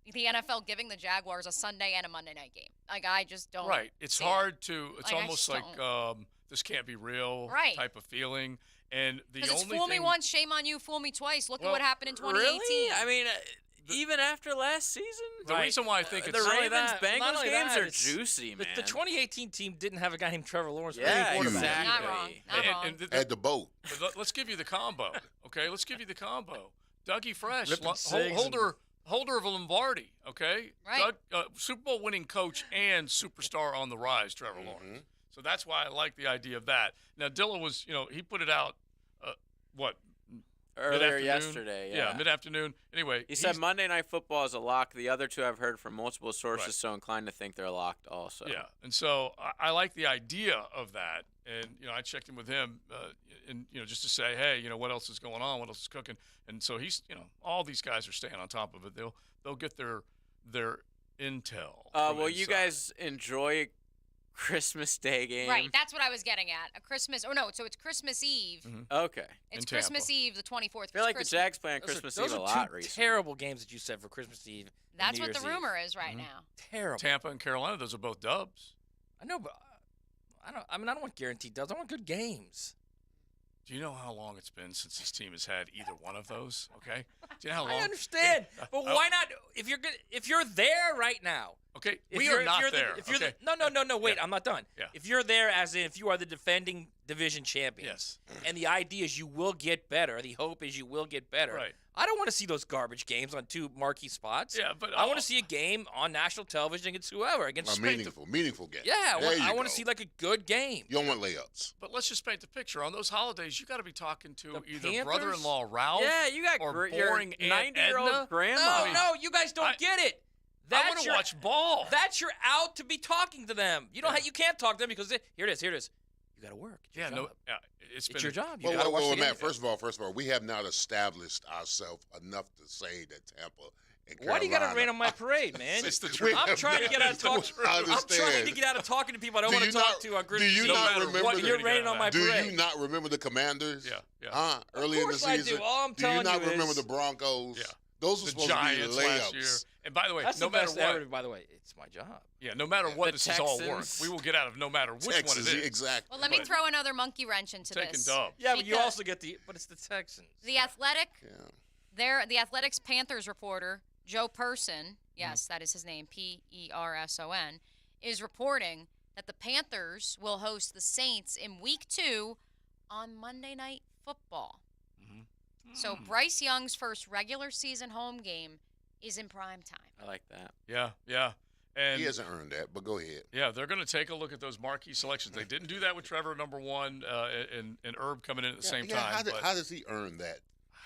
NFL giving the Jaguars a Sunday and a Monday night game. Like I just don't. Right. It's see hard to. It's Like, I almost just like this can't be real Right. type of feeling. And the Because only it's fool me thing, once, shame on you. Fool me twice. Look at Well, what happened in 2018. Really? I mean, even after last season? the reason why I think The it's Not only Ravens that- Bengals not only games that, are it's- juicy, man. The 2018 team didn't have a guy named Trevor Lawrence. Yeah, playing quarterback. exactly. Not wrong. Not wrong. and At the boat. let's give you the combo. Okay, let's give you the combo. Dougie Fresh, Ripping cigs holder of a Lombardi. Okay, Right. Super Bowl winning coach and superstar on the rise, Trevor Lawrence. So that's why I like the idea of that. Now Dilla was, he put it out. earlier yesterday. Yeah, mid-afternoon. Anyway, he said Monday Night Football is a lock. The other two I've heard from multiple sources, so inclined to think they're locked also. Yeah, and so I like the idea of that. And, I checked in with him, just to say, hey, what else is going on? What else is cooking? And so he's, all these guys are staying on top of it. They'll get their intel. Well, you guys enjoy Christmas Day game. Right, that's what I was getting at. So it's Christmas Eve. Okay. It's Christmas Eve, the 24th. I feel like the Jags play on Christmas Eve a lot recently. Terrible games that you said for Christmas Eve. That's what the rumor is right now. Terrible. Tampa and Carolina, those are both dubs. I know, but I don't want guaranteed dubs. I want good games. Do you know how long it's been since this team has had either one of those? Okay. Do you know how long? I understand, but why not? If you're there right now. Okay. We are not there. No. Wait, I'm not done. Yeah. If you're there, as in if you are the defending division champions, and the idea is you will get better. The hope is you will get better. Right. I don't want to see those garbage games on two marquee spots. Yeah, but I want to see a game on national television against whoever. Against a meaningful game. Yeah, I want to see like a good game. You don't want layups. But let's just paint the picture. On those holidays, you got to be talking to either Panthers? brother-in-law Ralph. Yeah, you got or your boring Aunt 90-year-old Edna. grandma. No, you guys don't get it. I want to watch ball. That's your out to be talking to them. You don't. You can't talk to them because here it is. You got to work. It's your job. It's your job. You Well, got to watch the Matt, game. first of all, we have not established ourselves enough to say that Tampa and Carolina. Why do you got to rain on my parade, man? It's the truth. I'm trying to get out of talking. I I'm understand. trying to get out of talking to people I don't want to talk to on Do Christmas you Eve. not remember? What, you're raining on my do parade. you not remember the Commanders? Yeah. Early in the course I season. do. All I'm do you telling not you remember is- the Broncos? Yeah. Those were The supposed Giants to be last year. layups. And by the way, That's no the matter best what, ever. By the way, it's my job. yeah, no matter what, The this is all work. Texans. We will get out of no matter which one Texas, it is. exactly. Well, let me throw another monkey wrench into Taking this. dubs. Yeah, but you Because also get but it's the Texans. The Athletic, the Athletics Panthers reporter, Joe Person, yes, that is his name, Person, is reporting that the Panthers will host the Saints in Week 2 on Monday Night Football. So Bryce Young's first regular season home game is in prime time. I like that. Yeah. And He hasn't earned that, but go ahead. yeah, they're going to take a look at those marquee selections. They didn't do that with Trevor, number one, and Herb coming in at the same time. How does he earn that?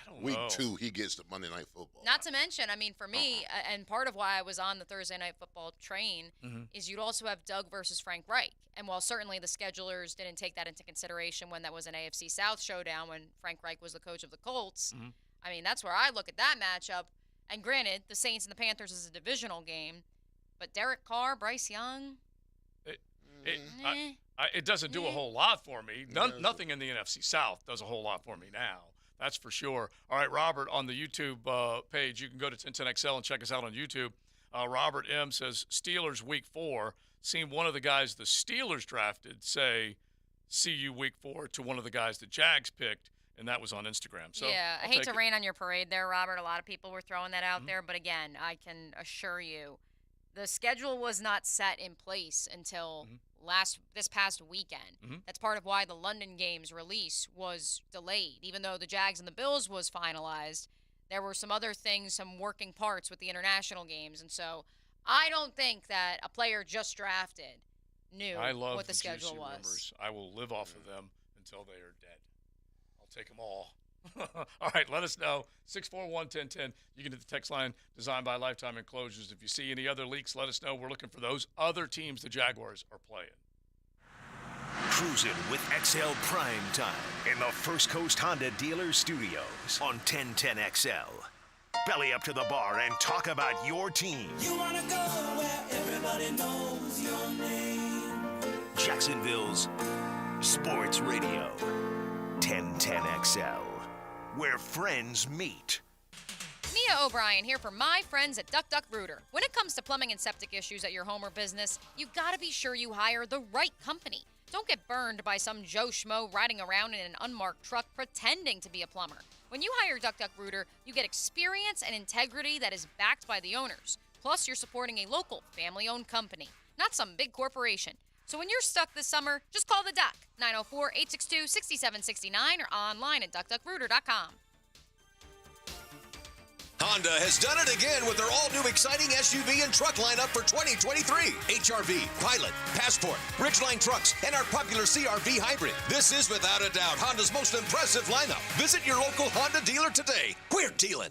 I don't Week know. 2, he gets the Monday Night Football. Not to mention, I mean, for me, and part of why I was on the Thursday Night Football train is you'd also have Doug versus Frank Reich. And while certainly the schedulers didn't take that into consideration when that was an AFC South showdown when Frank Reich was the coach of the Colts, I mean, that's where I look at that matchup. And granted, the Saints and the Panthers is a divisional game, but Derek Carr, Bryce Young, It doesn't do a whole lot for me. Nothing in the NFC South does a whole lot for me now. That's for sure. All right, Robert, on the YouTube page, you can go to 1010XL and check us out on YouTube. Robert M. says, Steelers Week 4. Seen one of the guys the Steelers drafted say, see you Week 4 to one of the guys the Jags picked, and that was on Instagram. So yeah, I I'll hate take to it. rain on your parade there, Robert. A lot of people were throwing that out there. But again, I can assure you, the schedule was not set in place until this past weekend. That's part of why the London games release was delayed. Even though the Jags and the Bills was finalized, there were some other things, some working parts with the international games. And so I don't think that a player just drafted knew I love what the schedule juicy was. rumors. I will live off of them until they are dead. I'll take them all. All right, let us know. 641-1010. You can hit the text line designed by Lifetime Enclosures. If you see any other leaks, let us know. We're looking for those other teams the Jaguars are playing. Cruising with XL Prime Time in the First Coast Honda Dealer Studios on 1010XL. Belly up to the bar and talk about your team. You wanna go where everybody knows your name. Jacksonville's Sports Radio. 1010XL, where friends meet. Mia O'Brien here for my friends at Duck Duck Rooter. When it comes to plumbing and septic issues at your home or business, you gotta be sure you hire the right company. Don't get burned by some Joe Schmo riding around in an unmarked truck pretending to be a plumber. When you hire Duck Duck Rooter, you get experience and integrity that is backed by the owners. Plus, you're supporting a local, family-owned company, not some big corporation. So when you're stuck this summer, just call the Duck, 904-862-6769 or online at duckduckrooter.com. Honda has done it again with their all-new exciting SUV and truck lineup for 2023. HRV, Pilot, Passport, Ridgeline trucks, and our popular CRV hybrid. This is without a doubt Honda's most impressive lineup. Visit your local Honda dealer today. We're dealing.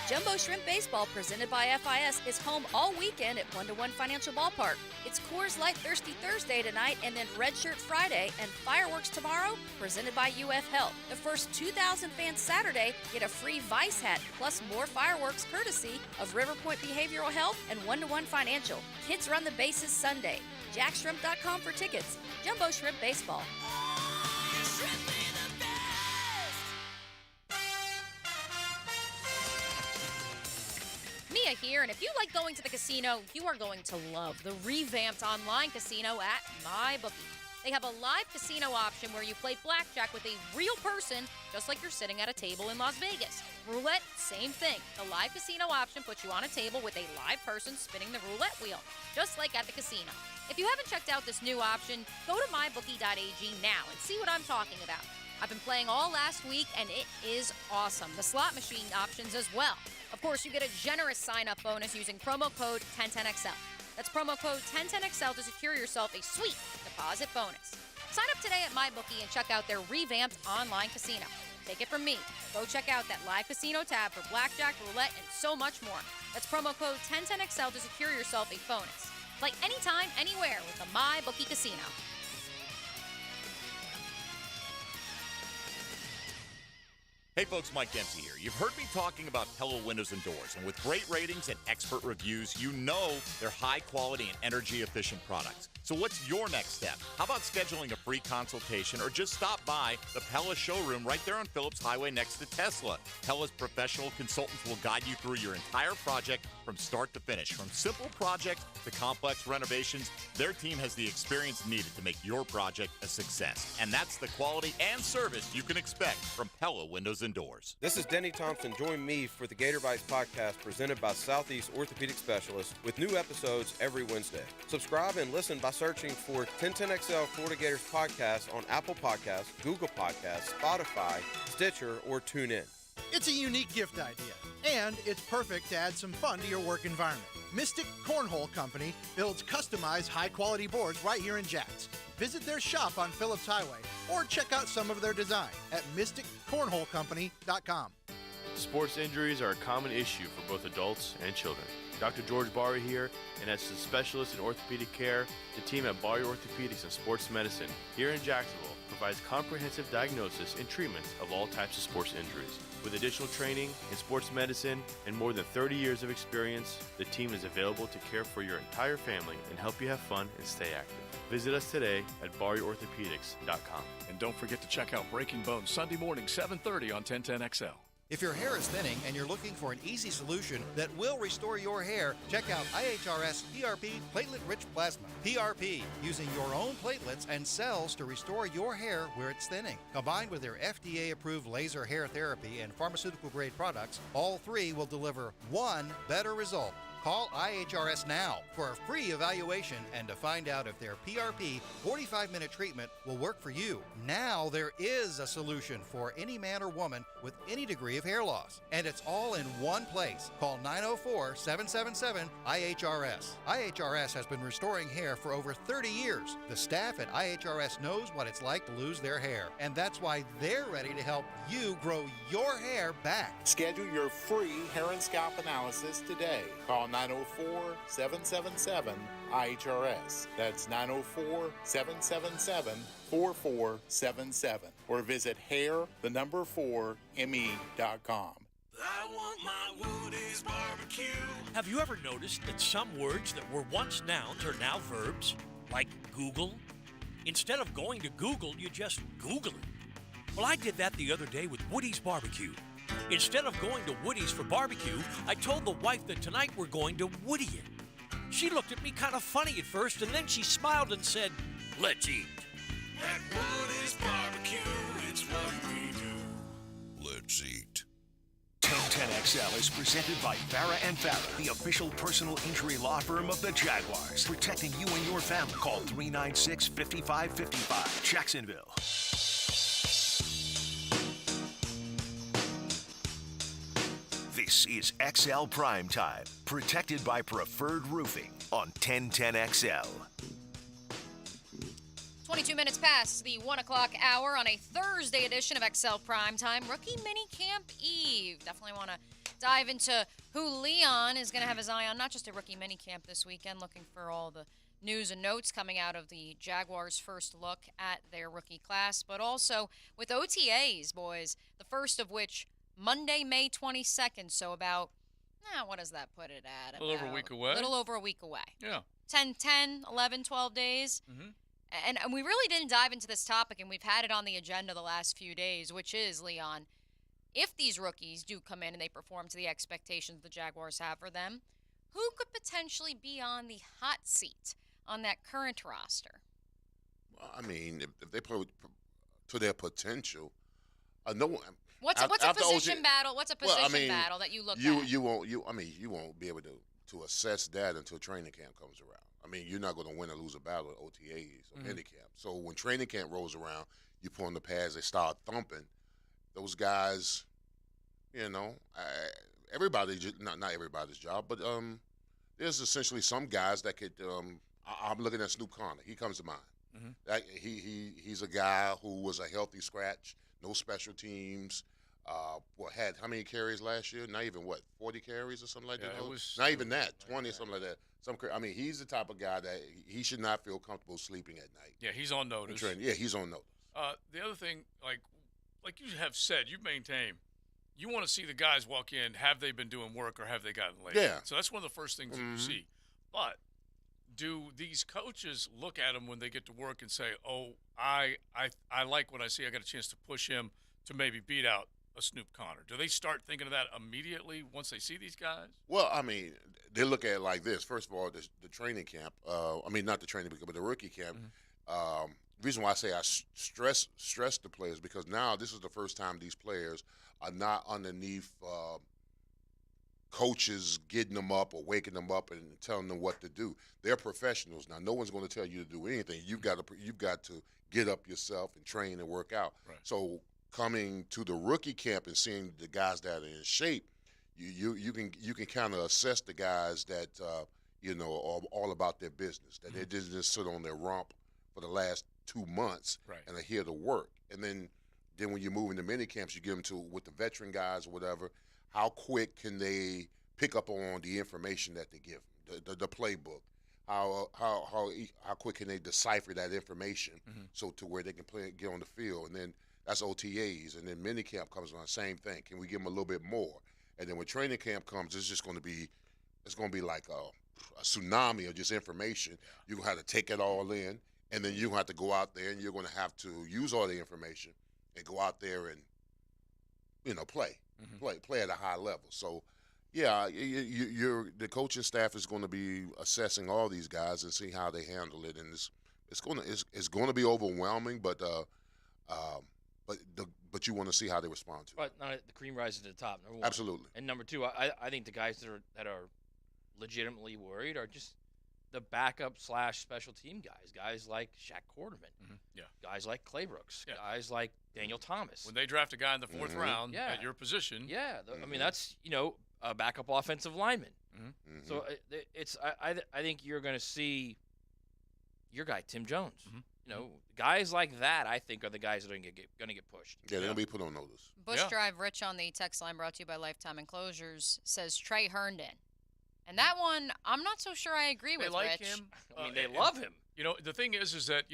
Jumbo Shrimp Baseball, presented by FIS, is home all weekend at 1-to-1 Financial Ballpark. It's Coors Light Thirsty Thursday tonight, and then Red Shirt Friday, and fireworks tomorrow, presented by UF Health. The first 2,000 fans Saturday get a free Vice hat, plus more fireworks courtesy of River Point Behavioral Health and 1-to-1 Financial. Kids run the bases Sunday. JackShrimp.com for tickets. Jumbo Shrimp Baseball. Mia here, and if you like going to the casino, you are going to love the revamped online casino at MyBookie. They have a live casino option where you play blackjack with a real person, just like you're sitting at a table in Las Vegas. Roulette, same thing. The live casino option puts you on a table with a live person spinning the roulette wheel, just like at the casino. If you haven't checked out this new option, go to mybookie.ag now and see what I'm talking about. I've been playing all last week, and it is awesome. The slot machine options as well. Of course, you get a generous sign-up bonus using promo code 1010XL. That's promo code 1010XL to secure yourself a sweet deposit bonus. Sign up today at MyBookie and check out their revamped online casino. Take it from me. Go check out that live casino tab for blackjack, roulette, and so much more. That's promo code 1010XL to secure yourself a bonus. Play anytime, anywhere with the MyBookie Casino. Hey folks, Mike Dempsey here. You've heard me talking about Pella Windows and Doors, and with great ratings and expert reviews, you know they're high quality and energy efficient products. So what's your next step? How about scheduling a free consultation or just stop by the Pella showroom right there on Phillips Highway next to Tesla? Pella's professional consultants will guide you through your entire project from start to finish. From simple projects to complex renovations, their team has the experience needed to make your project a success. And that's the quality and service you can expect from Pella Windows and Doors. This is Denny Thompson. Join me for the Gator Bites podcast presented by Southeast Orthopedic Specialists with new episodes every Wednesday. Subscribe and listen by searching for 1010XL Florida Gators podcast on Apple Podcasts, Google Podcasts, Spotify, Stitcher, or TuneIn. It's a unique gift idea, and it's perfect to add some fun to your work environment. Mystic Cornhole Company builds customized high-quality boards right here in Jax. Visit their shop on Phillips Highway or check out some of their design at mysticcornholecompany.com. Sports injuries are a common issue for both adults and children. Dr. George Barry here, and as a specialist in orthopedic care, the team at Barry Orthopedics and Sports Medicine here in Jacksonville provides comprehensive diagnosis and treatment of all types of sports injuries. With additional training in sports medicine and more than 30 years of experience, the team is available to care for your entire family and help you have fun and stay active. Visit us today at barryorthopedics.com. And don't forget to check out Breaking Bones Sunday morning, 7:30 on 1010XL. If your hair is thinning and you're looking for an easy solution that will restore your hair, check out IHRS PRP Platelet-Rich Plasma. PRP, using your own platelets and cells to restore your hair where it's thinning. Combined with their FDA-approved laser hair therapy and pharmaceutical-grade products, all three will deliver one better result. Call IHRS now for a free evaluation and to find out if their PRP 45-minute treatment will work for you. Now there is a solution for any man or woman with any degree of hair loss. And it's all in one place. Call 904-777-IHRS. IHRS has been restoring hair for over 30 years. The staff at IHRS knows what it's like to lose their hair. And that's why they're ready to help you grow your hair back. Schedule your free hair and scalp analysis today. Call 904-777-IHRS. That's 904-777-4477. Or visit hair4me.com. I want my Woody's barbecue. Have you ever noticed that some words that were once nouns are now verbs? Like Google? Instead of going to Google, you just Google it. Well, I did that the other day with Woody's Barbecue. Instead of going to Woody's for barbecue, I told the wife that tonight we're going to Woody it. She looked at me kind of funny at first, and then she smiled and said, "Let's eat." At Woody's barbecue, it's what we do. Let's eat. 1010XL is presented by Farah & Farah, the official personal injury law firm of the Jaguars. Protecting you and your family. Call 396-5555. Jacksonville. This is XL Primetime, protected by Preferred Roofing on 1010XL. 22 minutes past the 1 o'clock hour on a Thursday edition of XL Primetime, Rookie Minicamp Eve. Definitely want to dive into who Leon is going to have his eye on, not just a Rookie Minicamp this weekend, looking for all the news and notes coming out of the Jaguars' first look at their rookie class, but also with OTAs, boys, the first of which Monday, May 22nd, so about, what does that put it at? A little over a week away. A little over a week away. Yeah. 10, 11, 12 days. Mm-hmm. And we really didn't dive into this topic, and we've had it on the agenda the last few days, which is, Leon, if these rookies do come in and they perform to the expectations the Jaguars have for them, who could potentially be on the hot seat on that current roster? Well, I mean, if they play to their potential, no one. What's a position battle? What's a position battle that you look at? You won't be able to assess that until training camp comes around. I mean, you're not going to win or lose a battle at OTAs or minicamp. So when training camp rolls around, you put on the pads, they start thumping. Those guys, everybody, not everybody's job, but there's essentially some guys that could. I'm looking at Snoop Connor. He comes to mind. Mm-hmm. He's a guy who was a healthy scratch, no special teams. Had how many carries last year? Not even 40 carries or something like that. It was not even that, 20 or something like that. He's the type of guy that he should not feel comfortable sleeping at night. Yeah, he's on notice. Yeah, he's on notice. The other thing, like you have said, you've maintained, you want to see the guys walk in. Have they been doing work or have they gotten late? Yeah. So that's one of the first things that you see. But do these coaches look at them when they get to work and say, "Oh, I like what I see. I got a chance to push him to maybe beat out a Snoop Connor"? Do they start thinking of that immediately once they see these guys? Well, I mean, they look at it like this. First of all, the training camp. Not the training camp, but the rookie camp. The reason why I say I stress the players because now this is the first time these players are not underneath coaches getting them up or waking them up and telling them what to do. They're professionals now. No one's going to tell you to do anything. You've got to get up yourself and train and work out. Right. So coming to the rookie camp and seeing the guys that are in shape, you can kind of assess the guys that are all about their business. That they didn't just sit on their rump for the last 2 months and are here to work. And then when you move into mini camps, you get them to with the veteran guys or whatever. How quick can they pick up on the information that they give them, the playbook? How quick can they decipher that information so to where they can get on the field? And then that's OTAs, and then minicamp comes around, same thing. Can we give them a little bit more? And then when training camp comes, it's going to be like a tsunami of just information. You're going to have to take it all in, and then you're going to have to go out there, and you're going to have to use all the information and go out there and play at a high level. So, yeah, the coaching staff is going to be assessing all these guys and see how they handle it, and it's going to be overwhelming, but you want to see how they respond to it. But the cream rises to the top. Number one. Absolutely. And number two, I think the guys that are legitimately worried are just the backup / special team guys like Shaq Quarterman, guys like Clay Brooks, guys like Daniel Thomas. When they draft a guy in the fourth round at your position, I mean that's a backup offensive lineman. So I think you're going to see your guy Tim Jones. Guys like that, I think, are the guys that are going to get pushed. Yeah, they're going to be put on notice. Bush Drive Rich on the text line brought to you by Lifetime Enclosures says Trey Herndon. And that one, I'm not so sure I agree with, they like Rich. him. I mean, they love him. The thing is that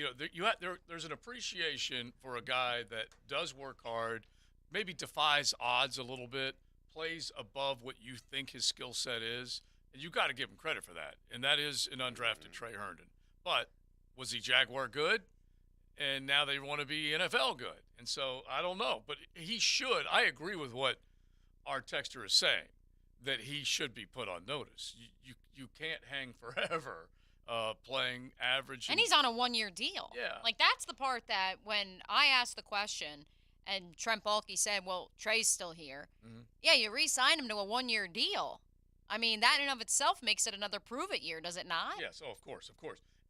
there's an appreciation for a guy that does work hard, maybe defies odds a little bit, plays above what you think his skill set is, and you got to give him credit for that. And that is an undrafted Trey Herndon. But was he Jaguar good? And now they want to be NFL good. And so I don't know, but he should. I agree with what our texter is saying, that he should be put on notice. You can't hang forever playing average. And he's on a one-year deal. Yeah. Like, that's the part that when I asked the question and Trent Baalke said, well, Trey's still here. Yeah, you re-signed him to a one-year deal. I mean, that in and of itself makes it another prove-it year, does it not? Yes, of course.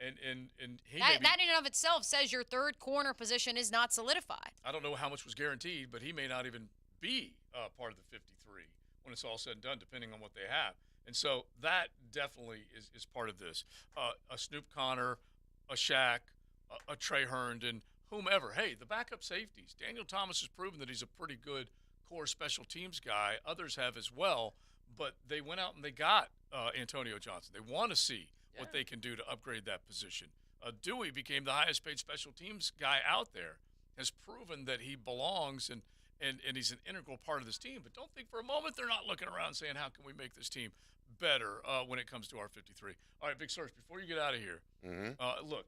And he that in and of itself says your third corner position is not solidified. I don't know how much was guaranteed, but he may not even be part of the 53 when it's all said and done, depending on what they have. And so that definitely is part of this. A Snoop Connor, a Shaq, a Trey Herndon, whomever. Hey, the backup safeties. Daniel Thomas has proven that he's a pretty good core special teams guy. Others have as well. But they went out and they got Antonio Johnson. They want to see what they can do to upgrade that position. Dewey became the highest paid special teams guy out there, has proven that he belongs and he's an integral part of this team. But don't think for a moment they're not looking around saying, how can we make this team better when it comes to our 53? All right, Big Source, before you get out of here, look,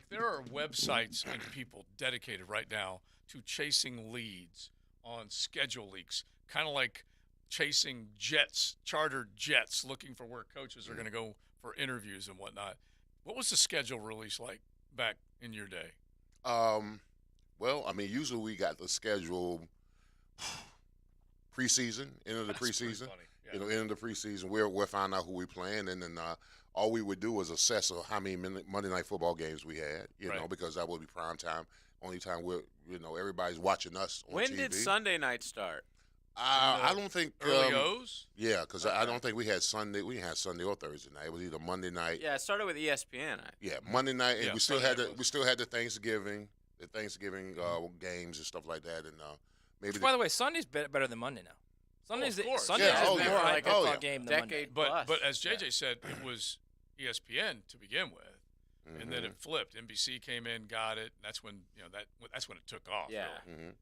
there are websites and people dedicated right now to chasing leads on schedule leaks, kind of like chasing jets, chartered jets, looking for where coaches are going to go for interviews and whatnot. What was the schedule release like back in your day? Well, I mean, usually we got the schedule preseason, end of the preseason. Yeah. End of the preseason, we'll find out who we playing, and then all we would do was assess how many Monday Night Football games we had, because that would be prime time. Only time everybody's watching us on TV. When did Sunday night start? I don't think early O's. Yeah, because I don't think we had Sunday. We didn't have Sunday or Thursday night. It was either Monday night. Yeah, it started with ESPN. Yeah, Monday night, and we still had the Thanksgiving games and stuff like that, and maybe. By the way, Sunday's better than Monday now. Sunday's of course. Sunday's more like a game than Monday. But as JJ said, it was ESPN to begin with, and then it flipped. NBC came in, got it. And that's when that's when it took off. Yeah. Really.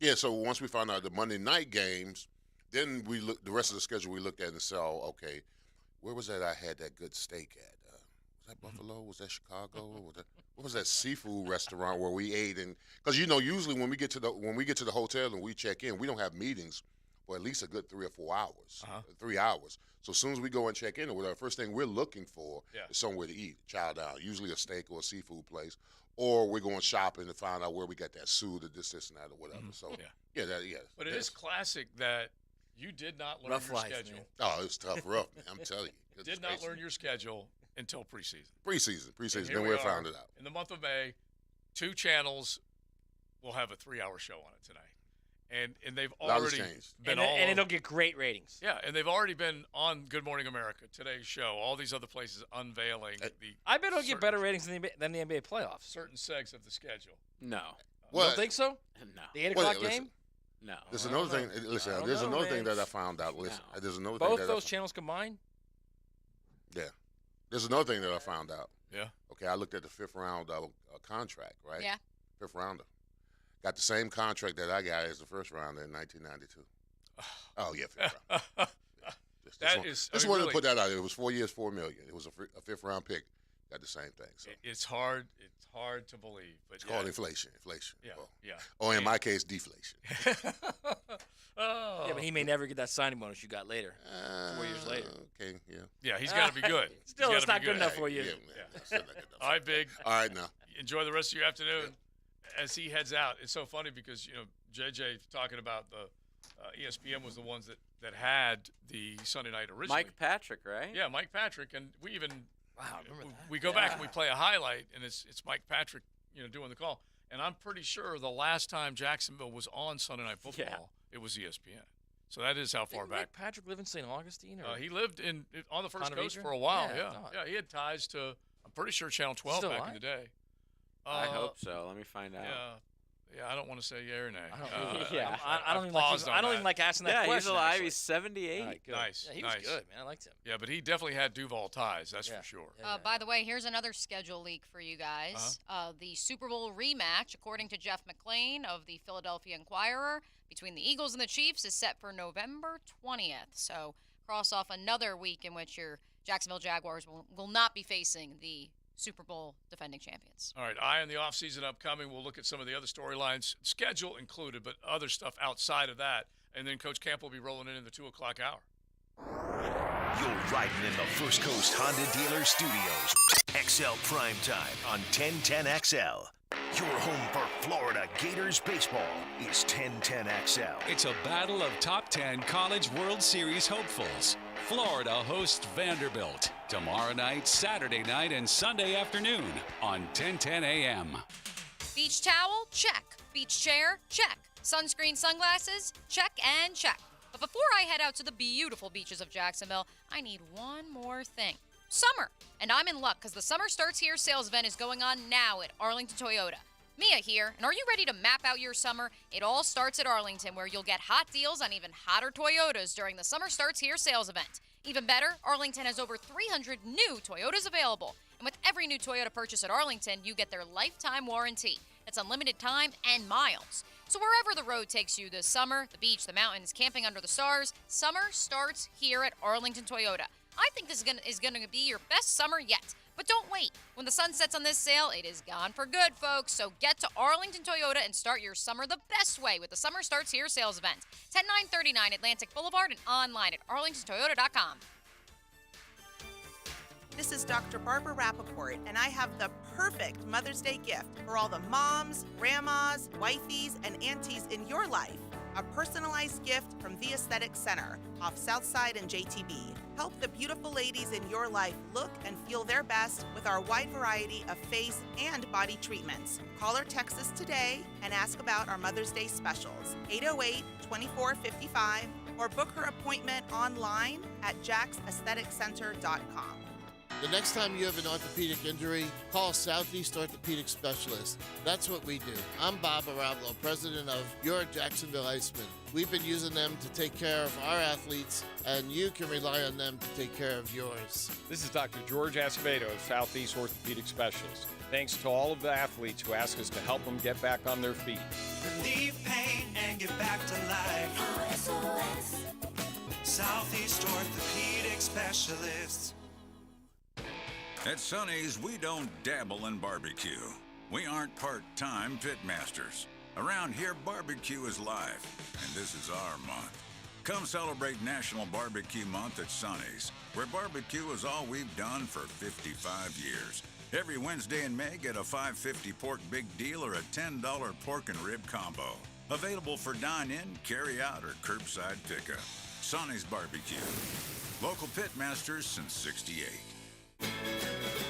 Yeah, so once we found out the Monday night games, then we looked the rest of the schedule. We looked at and said, okay, where was that? I had that good steak at. Was that Buffalo? Was that Chicago? What was that seafood restaurant where we ate? And because usually when we get to the hotel and we check in, we don't have meetings for at least a good 3 or 4 hours, 3 hours. So as soon as we go and check in, the first thing we're looking for is somewhere to eat, chow down, usually a steak or a seafood place. Or we're going shopping to find out where we got that suit or this and that or whatever. So But it is classic that you did not learn your schedule. Man. Oh, it's tough, rough, man. I'm telling you. Did not learn your schedule until preseason. Preseason. Then we found it out. In the month of May, 2 channels will have a 3-hour show on it tonight. And they've already been and it'll get great ratings. Yeah, and they've already been on Good Morning America, Today's Show, all these other places unveiling I bet it'll get better ratings than the NBA playoffs. Certain segs of the schedule. No. You don't think so? No. The 8 o'clock game? No. There's another thing. Listen, there's another thing that I found out. Listen, there's another thing. Both those channels combined? Yeah. There's another thing that I found out. Yeah. Okay, I looked at the 5th round contract, right? Yeah. 5th rounder. Got the same contract that I got as the 1st rounder in 1992. Oh, yeah, 5th round. Just wanted to put that out. It was 4 years, $4 million. It was a 5th round pick. Got the same thing. So. It's hard to believe. But it's called inflation. Yeah, yeah. Or in my case, deflation. Yeah, but he may never get that signing bonus you got later, 4 years later. Okay, yeah. Yeah, he's got to be good. Still, it's not good enough for you. Yeah. All right, Big. All right, now. Enjoy the rest of your afternoon. As he heads out, it's so funny because JJ talking about the ESPN was the ones that had the Sunday night originally. Mike Patrick, right? Yeah, Mike Patrick, and we even we go back and we play a highlight, and it's Mike Patrick doing the call, and I'm pretty sure the last time Jacksonville was on Sunday Night Football, it was ESPN. So that is how far back. Mike Patrick live in St. Augustine? Or he lived on the First Coast for a while. Yeah, he had ties to I'm pretty sure Channel 12 Still back alive? in the day. I hope so. Let me find out. Yeah, I don't want to say yay or nay. I don't even like asking that question. Yeah, he's alive. Actually. He's 78. Nice. Yeah, he was good, man. I liked him. Yeah, but he definitely had Duval ties. That's for sure. By the way, here's another schedule leak for you guys. The Super Bowl rematch, according to Jeff McClain of the Philadelphia Inquirer, between the Eagles and the Chiefs is set for November 20th. So cross off another week in which your Jacksonville Jaguars will not be facing the Super Bowl defending champions. All right, eye on the offseason upcoming. We'll look at some of the other storylines, schedule included, but other stuff outside of that. And then Coach Campo will be rolling in the 2 o'clock hour. You're riding in the First Coast Honda Dealer Studios. XL Primetime on 1010XL. Your home for Florida Gators baseball is 1010XL. It's a battle of top 10 College World Series hopefuls. Florida hosts Vanderbilt tomorrow night, Saturday night, and Sunday afternoon on 1010 AM. Beach towel? Check. Beach chair? Check. Sunscreen, sunglasses, check and check. But before I head out to the beautiful beaches of Jacksonville, I need one more thing. Summer. And I'm in luck because the Summer Starts Here sales event is going on now at Arlington Toyota. Mia here, and are you ready to map out your summer? It all starts at Arlington, where you'll get hot deals on even hotter Toyotas during the Summer Starts Here sales event. Even better, Arlington has over 300 new Toyotas available. And with every new Toyota purchase at Arlington, you get their lifetime warranty. It's unlimited time and miles. So wherever the road takes you this summer, the beach, the mountains, camping under the stars, summer starts here at Arlington Toyota. I think this is going to be your best summer yet. But don't wait. When the sun sets on this sale, it is gone for good, folks. So get to Arlington Toyota and start your summer the best way with the Summer Starts Here sales event. 10939 Atlantic Boulevard and online at arlingtontoyota.com. This is Dr. Barbara Rappaport, and I have the perfect Mother's Day gift for all the moms, grandmas, wifeys, and aunties in your life. A personalized gift from The Aesthetic Center off Southside and JTB. Help the beautiful ladies in your life look and feel their best with our wide variety of face and body treatments. Call or text us today and ask about our Mother's Day specials. 808-2455 or book her appointment online at jacksaestheticcenter.com. The next time you have an orthopedic injury, call Southeast Orthopedic Specialist. That's what we do. I'm Bob Arablo, president of Your Jacksonville Icemen. We've been using them to take care of our athletes, and you can rely on them to take care of yours. This is Dr. George Acevedo, Southeast Orthopedic Specialist. Thanks to all of the athletes who ask us to help them get back on their feet. Relieve pain and get back to life. SOS. Southeast Orthopedic Specialists. At Sonny's, we don't dabble in barbecue. We aren't part-time pitmasters. Around here, barbecue is life, and this is our month. Come celebrate National Barbecue Month at Sonny's, where barbecue is all we've done for 55 years. Every Wednesday in May, get a $5.50 pork big deal or a $10 pork and rib combo. Available for dine-in, carry-out, or curbside pickup. Sonny's Barbecue. Local pitmasters since '68.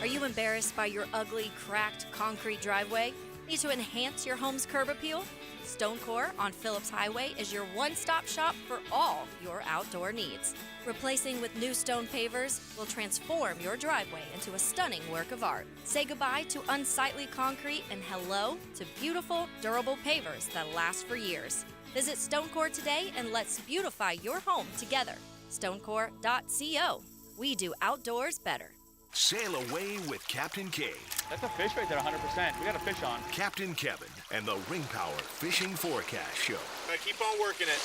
Are you embarrassed by your ugly, cracked concrete driveway? Need to enhance your home's curb appeal? Stonecore on Phillips Highway is your one-stop shop for all your outdoor needs. Replacing with new stone pavers will transform your driveway into a stunning work of art. Say goodbye to unsightly concrete and hello to beautiful, durable pavers that last for years. Visit Stonecore today and let's beautify your home together. Stonecore.co. We do outdoors better. Sail away with Captain K. That's a fish right there, 100%. We got a fish on. Captain Kevin and the Ring Power Fishing Forecast Show. Keep on working it.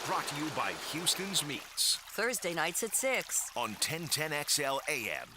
Brought to you by Houston's Meats. Thursday nights at 6. On 1010XL AM.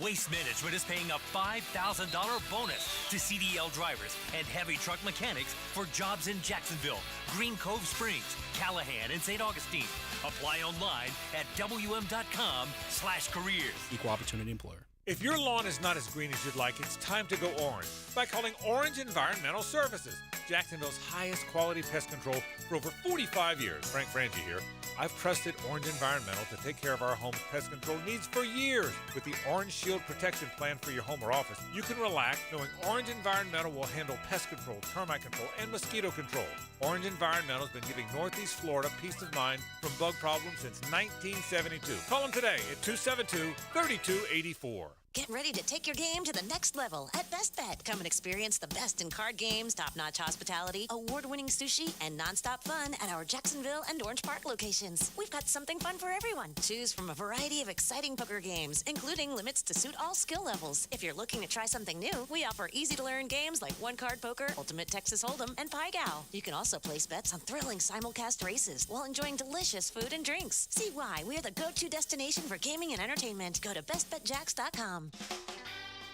Waste Management is paying a $5,000 bonus to CDL drivers and heavy truck mechanics for jobs in Jacksonville, Green Cove Springs, Callahan, and St. Augustine. Apply online at wm.com/careers. Equal opportunity employer. If your lawn is not as green as you'd like, it's time to go orange by calling Orange Environmental Services, Jacksonville's highest quality pest control for over 45 years. Frank Frangie here. I've trusted Orange Environmental to take care of our home's pest control needs for years. With the Orange Shield Protection Plan for your home or office, you can relax knowing Orange Environmental will handle pest control, termite control, and mosquito control. Orange Environmental has been giving Northeast Florida peace of mind from bug problems since 1972. Call them today at 272-3284. Get ready to take your game to the next level at Best Bet. Come and experience the best in card games, top-notch hospitality, award-winning sushi, and nonstop fun at our Jacksonville and Orange Park locations. We've got something fun for everyone. Choose from a variety of exciting poker games, including limits to suit all skill levels. If you're looking to try something new, we offer easy-to-learn games like one-card poker, Ultimate Texas Hold'em, and Pai Gow. You can also place bets on thrilling simulcast races while enjoying delicious food and drinks. See why we're the go-to destination for gaming and entertainment. Go to bestbetjacks.com.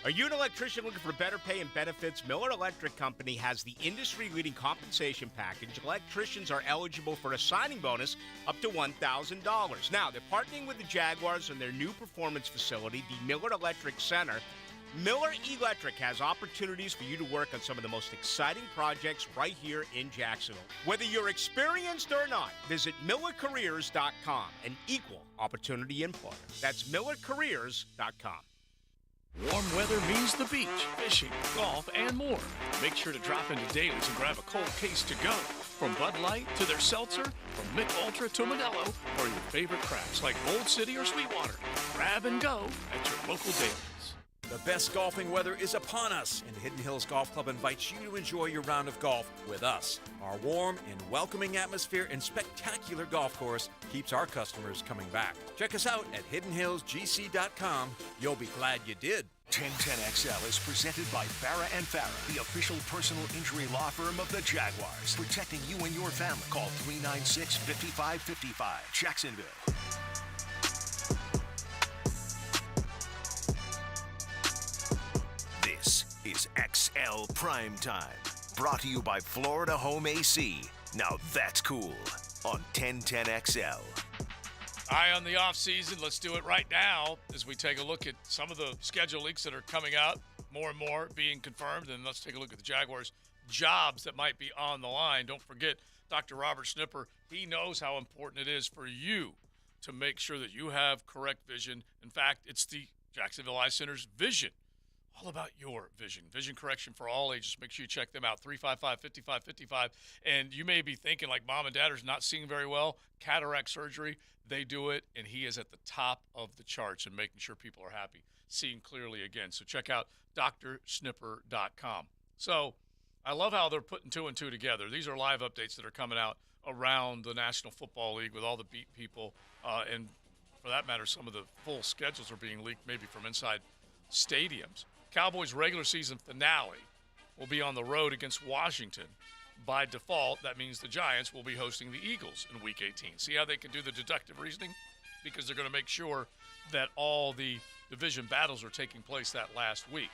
Are you an electrician looking for better pay and benefits? Miller Electric Company has the industry-leading compensation package. Electricians are eligible for a signing bonus up to $1,000. Now, they're partnering with the Jaguars in their new performance facility, the Miller Electric Center. Miller Electric has opportunities for you to work on some of the most exciting projects right here in Jacksonville. Whether you're experienced or not, visit MillerCareers.com, an equal opportunity employer. That's MillerCareers.com. Warm weather means the beach, fishing, golf, and more. Make sure to drop into Daly's and grab a cold case to go. From Bud Light to their seltzer, from Mick Ultra to Modelo, or your favorite crafts like Old City or Sweetwater. Grab and go at your local Dailies. The best golfing weather is upon us, and Hidden Hills Golf Club invites you to enjoy your round of golf with us. Our warm and welcoming atmosphere and spectacular golf course keeps our customers coming back. Check us out at hiddenhillsgc.com. You'll be glad you did. 1010XL is presented by Farah & Farah, the official personal injury law firm of the Jaguars, protecting you and your family. Call 396-5555, Jacksonville. This is XL Primetime, brought to you by Florida Home AC. Now that's cool on 1010XL. Eye on the offseason. Let's do it right now as we take a look at some of the schedule leaks that are coming out, more and more being confirmed. And let's take a look at the Jaguars' jobs that might be on the line. Don't forget, Dr. Robert Snipper, he knows how important it is for you to make sure that you have correct vision. In fact, it's the Jacksonville Eye Center's vision. All about your vision. Vision correction for all ages. Make sure you check them out, 355-5555. And you may be thinking, like, Mom and Dad are not seeing very well. Cataract surgery, they do it, and he is at the top of the charts and making sure people are happy, seeing clearly again. So check out drsnipper.com. So I love how they're putting two and two together. These are live updates that are coming out around the National Football League with all the beat people. And for that matter, some of the full schedules are being leaked maybe from inside stadiums. Cowboys' regular season finale will be on the road against Washington. By default, that means the Giants will be hosting the Eagles in Week 18. See how they can do the deductive reasoning? Because they're going to make sure that all the division battles are taking place that last week.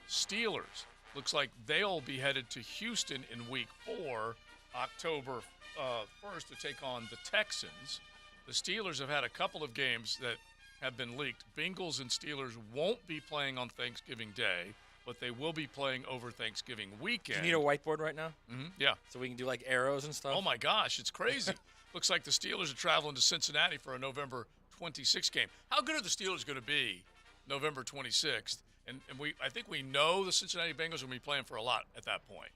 Steelers, looks like they'll be headed to Houston in Week 4, October 1st, to take on the Texans. The Steelers have had a couple of games that have been leaked. Bengals and Steelers won't be playing on Thanksgiving Day, but they will be playing over Thanksgiving weekend. Do you need a whiteboard right now? Mm-hmm. Yeah. So we can do, like, arrows and stuff? Oh, my gosh, it's crazy. Looks like the Steelers are traveling to Cincinnati for a November 26th game. How good are the Steelers going to be November 26th? And I think we know the Cincinnati Bengals are going to be playing for a lot at that point.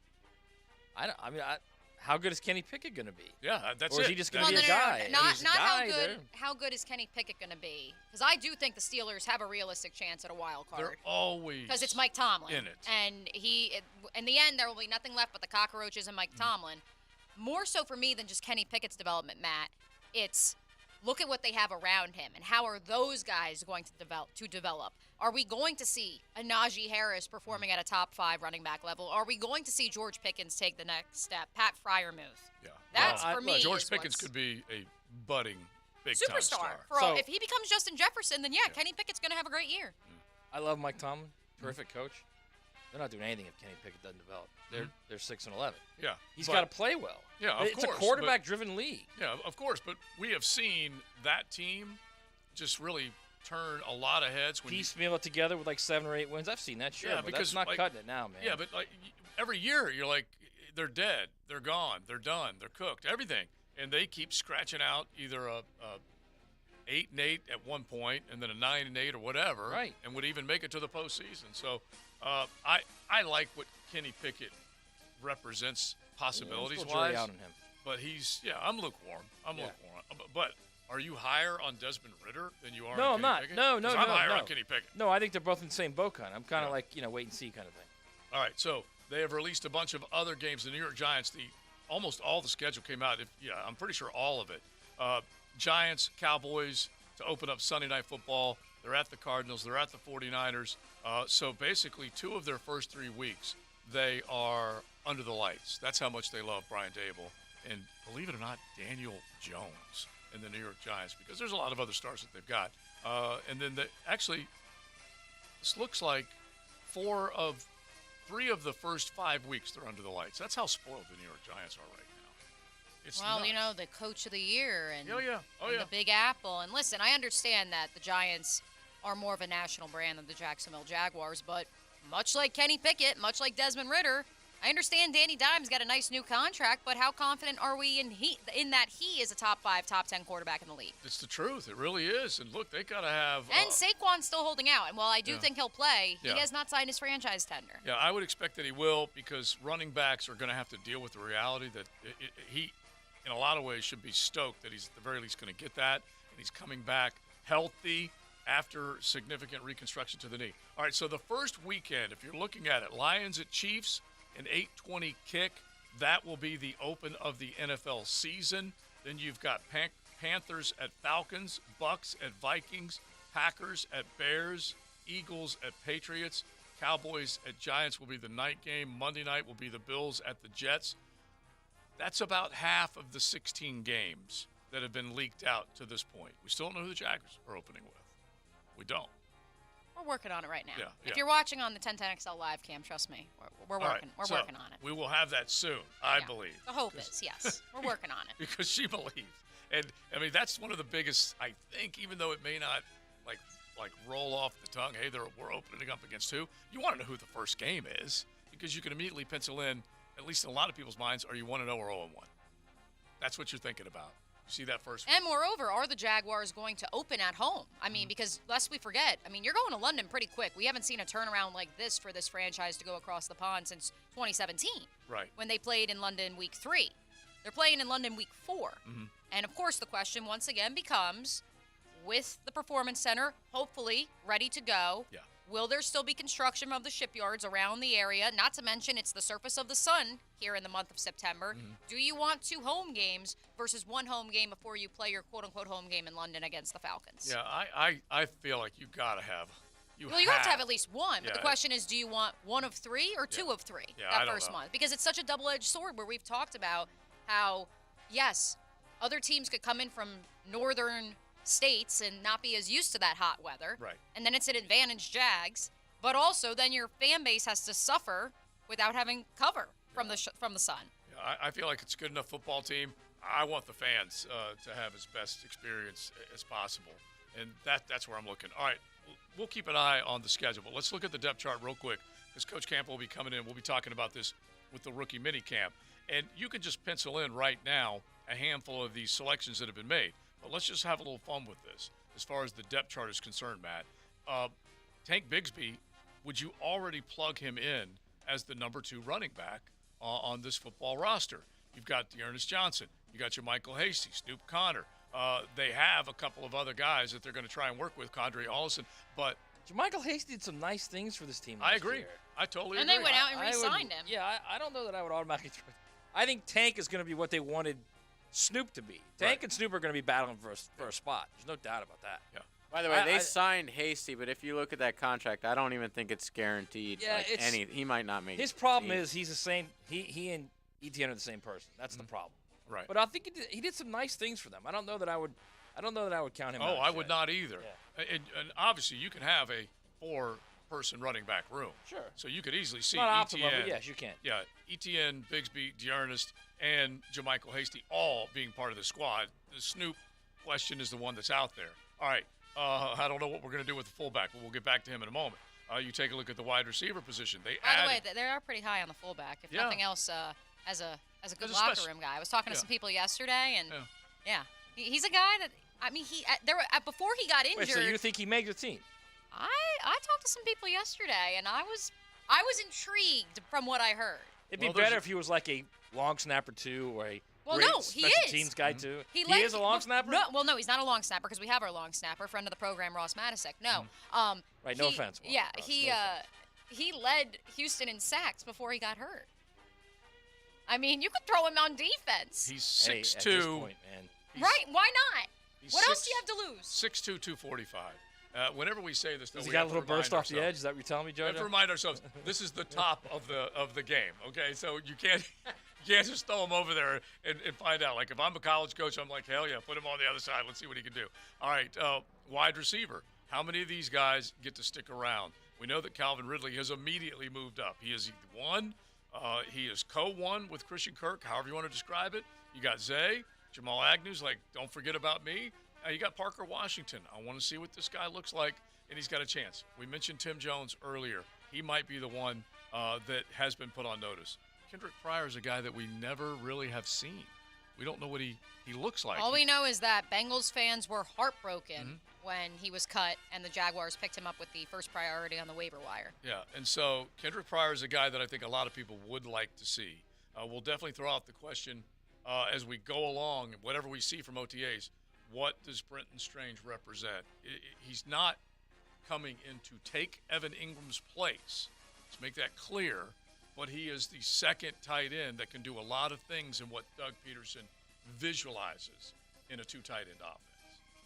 How good is Kenny Pickett going to be? Yeah, that's it. Or is he just going to be a guy? Not how good is Kenny Pickett going to be? Because I do think the Steelers have a realistic chance at a wild card. They're always because it's Mike Tomlin in it. And in the end, there will be nothing left but the cockroaches and Mike Tomlin. More so for me than just Kenny Pickett's development, Matt. It's look at what they have around him and how are those guys going to develop. Are we going to see a Najee Harris performing at a top 5 running back level? Are we going to see George Pickens take the next step? Pat Freiermuth. Yeah. That's for me. George Pickens could be a budding big-time star. If he becomes Justin Jefferson, then yeah, Kenny Pickett's going to have a great year. I love Mike Tomlin. Terrific coach. They're not doing anything if Kenny Pickett doesn't develop. They're 6-11. Yeah. He's got to play well. Yeah, of it's course. It's a quarterback-driven league. Yeah, of course. But we have seen that team just really turn a lot of heads. Piecemeal it together with like 7 or 8 wins. I've seen that, sure. Yeah, but that's not cutting it now, man. Yeah, but like every year you're like, they're dead, they're gone, they're done, they're cooked, everything. And they keep scratching out either a 8-8 at one point and then a 9-8 or whatever. Right. And would even make it to the postseason. So I like what Kenny Pickett represents possibilities-wise. Out on him. But I'm lukewarm. I'm lukewarm. But are you higher on Desmond Ridder than you are No, on I'm Kenny not. Pickett? No. 'Cause I'm higher on Kenny Pickett. No, I think they're both in the same boat kind. I'm kind of like, wait and see kind of thing. All right, so they have released a bunch of other games. The New York Giants, almost all the schedule came out. I'm pretty sure all of it. Giants, Cowboys to open up Sunday Night Football. They're at the Cardinals. They're at the 49ers. So basically 2 of their first 3 weeks, they are under the lights. That's how much they love Brian Dable. And believe it or not, Daniel Jones in the New York Giants, because there's a lot of other stars that they've got. And then this looks like 3 of the first 5 weeks they're under the lights. That's how spoiled the New York Giants are right now. It's nuts. The coach of the year and, and the Big Apple. And listen, I understand that the Giants are more of a national brand than the Jacksonville Jaguars, but much like Kenny Pickett, much like Desmond Ridder, I understand Danny Dimes got a nice new contract, but how confident are we in that he is a top 5, top 10 quarterback in the league? It's the truth. It really is. And look, they got to have. And Saquon's still holding out. And while I do think he'll play, Yeah. he has not signed his franchise tender. Yeah, I would expect that he will, because running backs are going to have to deal with the reality that he, in a lot of ways, should be stoked that he's at the very least going to get that, and he's coming back healthy after significant reconstruction to the knee. All right, so the first weekend, if you're looking at it, Lions at Chiefs, an 8:20 kick. That will be the open of the NFL season. Then you've got Panthers at Falcons, Bucks at Vikings, Packers at Bears, Eagles at Patriots, Cowboys at Giants will be the night game. Monday night will be the Bills at the Jets. That's about half of the 16 games that have been leaked out to this point. We still don't know who the Jaguars are opening with. We don't. We're working on it right now. Yeah, If you're watching on the 1010XL live cam, trust me, we're All working. right, We're so working on it. We will have that soon, I believe. The hope is, yes. We're working on it. Because she believes. And, I mean, that's one of the biggest, I think, even though it may not, like roll off the tongue, hey, we're opening up against who. You want to know who the first game is, because you can immediately pencil in, at least in a lot of people's minds, are you 1-0 or 0-1? That's what you're thinking about. You see that first one. And moreover, are the Jaguars going to open at home? I mean, because lest we forget, I mean, you're going to London pretty quick. We haven't seen a turnaround like this for this franchise to go across the pond since 2017. Right. When they played in London week 3. They're playing in London week 4. Mm-hmm. And of course, the question once again becomes, with the Performance Center hopefully ready to go, will there still be construction of the shipyards around the area? Not to mention, it's the surface of the sun here in the month of September. Mm-hmm. Do you want 2 home games versus 1 home game before you play your quote-unquote home game in London against the Falcons? Yeah, I feel like you got to have. You have to have at least one. But Yeah. the question is, do you want 1 of 3 or 2 of 3 Yeah, I that don't first know. month? Because it's such a double-edged sword where we've talked about how, yes, other teams could come in from northern states and not be as used to that hot weather. Right. And then it's an advantage Jags. But also then your fan base has to suffer without having cover from the sun. Yeah, I feel like it's a good enough football team. I want the fans to have as best experience as possible. And that's where I'm looking. All right, we'll keep an eye on the schedule. But let's look at the depth chart real quick, because Coach Campo will be coming in. We'll be talking about this with the rookie mini camp. And you can just pencil in right now a handful of these selections that have been made. But let's just have a little fun with this as far as the depth chart is concerned, Matt. Tank Bigsby, would you already plug him in as the number 2 running back on this football roster? You've got Dearness Johnson. You got your Michael Hasty, Snoop Connor. They have a couple of other guys that they're going to try and work with, Condre Ollison. But Michael Hasty did some nice things for this team. I last agree. year. I totally And agree. they went out and I would- re-signed him. Yeah, I don't know that I would automatically throw it. I think Tank is going to be what they wanted Snoop to be. Tank and Snoop are going to be battling for a spot. There's no doubt about that. Yeah. By the way, they signed Hasty, but if you look at that contract, I don't even think it's guaranteed. Yeah, he might not make His it. problem is he's the same. He and Etienne are the same person. That's the problem. Right. But I think he did some nice things for them. I don't know that I would count him out. I would not either. And obviously, you can have a 4-person running back room. Sure. So you could easily see Not optimal, Etienne. but yes, you can. Yeah, Etienne, Bigsby, Dearness, and JaMychal Hasty all being part of the squad. The Snoop question is the one that's out there. All right, I don't know what we're going to do with the fullback, but we'll get back to him in a moment. You take a look at the wide receiver position. By the way, they are pretty high on the fullback. If Yeah. nothing else, as a good As a locker special- room guy. I was talking to Yeah. some people yesterday, and he's a guy that before he got injured. Wait, so you think he makes the team? I talked to some people yesterday, and I was intrigued from what I heard. It'd be better if he was like a long snapper too, or a great he special is. teams guy too. He is a long snapper. No, he's not a long snapper because we have our long snapper, friend of the program, Ross Matisic. No, Right, no offense, Ross. Yeah, he led Houston in sacks before he got hurt. I mean, you could throw him on defense. He's 6'2". Hey, at this point, man. Right? Why not? He's What else do you have to lose? 6'2", 245. Whenever we say this, though, Does he we got a have to little remind burst off the ourselves- edge? Is that what you're telling me, We have to JoJo? remind ourselves this is the top of the game. Okay, so you can't just throw him over there and find out. Like if I'm a college coach, I'm like, hell yeah, put him on the other side. Let's see what he can do. All right, wide receiver. How many of these guys get to stick around? We know that Calvin Ridley has immediately moved up. He is one. He is co-one with Christian Kirk, however you want to describe it. You got Zay, Jamal Agnew's like, don't forget about me. You got Parker Washington. I want to see what this guy looks like, and he's got a chance. We mentioned Tim Jones earlier. He might be the one that has been put on notice. Kendrick Pryor is a guy that we never really have seen. We don't know what he looks like. All we know is that Bengals fans were heartbroken when he was cut and the Jaguars picked him up with the first priority on the waiver wire. Yeah, and so Kendrick Pryor is a guy that I think a lot of people would like to see. We'll definitely throw out the question as we go along, whatever we see from OTAs, what does Brenton Strange represent? He's not coming in to take Evan Ingram's place. Let's make that clear. But he is the second tight end that can do a lot of things in what Doug Peterson visualizes in a two tight end offense.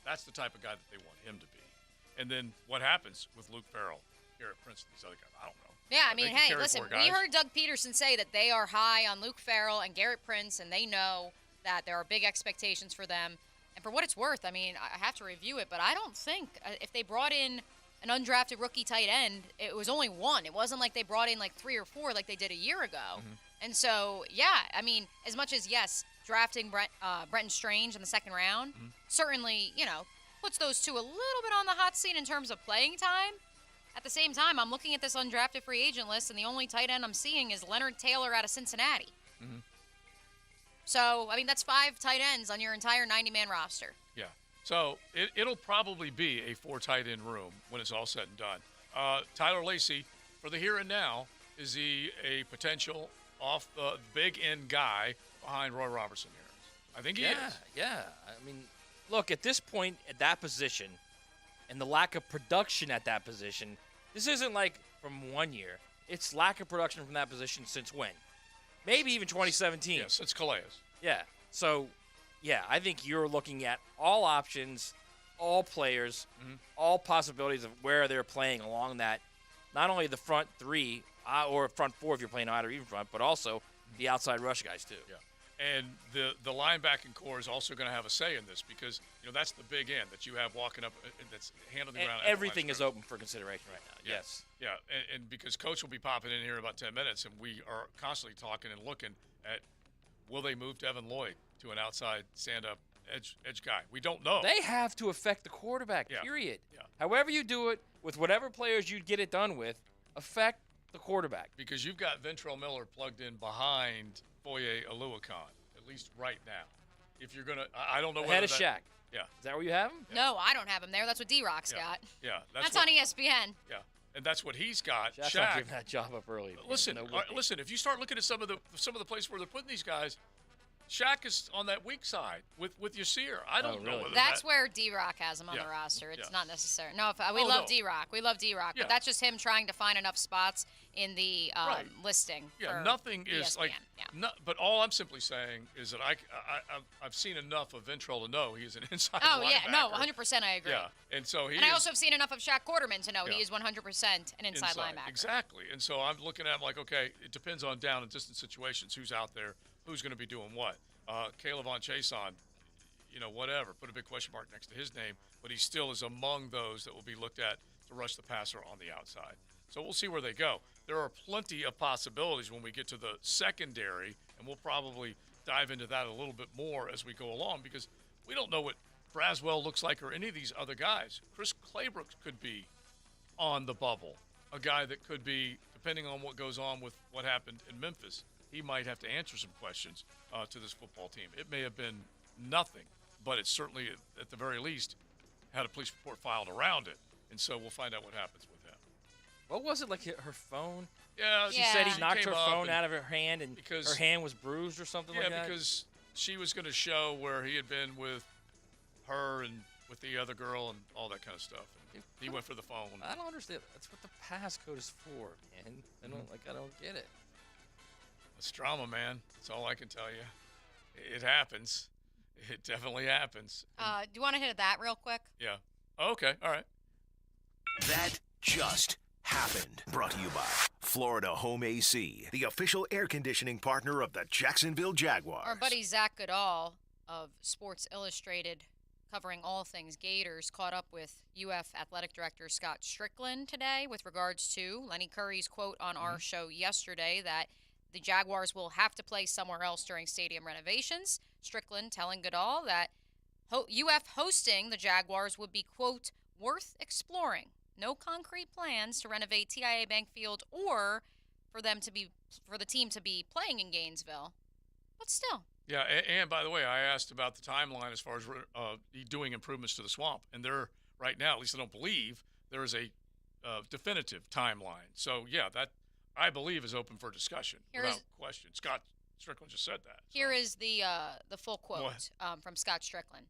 That's the type of guy that they want him to be. And then what happens with Luke Farrell, Garrett Prince, and these other guys? I don't know. Yeah, I mean, hey, listen, we heard Doug Peterson say that they are high on Luke Farrell and Garrett Prince, and they know that there are big expectations for them. And for what it's worth, I mean, I have to review it, but I don't think if they brought in an undrafted rookie tight end, it was only one. It wasn't like they brought in like 3 or 4 like they did a year ago. And so, yeah, I mean, as much as, yes, drafting Brenton Strange in the second round certainly, puts those two a little bit on the hot seat in terms of playing time. At the same time, I'm looking at this undrafted free agent list, and the only tight end I'm seeing is Leonard Taylor out of Cincinnati. So, I mean, that's 5 tight ends on your entire 90-man roster. Yeah. So it'll probably be a 4 tight end room when it's all said and done. Tyler Lacey, for the here and now, is he a potential off the big end guy behind Roy Robertson here? I think he is. Yeah. I mean, look, at this point, at that position, and the lack of production at that position, this isn't like from 1 year. It's lack of production from that position since when? Maybe even 2017. Yeah, since Calais. Yeah. So, yeah, I think you're looking at all options, all players, all possibilities of where they're playing along that, not only the front 3 or front 4 if you're playing out or even front, but also the outside rush guys too. Yeah. And the linebacking core is also going to have a say in this because, that's the big end that you have walking up that's handling the ground. Everything is open for consideration right now. Yeah. Yes. Yeah, and because Coach will be popping in here in about 10 minutes, and we are constantly talking and looking at will they move Devin Lloyd to an outside stand-up edge guy? We don't know. They have to affect the quarterback, period. Yeah. However you do it, with whatever players you get it done with, affect the quarterback. Because you've got Ventrell Miller plugged in behind Foye Aluakon, at least right now. If you're going to – I don't know Ahead of Shaq. Yeah. Is that where you have him? No, I don't have him there. That's what D-Rock's got. Yeah. That's on ESPN. Yeah. And that's what he's got. Shaq's Shaq. not giving that job up early. Listen, listen. If you start looking at some of the places where they're putting these guys, Shaq is on that weak side with Yasir. I don't know whether that's where D-Rock has him on the roster. It's not necessary. No, we love D-Rock. We love D-Rock. Yeah. But that's just him trying to find enough spots in the listing. Yeah, for nothing is ESPN. like. But all I'm simply saying is that I've seen enough of Ventrell to know he's an inside linebacker. Oh yeah, no, 100% I agree. Yeah, and so he. And I also have seen enough of Shaq Quarterman to know he is 100% an inside linebacker. Exactly, and so I'm looking at him like, okay, it depends on down and distance situations. Who's out there? Who's going to be doing what? Caleb on Chason, whatever. Put a big question mark next to his name, but he still is among those that will be looked at to rush the passer on the outside. So we'll see where they go. There are plenty of possibilities when we get to the secondary, and we'll probably dive into that a little bit more as we go along because we don't know what Braswell looks like or any of these other guys. Chris Claybrook could be on the bubble, a guy that could be, depending on what goes on with what happened in Memphis, he might have to answer some questions to this football team. It may have been nothing, but it certainly, at the very least, had a police report filed around it. And so we'll find out what happens with him. What was it, like her phone? Yeah. She said he knocked her phone out of her hand and her hand was bruised or something like that? Yeah, because she was going to show where he had been with her and with the other girl and all that kind of stuff. And he went for the phone. I don't understand. That's what the passcode is for, man. I don't get it. It's drama, man. That's all I can tell you. It happens. It definitely happens. Do you want to hit that real quick? Yeah. Okay. All right. That just happened. Brought to you by Florida Home AC, the official air conditioning partner of the Jacksonville Jaguars. Our buddy Zach Goodall of Sports Illustrated, covering all things Gators, caught up with UF Athletic Director Scott Strickland today with regards to Lenny Curry's quote on our show yesterday that the Jaguars will have to play somewhere else during stadium renovations. Strickland telling Goodall that UF hosting the Jaguars would be, quote, worth exploring. No concrete plans to renovate TIAA Bank Field or for the team to be playing in Gainesville, but still. Yeah, and by the way, I asked about the timeline as far as doing improvements to the swamp, and there right now, at least I don't believe, there is a definitive timeline. So yeah, that I believe is open for discussion without question. Scott Strickland just said that. Here is the full quote from Scott Strickland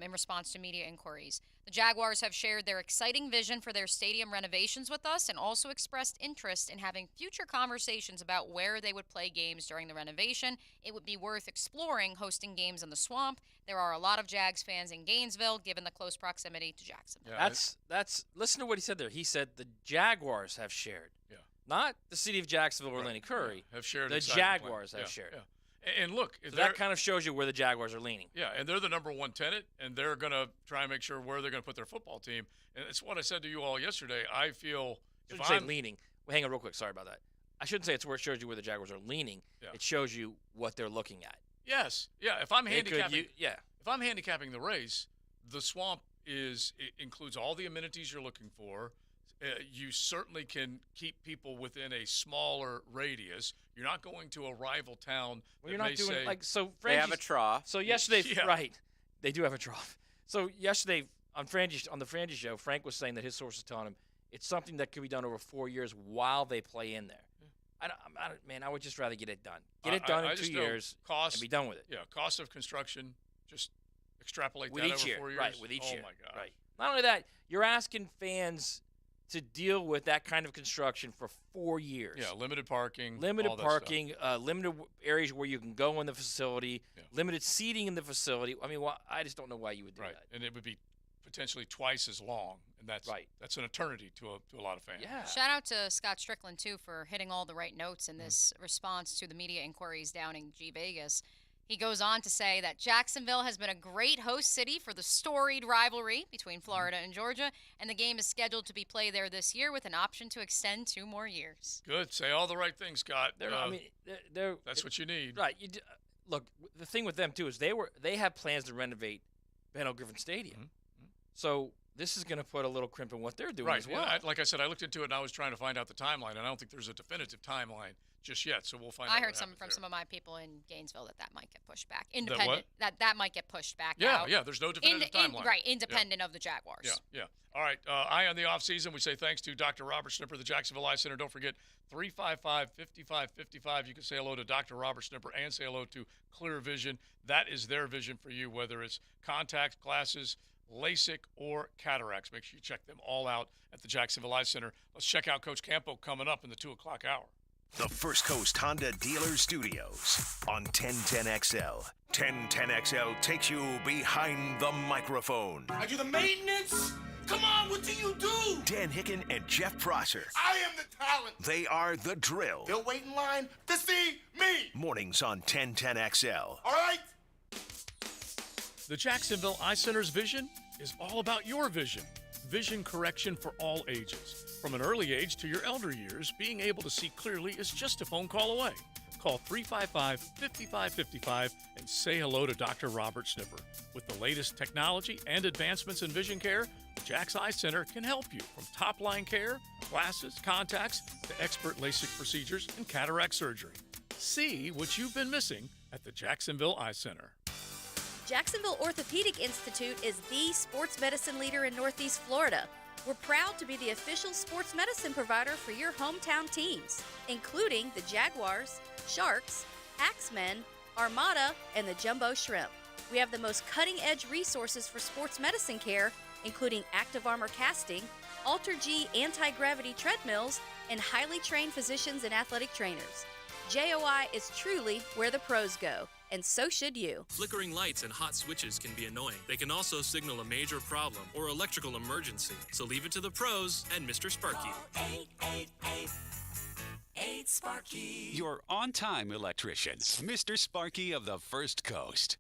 in response to media inquiries. The Jaguars have shared their exciting vision for their stadium renovations with us and also expressed interest in having future conversations about where they would play games during the renovation. It would be worth exploring hosting games in the swamp. There are a lot of Jags fans in Gainesville, given the close proximity to Jacksonville. Yeah, that's listen to what he said there. He said the Jaguars have shared. Yeah. Not the city of Jacksonville or Lenny Curry. Have shared. The Jaguars have shared. Yeah. And look, so that kind of shows you where the Jaguars are leaning. Yeah, and they're the number one tenant, and they're going to try and make sure where they're going to put their football team. And it's what I said to you all yesterday. I feel I shouldn't say leaning. Well, hang on real quick. Sorry about that. I shouldn't say it's where it shows you where the Jaguars are leaning. Yeah. It shows you what they're looking at. Yes. Yeah. If I'm handicapping the race, the swamp includes all the amenities you're looking for. You certainly can keep people within a smaller radius. You're not going to a rival town. Well, you're not doing they have a trough. So yesterday, right? They do have a trough. So yesterday on the Frangie show, Frank was saying that his sources telling him it's something that could be done over 4 years while they play in there. I would just rather get it done. Get it done in 2 years and be done with it. Yeah, cost of construction. Just extrapolate with that each over year, 4 years. right? With each year, Oh my God! Right. Not only that, you're asking fans to deal with that kind of construction for 4 years. Yeah, limited parking. Limited areas where you can go in the facility, limited seating in the facility. I mean, I just don't know why you would do that. And it would be potentially twice as long, and that's an eternity to a lot of fans. Yeah. Shout out to Scott Strickland, too, for hitting all the right notes in this response to the media inquiries down in G Vegas. He goes on to say that Jacksonville has been a great host city for the storied rivalry between Florida and Georgia, and the game is scheduled to be played there this year with an option to extend 2 more years. Good. Say all the right things, Scott. That's what you need. Right. Look, the thing with them, too, is they have plans to renovate Ben O'Griffin Stadium. Mm-hmm. So this is going to put a little crimp in what they're doing as well. Yeah, like I said, I looked into it, and I was trying to find out the timeline, and I don't think there's a definitive timeline just yet, so we'll find out. I heard from some of my people in Gainesville that might get pushed back. Independent. That might get pushed back out. Yeah, there's no definitive timeline. Independent of the Jaguars. Yeah. All right, eye on the offseason. We say thanks to Dr. Robert Snipper, the Jacksonville Eye Center. Don't forget, 355-5555. You can say hello to Dr. Robert Snipper and say hello to Clear Vision. That is their vision for you, whether it's contacts, glasses, LASIK, or cataracts. Make sure you check them all out at the Jacksonville Eye Center. Let's check out Coach Campo coming up in the 2 o'clock hour. The First Coast Honda Dealer Studios on 1010XL. 1010XL takes you behind the microphone. I do the maintenance. Come on, what do you do? Dan Hicken and Jeff Prosser. I am the talent. They are the drill. They'll wait in line to see me. Mornings on 1010XL. All right? The Jacksonville Eye Center's vision is all about your vision. Vision correction for all ages. From an early age to your elder years, being able to see clearly is just a phone call away. Call 355-5555 and say hello to Dr. Robert Snipper. With the latest technology and advancements in vision care, the Jack's Eye Center can help you from top-line care, glasses, contacts, to expert LASIK procedures and cataract surgery. See what you've been missing at the Jacksonville Eye Center. Jacksonville Orthopedic Institute is the sports medicine leader in Northeast Florida. We're proud to be the official sports medicine provider for your hometown teams, including the Jaguars, Sharks, Axemen, Armada, and the Jumbo Shrimp. We have the most cutting-edge resources for sports medicine care, including active armor casting, Alter-G anti-gravity treadmills, and highly trained physicians and athletic trainers. JOI is truly where the pros go, and so should you. Flickering lights and hot switches can be annoying. They can also signal a major problem or electrical emergency. So leave it to the pros and Mr. Sparky. 888-8 Your on-time electrician, Mr. Sparky of the First Coast.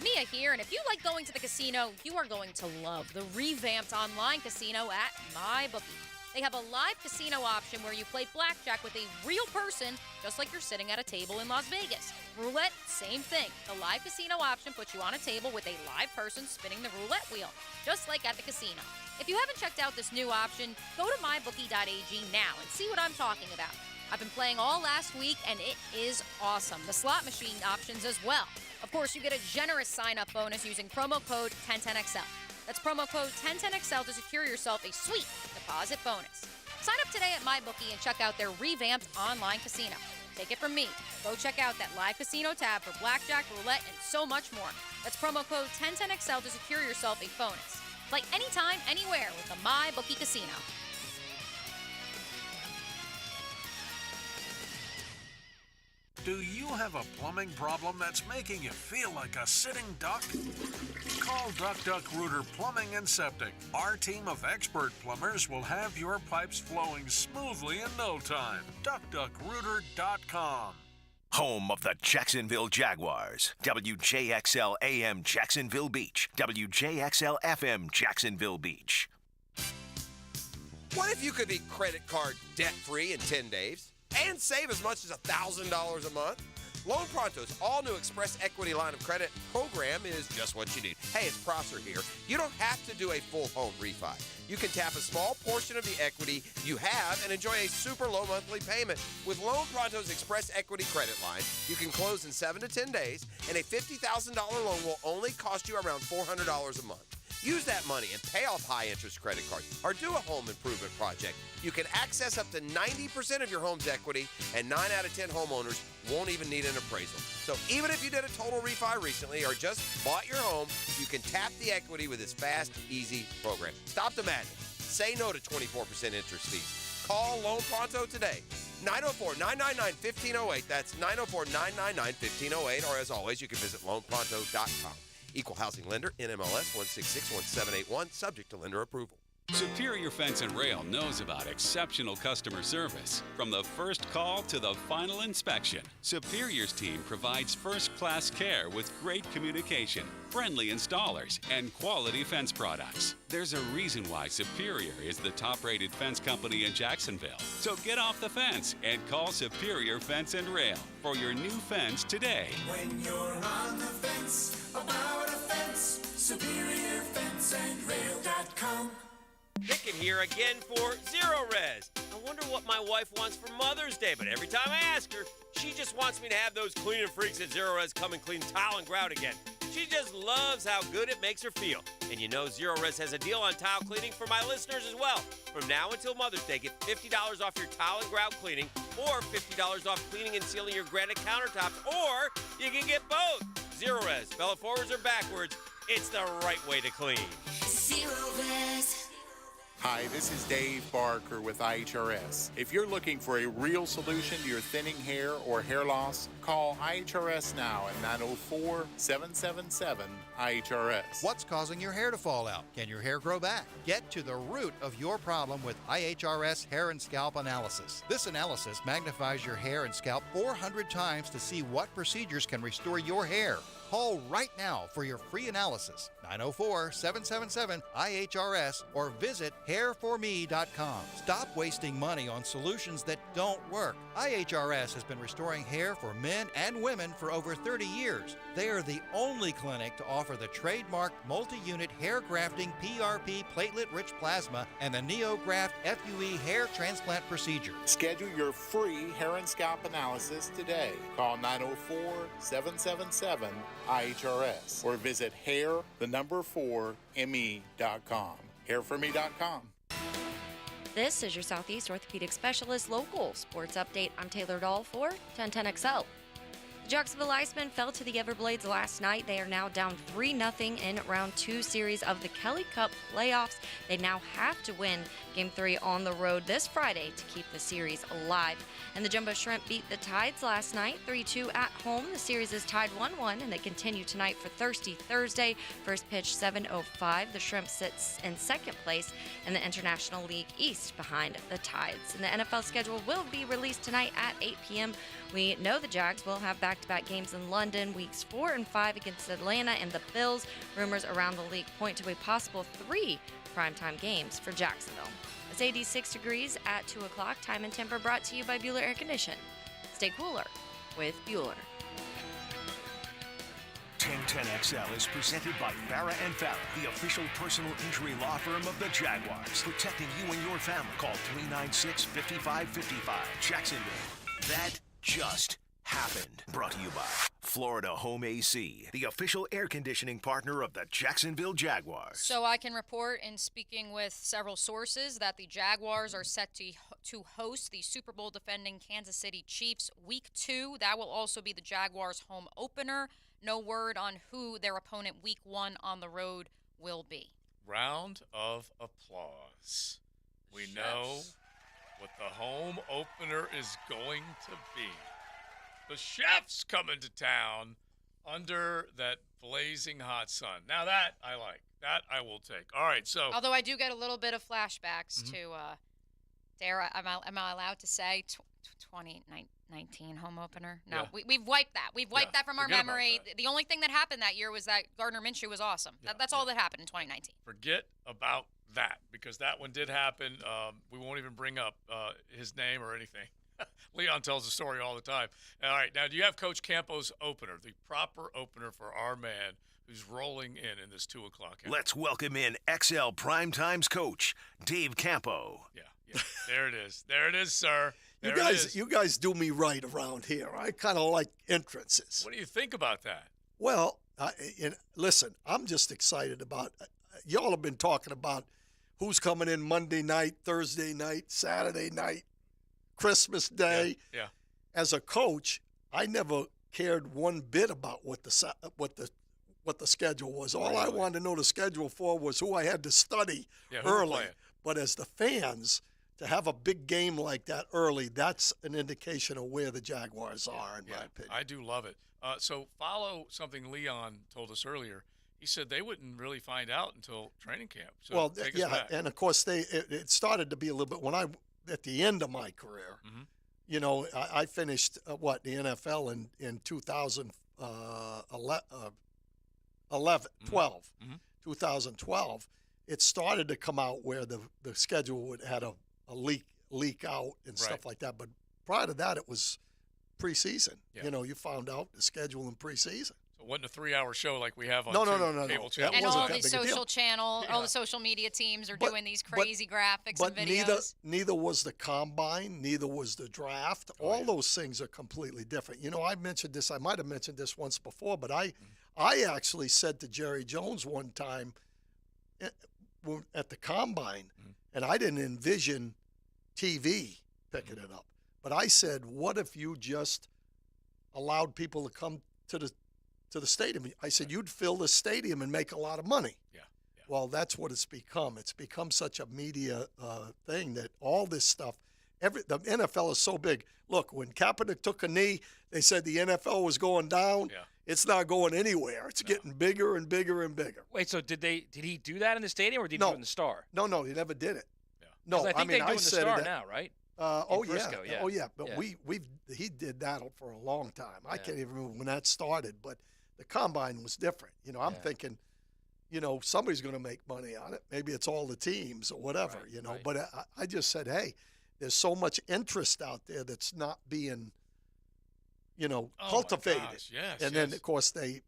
Mia here, and if you like going to the casino, you are going to love the revamped online casino at MyBookie. They have a live casino option where you play blackjack with a real person, just like you're sitting at a table in Las Vegas. Roulette, same thing. The live casino option puts you on a table with a live person spinning the roulette wheel, just like at the casino. If you haven't checked out this new option, go to mybookie.ag now and see what I'm talking about. I've been playing all last week, and it is awesome. The slot machine options as well. Of course, you get a generous sign-up bonus using promo code 1010XL. That's promo code 1010XL to secure yourself a sweet deposit bonus. Sign up today at MyBookie and check out their revamped online casino. Take it from me. Go check out that live casino tab for blackjack, roulette, and so much more. That's promo code 1010XL to secure yourself a bonus. Play anytime, anywhere with the MyBookie Casino. Do you have a plumbing problem that's making you feel like a sitting duck? Call Duck Duck Rooter Plumbing and Septic. Our team of expert plumbers will have your pipes flowing smoothly in no time. DuckDuckRooter.com. Home of the Jacksonville Jaguars. WJXL AM Jacksonville Beach. WJXL FM Jacksonville Beach. What if you could be credit card debt-free in 10 days and save as much as $1,000 a month? Loan Pronto's all-new Express Equity Line of Credit program is just what you need. Hey, it's Prosser here. You don't have to do a full home refi. You can tap a small portion of the equity you have and enjoy a super low monthly payment. With Loan Pronto's Express Equity Credit Line, you can close in 7 to 10 days, and a $50,000 loan will only cost you around $400 a month. Use that money and pay off high-interest credit cards or do a home improvement project. You can access up to 90% of your home's equity, and 9 out of 10 homeowners won't even need an appraisal. So even if you did a total refi recently or just bought your home, you can tap the equity with this fast, easy program. Stop the madness. Say no to 24% interest fees. Call Loan Pronto today. 904-999-1508. That's 904-999-1508. Or as always, you can visit loanpronto.com. Equal housing lender, NMLS 1661781, subject to lender approval. Superior Fence and Rail knows about exceptional customer service. From the first call to the final inspection, Superior's team provides first-class care with great communication, friendly installers, and quality fence products. There's a reason why Superior is the top-rated fence company in Jacksonville. So get off the fence and call Superior Fence and Rail for your new fence today. When you're on the fence about a fence, SuperiorFenceandRail.com. Picking here again for Zero Res. I wonder what my wife wants for Mother's Day, but every time I ask her, she just wants me to have those cleaning freaks at Zero Res come and clean tile and grout again. She just loves how good it makes her feel. And you know Zero Res has a deal on tile cleaning for my listeners as well. From now until Mother's Day, get $50 off your tile and grout cleaning, or $50 off cleaning and sealing your granite countertops, or you can get both. Zero Res, spell it forwards or backwards, it's the right way to clean. Zero Res. Hi, this is Dave Barker with IHRS. If you're looking for a real solution to your thinning hair or hair loss, call IHRS now at 904-777-IHRS. What's causing your hair to fall out? Can your hair grow back? Get to the root of your problem with IHRS Hair and Scalp Analysis. This analysis magnifies your hair and scalp 400 times to see what procedures can restore your hair. Call right now for your free analysis, 904-777-IHRS, or visit hairforme.com. Stop wasting money on solutions that don't work. IHRS has been restoring hair for men and women for over 30 years. They are the only clinic to offer the trademarked multi-unit hair grafting PRP platelet-rich plasma and the NeoGraft FUE hair transplant procedure. Schedule your free hair and scalp analysis today. Call 904-777-IHRS or visit hair4me.com. Hairforme.com. This is your Southeast Orthopedic Specialist Local Sports Update. I'm Taylor Dahl for 1010XL. The Jacksonville Icemen fell to the Everblades last night. They are now down 3-0 in round 2 series of the Kelly Cup playoffs. They now have to win Game 3 on the road this Friday to keep the series alive. And the Jumbo Shrimp beat the Tides last night, 3-2 at home. The series is tied 1-1, and they continue tonight for Thirsty Thursday. First pitch, 7:05. The Shrimp sits in second place in the International League East behind the Tides. And the NFL schedule will be released tonight at 8 p.m. We know the Jags will have back-to-back games in London, weeks 4 and 5 against Atlanta and the Bills. Rumors around the league point to a possible 3 primetime games for Jacksonville. It's 86 degrees at 2 o'clock. Time and temper brought to you by Bueller Air Condition. Stay cooler with Bueller. 1010XL is presented by Farah and Farah, the official personal injury law firm of the Jaguars. Protecting you and your family. Call 396-5555. Jacksonville. That just happened. Brought to you by Florida Home AC, the official air conditioning partner of the Jacksonville Jaguars. So I can report in speaking with several sources that the Jaguars are set to host the Super Bowl defending Kansas City Chiefs Week 2. That will also be the Jaguars' home opener. No word on who their opponent Week 1 on the road will be. Round of applause. We know what the home opener is going to be. The Chefs coming to town under that blazing hot sun. Now that I like. That I will take. All right, so. Although I do get a little bit of flashbacks to, am I allowed to say 2019 home opener? No, Yeah. we've wiped that. We've wiped that from our Forget about memory. that. The only thing that happened that year was that Gardner Minshew was awesome. That's all that happened in 2019. Forget about that because that one did happen. We won't even bring up his name or anything. Leon tells the story all the time. All right, now do you have Coach Campo's opener, the proper opener for our man who's rolling in this 2 o'clock hour? Let's welcome in XL Primetime's coach, Dave Campo. Yeah, there it is. There it is, sir. There You guys do me right around here. I kind of like entrances. What do you think about that? Well, listen, I'm just excited about y'all have been talking about who's coming in Monday night, Thursday night, Saturday night, Christmas Day. Yeah. As a coach, I never cared one bit about what the schedule was. All I wanted to know the schedule for was who I had to study early. But as the fans, to have a big game like that early, that's an indication of where the Jaguars are, in my opinion. I do love it. So follow something Leon told us earlier. He said they wouldn't really find out until training camp. So Well, take us yeah, back. and of course it started to be a little bit when at the end of my career. Mm-hmm. You know, I finished the NFL in 2012. It started to come out where the schedule had a leak out and stuff like that. But prior to that, it was preseason. Yeah. You know, you found out the schedule in preseason. So it wasn't a 3-hour show like we have on No, cable channels. And all the social channel, all the social media teams are doing these crazy graphics and videos. But neither was the combine, neither was the draft. All those things are completely different. You know, I might have mentioned this once before, but I actually said to Jerry Jones one time at the combine, and I didn't envision TV picking it up, but I said, what if you just allowed people to come to the stadium? I said, you'd fill the stadium and make a lot of money. Yeah. Well, that's what it's become. It's become such a media thing that all this stuff, the NFL is so big. Look, when Kaepernick took a knee, they said the NFL was going down. Yeah. It's not going anywhere. It's getting bigger and bigger and bigger. Wait, so did he do that in the stadium or did he do it in the Star? No, he never did it. Yeah. No, 'Cause I think they do I in the said Star it now, right? Frisco, yeah. Oh yeah, but Yeah. he did that for a long time. I can't even remember when that started, but the combine was different. You know, I'm thinking, you know, somebody's going to make money on it. Maybe it's all the teams or whatever, you know. But I just said, hey, there's so much interest out there that's not being, you know, cultivated. Yes, and then of course they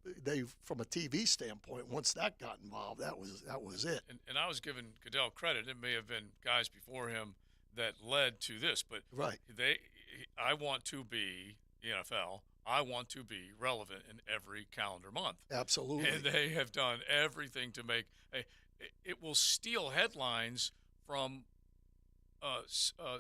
from a TV standpoint, once that got involved, that was it. And I was giving Goodell credit. It may have been guys before him that led to this, but I want to be the NFL. I want to be relevant in every calendar month. Absolutely. And they have done everything to make it will steal headlines from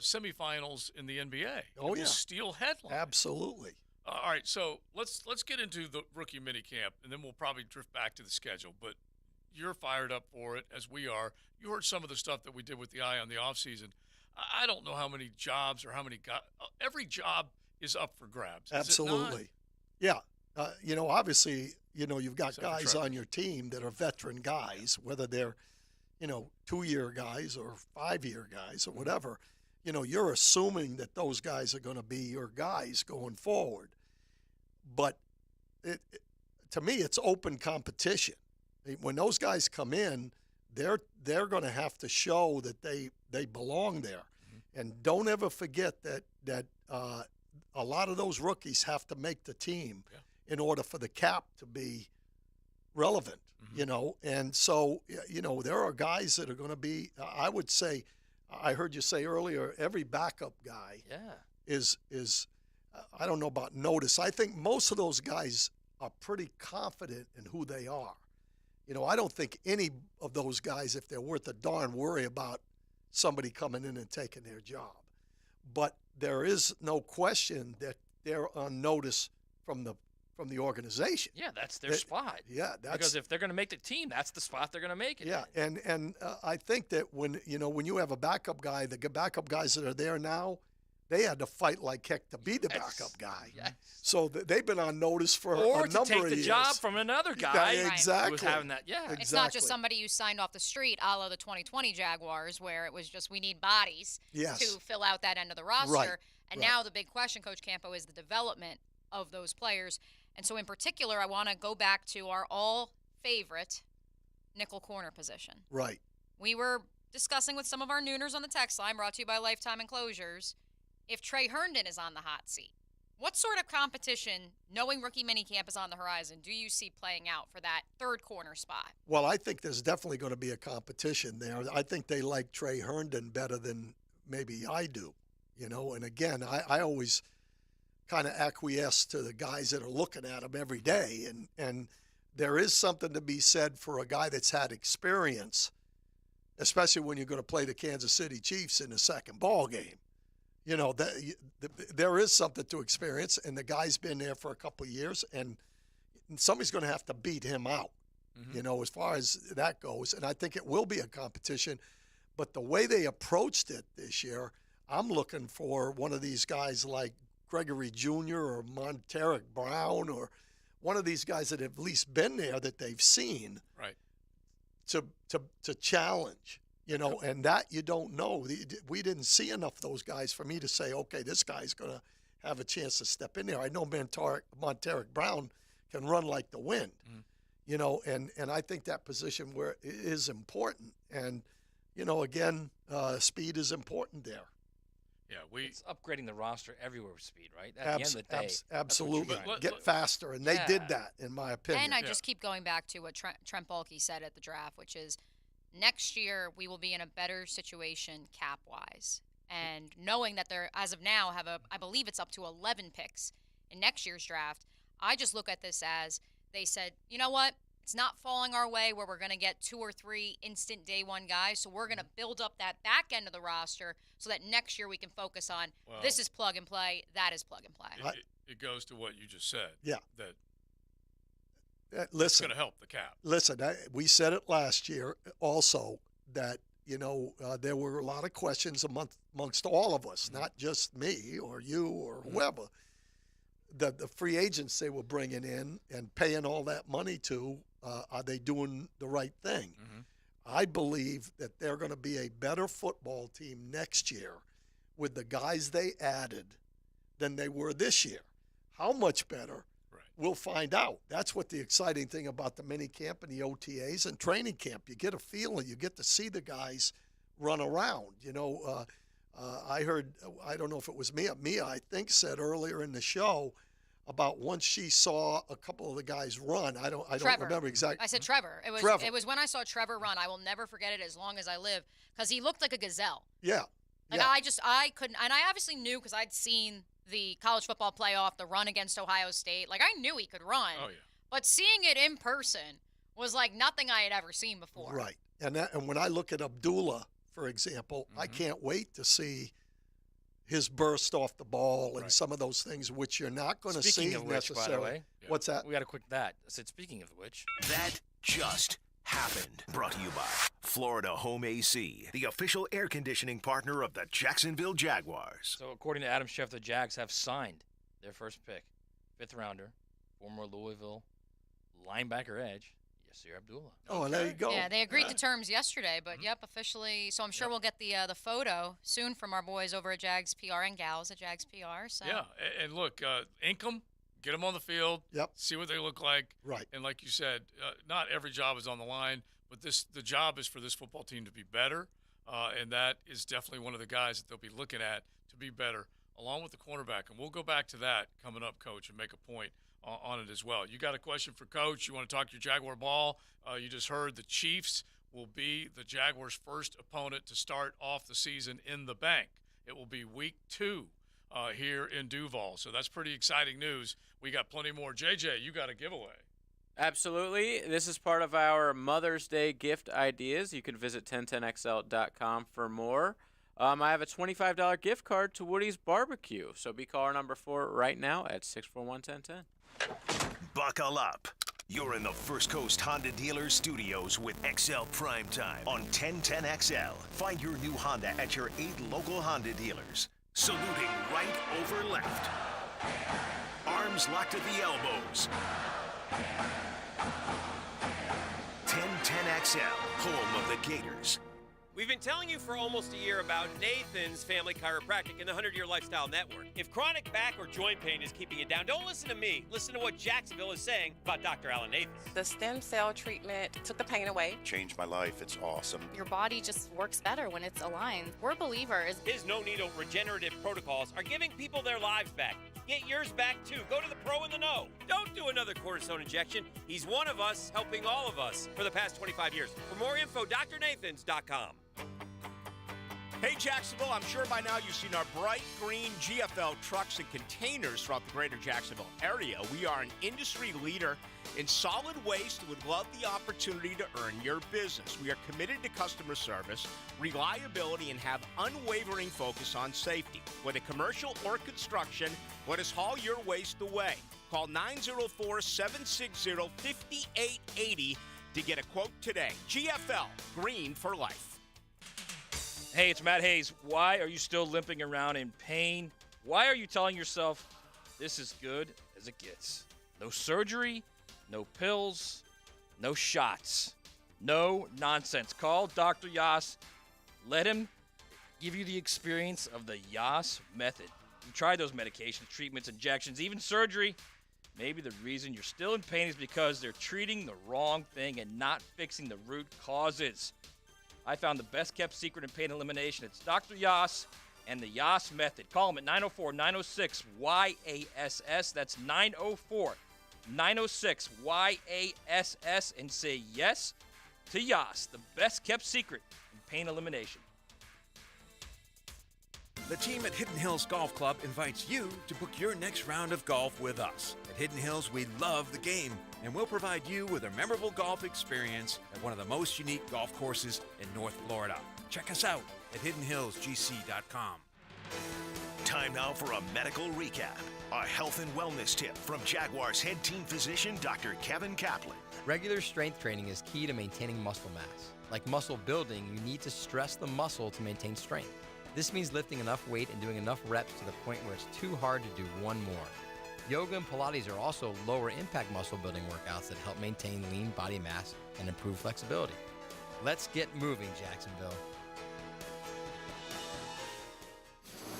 semifinals in the NBA. Oh, it will steal headlines. Absolutely. All right, so let's get into the rookie minicamp, and then we'll probably drift back to the schedule. But you're fired up for it, as we are. You heard some of the stuff that we did with the Eye on the offseason. I don't know how many jobs or how many guys. Every job is up for grabs. Absolutely. Yeah. You know, obviously, you know, you've got Except for guys Trevor. on your team that are veteran guys, whether they're, you know, 2-year guys or 5-year guys or whatever. You know, you're assuming that those guys are going to be your guys going forward. But to me, it's open competition. When those guys come in, they're going to have to show that they belong there. And don't ever forget that a lot of those rookies have to make the team in order for the cap to be relevant, and so, there are guys that are going to be, I would say, I heard you say earlier, every backup guy is I don't know about notice. I think most of those guys are pretty confident in who they are. I don't think any of those guys, if they're worth a darn, worry about somebody coming in and taking their job. But there is no question that they're on notice from the organization. Yeah, that's their spot. Yeah, because if they're going to make the team, that's the spot they're going to make it. Yeah, and I think that when you have a backup guy, the backup guys that are there now, they had to fight like heck to be the backup guy. Yes. So they've been on notice for a or number of years. Or to take the job from another guy exactly. who was having that. Yeah, It's not just somebody you signed off the street, a la the 2020 Jaguars, where it was just we need bodies to fill out that end of the roster. Right. And now the big question, Coach Campo, is the development of those players. And so in particular, I want to go back to our all-favorite nickel corner position. Right. We were discussing with some of our nooners on the text line, brought to you by Lifetime Enclosures, if Trey Herndon is on the hot seat. What sort of competition, knowing rookie minicamp is on the horizon, do you see playing out for that third corner spot? Well, I think there's definitely going to be a competition there. I think they like Trey Herndon better than maybe I do, And again, I always kind of acquiesce to the guys that are looking at him every day. And there is something to be said for a guy that's had experience, especially when you're going to play the Kansas City Chiefs in the second ball game. There is something to experience, and the guy's been there for a couple of years, and somebody's going to have to beat him out, as far as that goes. And I think it will be a competition. But the way they approached it this year, I'm looking for one of these guys like Gregory Jr. or Monteric Brown or one of these guys that have at least been there that they've seen to challenge. And that you don't know. We didn't see enough of those guys for me to say, okay, this guy's going to have a chance to step in there. I know Monteric Brown can run like the wind, and I think that position where it is important. And, again, speed is important there. Yeah, it's upgrading the roster everywhere with speed, right? At the end of the day. Absolutely. Get faster, and they did that, in my opinion. And I just keep going back to what Trent Baalke said at the draft, which is, next year, we will be in a better situation cap-wise. And knowing that they're, as of now, I believe it's up to 11 picks in next year's draft, I just look at this as they said, you know what? It's not falling our way where we're going to get 2 or 3 instant day one guys. So we're going to build up that back end of the roster so that next year we can focus on this is plug and play, that is plug and play. It goes to what you just said. Yeah. That listen, it's going to help the cap. Listen, we said it last year also that, there were a lot of questions amongst all of us, not just me or you or whoever. The free agents they were bringing in and paying all that money to, are they doing the right thing? I believe that they're going to be a better football team next year with the guys they added than they were this year. How much better? We'll find out. That's what the exciting thing about the mini camp and the OTAs and training camp. You get a feeling. You get to see the guys run around. I heard, I don't know if it was Mia, I think, said earlier in the show about once she saw a couple of the guys run. I don't remember exactly. I said Trevor. It was when I saw Trevor run. I will never forget it as long as I live because he looked like a gazelle. Yeah. I couldn't, and I obviously knew because I'd seen the college football playoff, the run against Ohio State. Like, I knew he could run. Oh, yeah. But seeing it in person was like nothing I had ever seen before. Right. And when I look at Abdullah, for example, I can't wait to see his burst off the ball and some of those things which you're not going to see Speaking of which, necessarily. by the way. What's that? We got a quick that. I said, speaking of which. That just happened. Brought to you by Florida Home AC, the official air conditioning partner of the Jacksonville Jaguars. So according to Adam Schefter, the Jags have signed their first pick, 5th rounder, former Louisville linebacker edge, Yasir Abdullah. Oh, there you go. Yeah, they agreed to terms yesterday, but officially. So I'm sure we'll get the photo soon from our boys over at Jags PR and gals at Jags PR. So. Yeah, and look, ink them, get them on the field, see what they look like. Right. And like you said, not every job is on the line, but the job is for this football team to be better, and that is definitely one of the guys that they'll be looking at to be better, along with the cornerback. And we'll go back to that coming up, Coach, and make a point on it as well. You got a question for Coach? You want to talk your Jaguar ball? You just heard the Chiefs will be the Jaguars' first opponent to start off the season in the bank. It will be week 2 here in Duval. So that's pretty exciting news. We got plenty more. JJ, you got a giveaway. Absolutely. This is part of our Mother's Day gift ideas. You can visit 1010xl.com for more. I have a $25 gift card to Woody's Barbecue. So be caller number 4 right now at 641-1010. Buckle up. You're in the First Coast Honda Dealer Studios with XL Primetime on 1010XL. Find your new Honda at your 8 local Honda dealers. Saluting right over left. Arms locked at the elbows. 1010XL, home of the Gators. We've been telling you for almost a year about Nathan's Family Chiropractic and the 100-Year Lifestyle Network. If chronic back or joint pain is keeping you down, don't listen to me. Listen to what Jacksonville is saying about Dr. Alan Nathans. The stem cell treatment took the pain away. Changed my life. It's awesome. Your body just works better when it's aligned. We're believers. His no-needle regenerative protocols are giving people their lives back. Get yours back, too. Go to the pro in the know. Don't do another cortisone injection. He's one of us helping all of us for the past 25 years. For more info, drnathans.com. Hey Jacksonville, I'm sure by now you've seen our bright green GFL trucks and containers throughout the greater Jacksonville area. We are an industry leader in solid waste and would love the opportunity to earn your business. We are committed to customer service, reliability, and have unwavering focus on safety. Whether commercial or construction, let us haul your waste away. Call 904-760-5880 to get a quote today. GFL, green for life. Hey, it's Matt Hayes. Why are you still limping around in pain? Why are you telling yourself this is good as it gets? No surgery, no pills, no shots, no nonsense. Call Dr. Yas. Let him give you the experience of the Yas method. You tried those medications, treatments, injections, even surgery. Maybe the reason you're still in pain is because they're treating the wrong thing and not fixing the root causes. I found the best-kept secret in pain elimination. It's Dr. Yas and the Yas method. Call him at 904-906-YASS. That's 904-906-YASS and say yes to Yas, the best-kept secret in pain elimination. The team at Hidden Hills Golf Club invites you to book your next round of golf with us. At Hidden Hills, we love the game, and we'll provide you with a memorable golf experience at one of the most unique golf courses in North Florida. Check us out at hiddenhillsgc.com. Time now for a medical recap. A health and wellness tip from Jaguars head team physician Dr. Kevin Kaplan. Regular strength training is key to maintaining muscle mass. Like muscle building, you need to stress the muscle to maintain strength. This means lifting enough weight and doing enough reps to the point where it's too hard to do one more. Yoga and Pilates are also lower impact muscle building workouts that help maintain lean body mass and improve flexibility. Let's get moving, Jacksonville.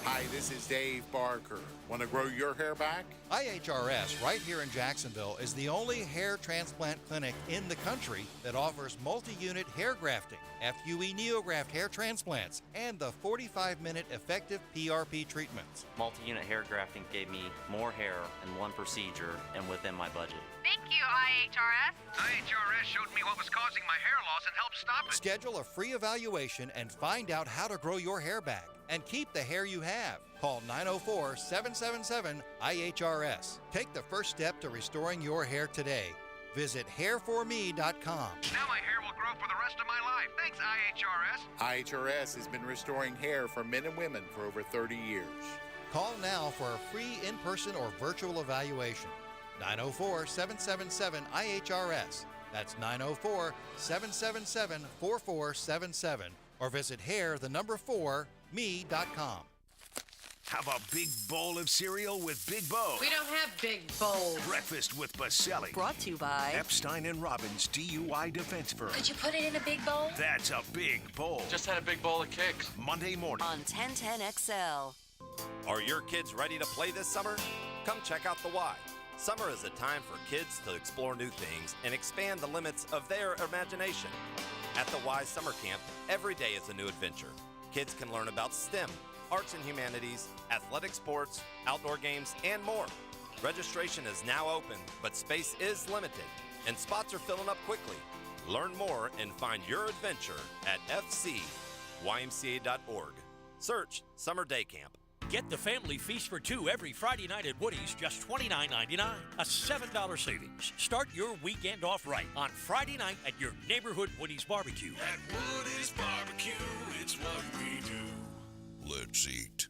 Hi, this is Dave Barker. Want to grow your hair back? IHRS, right here in Jacksonville, is the only hair transplant clinic in the country that offers multi-unit hair grafting, FUE Neograft hair transplants, and the 45-minute effective PRP treatments. Multi-unit hair grafting gave me more hair in one procedure and within my budget. Thank you, IHRS. IHRS showed me what was causing my hair loss and helped stop it. Schedule a free evaluation and find out how to grow your hair back and keep the hair you have. Call 904-777-IHRS. Take the first step to restoring your hair today. Visit hairforme.com. Now my hair will grow for the rest of my life. Thanks, IHRS. IHRS has been restoring hair for men and women for over 30 years. Call now for a free in-person or virtual evaluation. 904-777-IHRS. That's 904-777-4477. Or visit hair4me.com. Have a big bowl of cereal with Big Bo. We don't have big bowls. Breakfast with Baselli. Brought to you by Epstein and Robbins DUI defense firm. Could you put it in a big bowl? That's a big bowl. Just had a big bowl of kicks. Monday morning On 1010XL. Are your kids ready to play this summer? Come check out the Y. Summer is a time for kids to explore new things and expand the limits of their imagination. At the Y Summer Camp, every day is a new adventure. Kids can learn about STEM, arts and humanities, athletic sports, outdoor games, and more. Registration is now open, but space is limited, and spots are filling up quickly. Learn more and find your adventure at fcymca.org. Search Summer Day Camp. Get the family feast for two every Friday night at Woody's, just $29.99. A $7 savings. Start your weekend off right on Friday night at your neighborhood Woody's Barbecue. At Woody's Barbecue, it's what we do. Let's eat.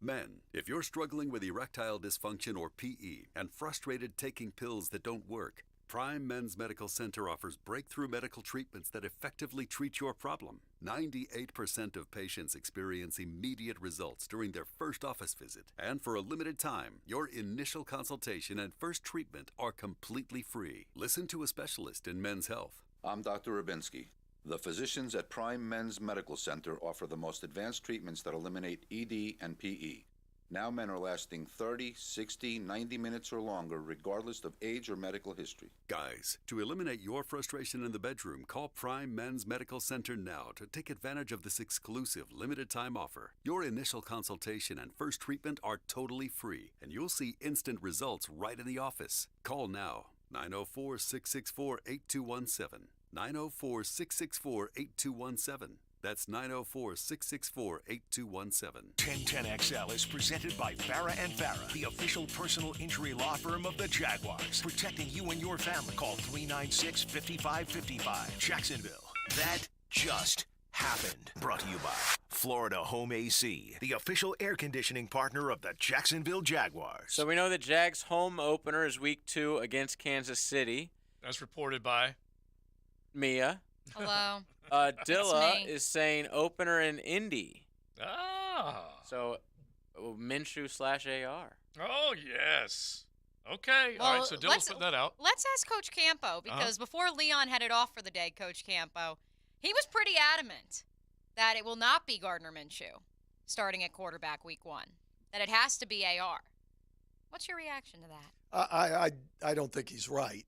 Men, if you're struggling with erectile dysfunction or PE and frustrated taking pills that don't work, Prime Men's Medical Center offers breakthrough medical treatments that effectively treat your problem. 98% of patients experience immediate results during their first office visit. And for a limited time, your initial consultation and first treatment are completely free. Listen to a specialist in men's health. I'm Dr. Rubinsky. The physicians at Prime Men's Medical Center offer the most advanced treatments that eliminate ED and PE. Now men are lasting 30, 60, 90 minutes or longer, regardless of age or medical history. Guys, to eliminate your frustration in the bedroom, call Prime Men's Medical Center now to take advantage of this exclusive limited-time offer. Your initial consultation and first treatment are totally free, and you'll see instant results right in the office. Call now, 904-664-8217. 904-664-8217. That's 904-664-8217. 1010XL is presented by Farah & Farah, the official personal injury law firm of the Jaguars. Protecting you and your family. Call 396-5555. Jacksonville. That just happened. Brought to you by Florida Home AC, the official air conditioning partner of the Jacksonville Jaguars. So we know that Jags' home opener is Week 2 against Kansas City. That's reported by Mia. Hello. Dilla is saying opener in Indy. Ah. So Minshew/AR. Oh, yes. Okay. Well, all right, so Dilla's putting that out. Let's ask Coach Campo, because before Leon headed off for the day, Coach Campo, he was pretty adamant that it will not be Gardner Minshew starting at quarterback Week 1, that it has to be AR. What's your reaction to that? I don't think he's right,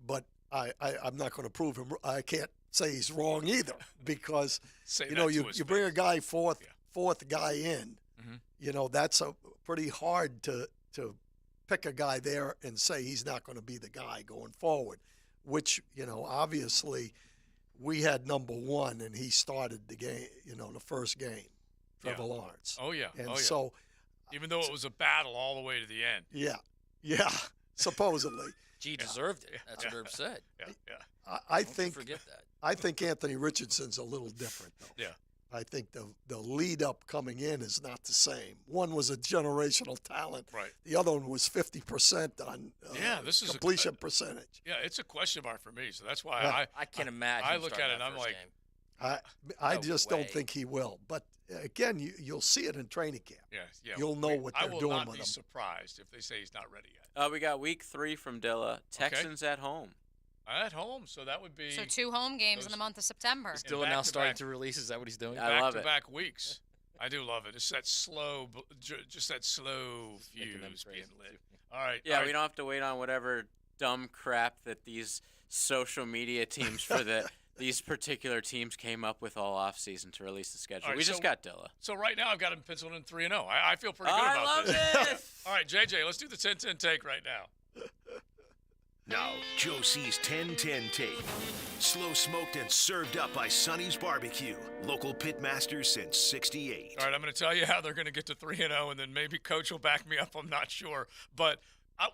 but I'm not going to prove him. I can't say he's wrong either, because you bring a guy fourth guy in. Mm-hmm. That's a pretty hard to pick a guy there and say he's not going to be the guy going forward. Which obviously we had number one, and he started the game. The first game, Trevor Lawrence. Oh yeah. And so, even though it was a battle all the way to the end. Yeah, supposedly. He deserved it. That's what Herb said. Yeah. I think. Forget that. I think Anthony Richardson's a little different, though. Yeah. I think the lead up coming in is not the same. One was a generational talent. Right. The other one was 50% on this is completion percentage. Yeah, it's a question mark for me. So that's why I can't imagine. I look at it and I'm like, I just don't think he will. But again, you'll see it in training camp. Yeah. You'll know what they're doing with him. I will not be surprised if they say he's not ready yet. We got Week 3 from Dilla. Texans at home. At home, so that would be. So 2 home games in the month of September. Is Dilla now starting to release? Is that what he's doing? I love it. Back-to-back weeks. I do love it. It's that slow, just that slow fuse being lit. All right. Yeah, we don't have to wait on whatever dumb crap that these social media teams for these particular teams came up with all offseason to release the schedule. Right, we just got Dilla. So right now I've got him penciled in 3-0. I feel pretty good about this. I love it. All right, JJ, let's do the 10-10 take right now. Now, Joe C's 10-10 tape. Slow smoked and served up by Sonny's Barbecue. Local pit masters since 68. All right, I'm going to tell you how they're going to get to 3-0, and then maybe Coach will back me up. I'm not sure. But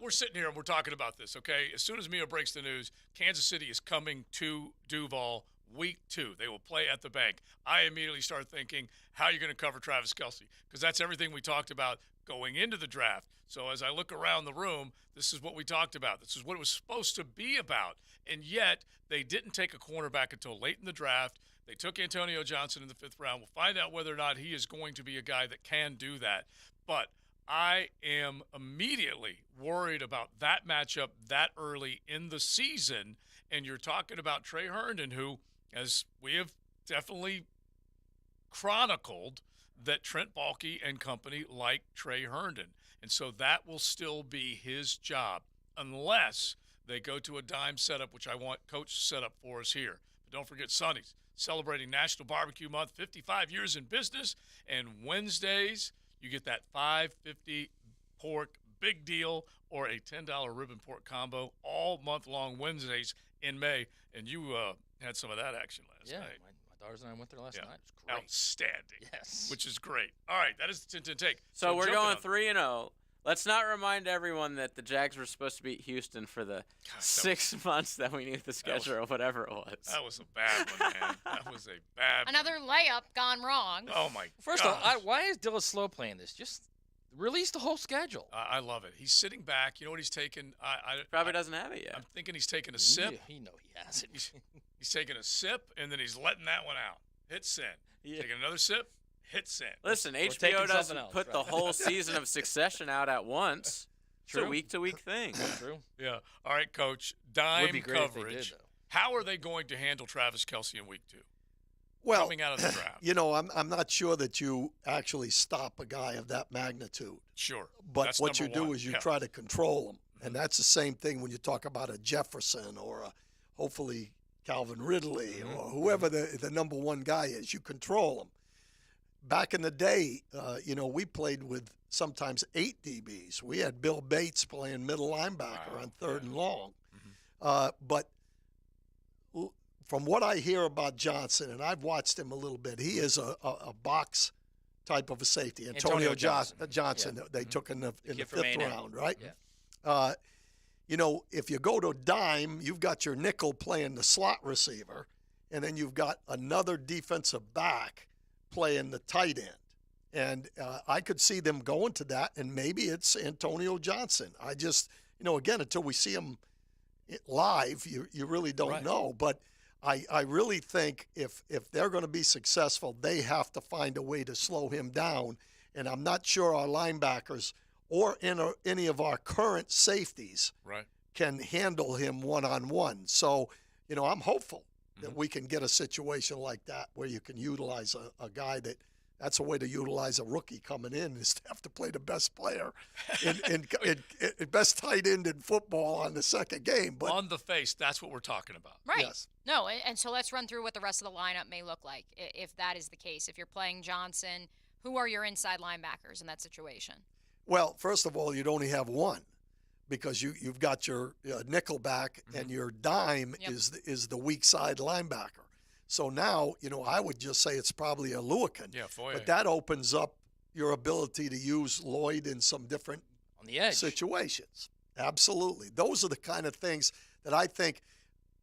we're sitting here and we're talking about this, okay? As soon as Mia breaks the news, Kansas City is coming to Duval Week 2. They will play at the Bank. I immediately start thinking, how are you going to cover Travis Kelce? Because that's everything we talked about going into the draft. So as I look around the room, this is what we talked about. This is what it was supposed to be about. And yet, they didn't take a cornerback until late in the draft. They took Antonio Johnson in the 5th round. We'll find out whether or not he is going to be a guy that can do that. But I am immediately worried about that matchup that early in the season. And you're talking about Trey Herndon, who, as we have definitely chronicled, that Trent Baalke and company like Trey Herndon. And so that will still be his job unless they go to a dime setup, which I want Coach to set up for us here. But don't forget Sonny's celebrating National Barbecue Month, 55 years in business. And Wednesdays, you get that $5.50 pork big deal or a $10 rib and pork combo all month long Wednesdays in May. And you had some of that action last night. My daughters and I went there last night. It was great. Outstanding. Yes. Which is great. All right, that is the 10-10 take. So we're jumping going on- 3-0. Let's not remind everyone that the Jags were supposed to beat Houston for the 6 months that we knew the schedule or whatever it was. That was a bad one, man. That was a bad one. Another layup gone wrong. Oh, my First gosh. of all, why is Dylan Slow playing this? Just release the whole schedule. I love it. He's sitting back. You know what he's taking? Probably doesn't have it yet. I'm thinking he's taking a sip. You know he has it. He's taking a sip, and then he's letting that one out. Hit send. Taking another sip. Hit send. Listen, taking HBO something doesn't else, put the right? whole season of Succession out at once. It's a True. week-to-week thing. True. Yeah. All right, Coach. Dime Would be great if they coverage. did, though. How are they going to handle Travis Kelce in week 2? Well, coming out of the draft. You know, I'm not sure that you actually stop a guy of that magnitude. Sure. But That's what you number do one. is you Yeah. try to control him. And that's the same thing when you talk about a Jefferson or hopefully Calvin Ridley or whoever the number one guy is. You control him. Back in the day, you know, we played with sometimes 8 DBs. We had Bill Bates playing middle linebacker on 3rd and long. But from what I hear about Johnson, and I've watched him a little bit, he is a box type of a safety. Antonio Johnson Yeah. they took in the kid from 5th A&M. round, right? Yeah. You know, if you go to dime, you've got your nickel playing the slot receiver, and then you've got another defensive back playing the tight end. And I could see them going to that, and maybe it's Antonio Johnson. I just, you know, again, until we see him live, you really don't know. But I really think if they're going to be successful, they have to find a way to slow him down. And I'm not sure our linebackers or any of our current safeties can handle him one-on-one. So, you know, I'm hopeful that we can get a situation like that where you can utilize a guy that's a way to utilize a rookie coming in is to have to play the best player in best tight end in football on the second game. But on the face, that's what we're talking about. Right. Yes. No, and so let's run through what the rest of the lineup may look like if that is the case. If you're playing Johnson, who are your inside linebackers in that situation? Well, first of all, you'd only have one because you've got your nickel back and your dime is the weak side linebacker. So now, you know, I would just say it's probably a Lewican. Yeah, Foye. But that opens up your ability to use Lloyd in some different on the edge situations. Absolutely. Those are the kind of things that I think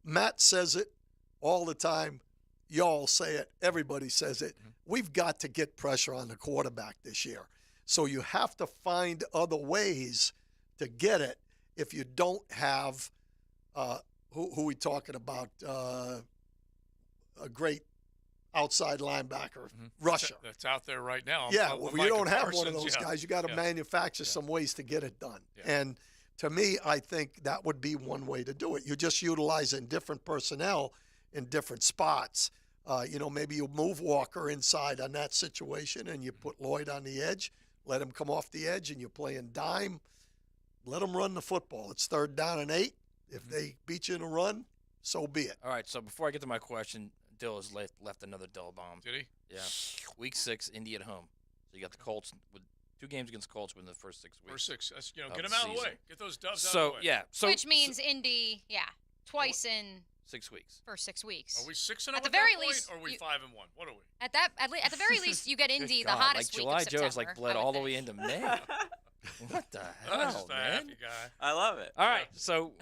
Matt says it all the time. Y'all say it. Everybody says it. We've got to get pressure on the quarterback this year. So you have to find other ways to get it if you don't have who we talking about, a great outside linebacker, rusher. That's out there right now. Yeah, well, you don't have one of Parsons, those guys. You got to manufacture some ways to get it done. And to me, I think that would be one way to do it. You're just utilizing different personnel in different spots. You know, maybe you move Walker inside on that situation and you put Lloyd on the edge, let him come off the edge, and you're playing dime. Let them run the football. It's 3rd down and 8. If they beat you in a run, so be it. All right, so before I get to my question, Dill has left another Dill bomb. Did he? Yeah. Week 6, Indy at home. So you got the Colts with 2 games against Colts within the first 6 weeks. First 6. That's, you know, of get them the out of the season. way. Get those dubs out of the way. Yeah. So Which means Indy, twice in 6 weeks. for 6 weeks. Are we 6-0 at the at very that point, least? or are we 5-1? What are we? At the very least, you get Indy the God, hottest like week of July September. Joe's like bled all the way into May. What the I'm hell, just a man? happy guy. I love it. All right, so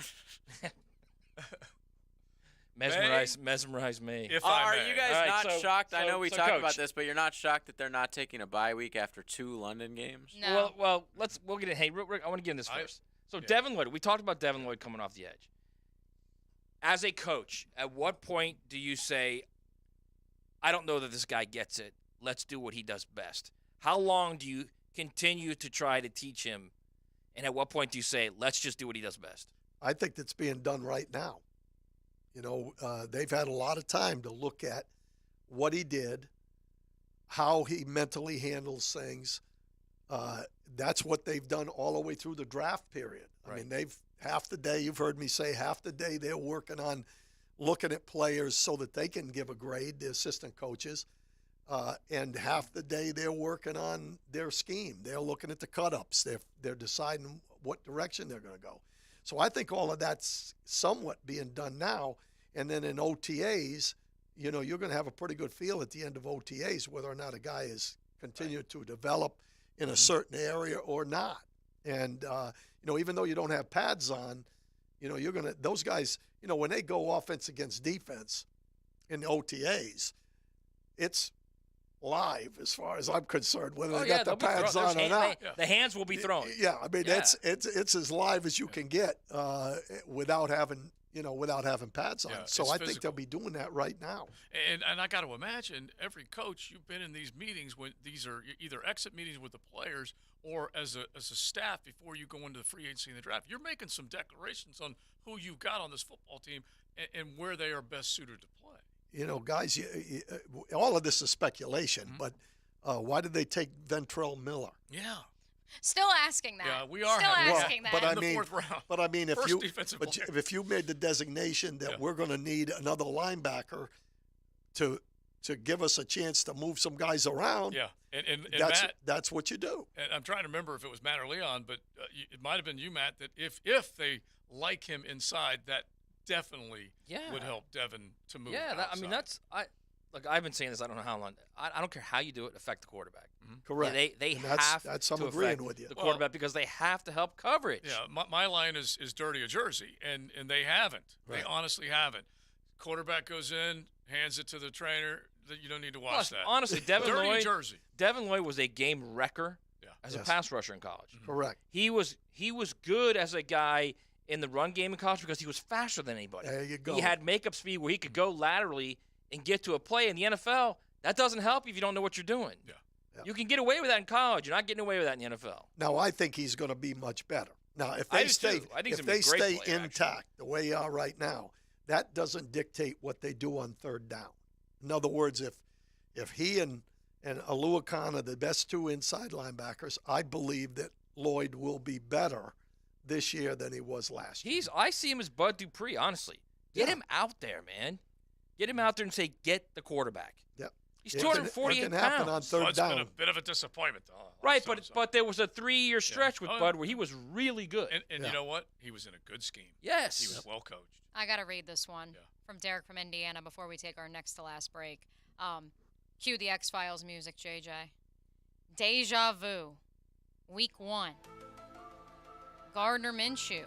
mesmerize me. If Are I may. you guys All right, not so- shocked? I so- know we so talked Coach. about this, but you're not shocked that they're not taking a bye week after 2 London games? No. Well, we'll get it. Hey, Rick, I want to get in this first. So Devin Lloyd, we talked about Devin Lloyd coming off the edge. As a coach, at what point do you say, I don't know that this guy gets it. Let's do what he does best. How long do you continue to try to teach him? And at what point do you say, let's just do what he does best? I think that's being done right now. You know, they've had a lot of time to look at what he did, how he mentally handles things. That's what they've done all the way through the draft period. I mean, they've half the day, you've heard me say half the day they're working on looking at players so that they can give a grade, the assistant coaches. And half the day they're working on their scheme. They're looking at the cut-ups. They're deciding what direction they're going to go. So I think all of that's somewhat being done now. And then in OTAs, you're going to have a pretty good feel at the end of OTAs whether or not a guy is continuing to develop in a certain area or not. And, even though you don't have pads on, those guys, when they go offense against defense in OTAs, it's live as far as I'm concerned, whether they got the pads on or not. The hands will be thrown. Yeah, I mean, it's as live as you can get without having pads on. So I think they'll be doing that right now. And I got to imagine every coach, you've been in these meetings when these are either exit meetings with the players or as a staff before you go into the free agency and the draft. You're making some declarations on who you've got on this football team and where they are best suited to play. Guys, all of this is speculation, but why did they take Ventrell Miller? Yeah. Still asking that. Yeah, we are still asking that. But in the fourth round. But I mean, if you made the designation that we're going to need another linebacker to give us a chance to move some guys around, and that's what you do. And I'm trying to remember if it was Matt or Leon, but it might have been you, Matt, that if they like him inside, that definitely would help Devin to move. Yeah, look, I've been saying this. I don't know how long. I don't care how you do it. Affect the quarterback. Correct. They have that's I'm to agreeing affect with you. the quarterback because they have to help coverage. Yeah, my line is dirty a jersey, and they haven't. Right. They honestly haven't. Quarterback goes in, hands it to the trainer. You don't need to watch Plus, that. honestly, Devin dirty Lloyd, jersey. Devin Lloyd was a game wrecker as a pass rusher in college. Correct. He was good as a guy in the run game in college because he was faster than anybody. There you go. He had makeup speed where he could go laterally and get to a play. In the NFL, that doesn't help you if you don't know what you're doing. Yeah. You can get away with that in college. You're not getting away with that in the NFL. Now, I think he's going to be much better. Now, if they stay intact the way they are right now, that doesn't dictate what they do on third down. In other words, if he and Aluakon are the best two inside linebackers, I believe that Lloyd will be better this year than he was last year. I see him as Bud Dupree, honestly. Get him out there, man. Get him out there and say, get the quarterback. Yep. He's 248 it can happen pounds. on third Bud's down. been a bit of a disappointment, though. Right, but there was a 3-year stretch with Bud where he was really good. And you know what? He was in a good scheme. Yes. He was well coached. I got to read this one from Derek from Indiana before we take our next to last break. Cue the X-Files music, JJ. Deja vu. Week 1. Gardner Minshew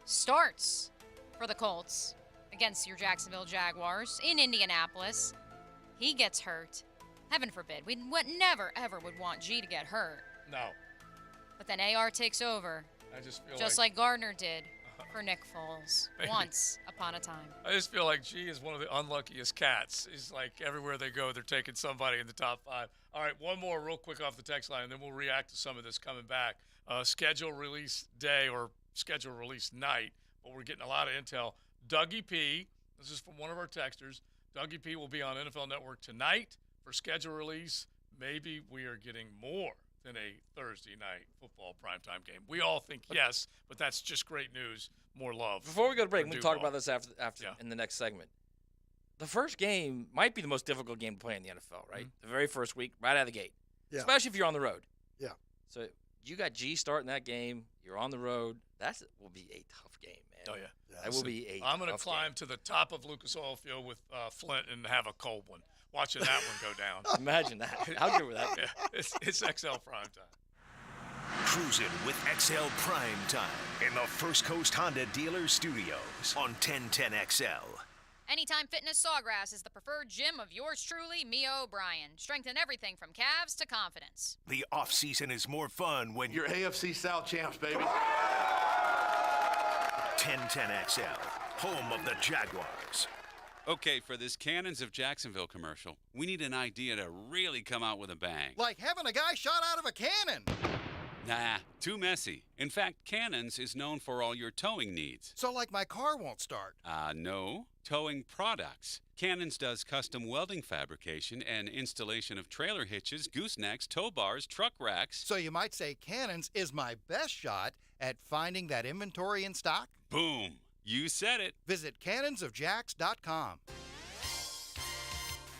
starts for the Colts against your Jacksonville Jaguars in Indianapolis. He gets hurt. Heaven forbid. We never, ever would want G to get hurt. No. But then AR takes over. I just feel like Gardner did for Nick Foles once upon a time. I just feel like G is one of the unluckiest cats. He's like everywhere they go, they're taking somebody in the top 5. All right, one more real quick off the text line, and then we'll react to some of this coming back. Schedule release day or schedule release night, but we're getting a lot of intel. Dougie P, this is from one of our texters. Dougie P will be on NFL Network tonight for schedule release. Maybe we are getting more than a Thursday night football primetime game. We all think yes, but that's just great news. More love. Before we go to break, we can talk about this after in the next segment. The first game might be the most difficult game to play in the NFL, right? The very first week, right out of the gate. Yeah. Especially if you're on the road. Yeah. So you got G starting that game. You're on the road. That will be a tough game, man. Oh, yeah. That will be a I'm going to tough climb game. to the top of Lucas Oil Field with Flint and have a cold one. Watching that one go down. Imagine that. How good would that be? Yeah, it's XL Primetime. Cruising with XL Prime Time in the First Coast Honda Dealer Studios on 1010XL. Anytime Fitness Sawgrass is the preferred gym of yours truly, Mia O'Brien. Strengthen everything from calves to confidence. The off-season is more fun when you're AFC South champs, baby. 1010XL, home of the Jaguars. Okay, for this Cannons of Jacksonville commercial, we need an idea to really come out with a bang. Like having a guy shot out of a cannon. Nah, too messy. In fact, Cannons is known for all your towing needs. So like my car won't start. No. Towing products. Cannons does custom welding fabrication and installation of trailer hitches, goosenecks, tow bars, truck racks. So you might say Cannons is my best shot at finding that inventory in stock? Boom. You said it. Visit cannonsofjacks.com.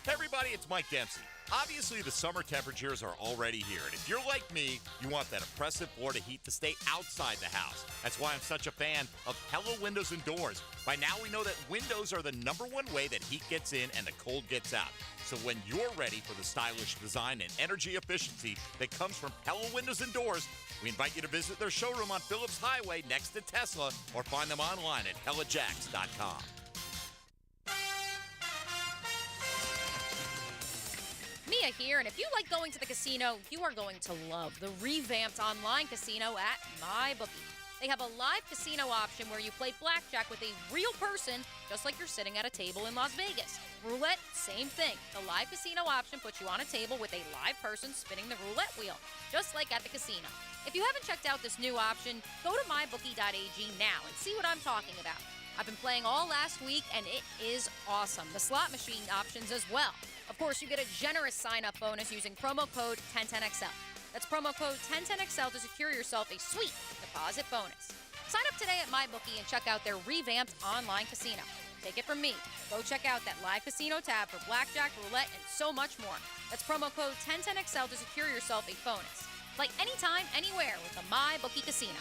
Hey everybody, it's Mike Dempsey. Obviously, the summer temperatures are already here, and if you're like me, you want that oppressive Florida heat to stay outside the house. That's why I'm such a fan of Pella Windows and Doors. By now, we know that windows are the #1 way that heat gets in and the cold gets out. So when you're ready for the stylish design and energy efficiency that comes from Pella Windows and Doors, we invite you to visit their showroom on Phillips Highway next to Tesla or find them online at PellaJacks.com. Mia here, and if you like going to the casino, you are going to love the revamped online casino at MyBookie. They have a live casino option where you play blackjack with a real person, just like you're sitting at a table in Las Vegas. Roulette, same thing. The live casino option puts you on a table with a live person spinning the roulette wheel, just like at the casino. If you haven't checked out this new option, go to mybookie.ag now and see what I'm talking about. I've been playing all last week, and it is awesome. The slot machine options as well. Of course, you get a generous sign-up bonus using promo code 1010XL. That's promo code 1010XL to secure yourself a sweet deposit bonus. Sign up today at MyBookie and check out their revamped online casino. Take it from me. Go check out that live casino tab for blackjack, roulette, and so much more. That's promo code 1010XL to secure yourself a bonus. Play anytime, anywhere with the MyBookie Casino.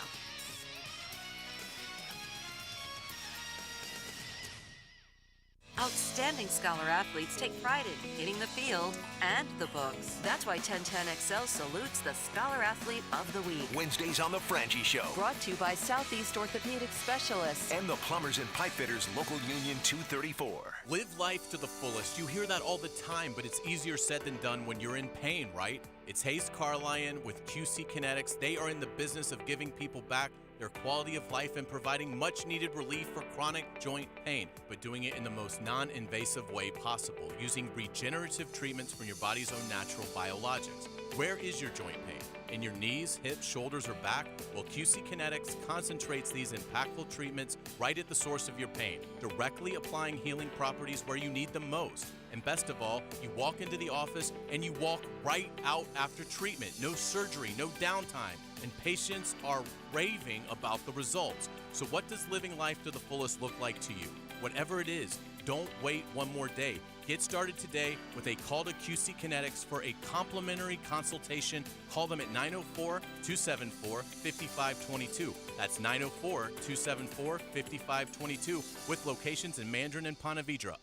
Outstanding Scholar athletes take pride in hitting the field and the books. That's why 1010XL salutes the Scholar Athlete of the Week. Wednesdays on The Frangie Show. Brought to you by Southeast Orthopedic Specialists. And the Plumbers and Pipe Fitters Local Union 234. Live life to the fullest. You hear that all the time, but it's easier said than done when you're in pain, right? It's Hayes Carlion with QC Kinetics. They are in the business of giving people back their quality of life and providing much-needed relief for chronic joint pain, but doing it in the most non-invasive way possible, using regenerative treatments from your body's own natural biologics. Where is your joint pain? In your knees, hips, shoulders, or back? Well, QC Kinetics concentrates these impactful treatments right at the source of your pain, directly applying healing properties where you need them most. And best of all, you walk into the office and you walk right out after treatment. No surgery, no downtime. And patients are raving about the results. So what does living life to the fullest look like to you? Whatever it is, don't wait one more day. Get started today with a call to QC Kinetics for a complimentary consultation. Call them at 904-274-5522. That's 904-274-5522 with locations in Mandarin and Ponte Vedra.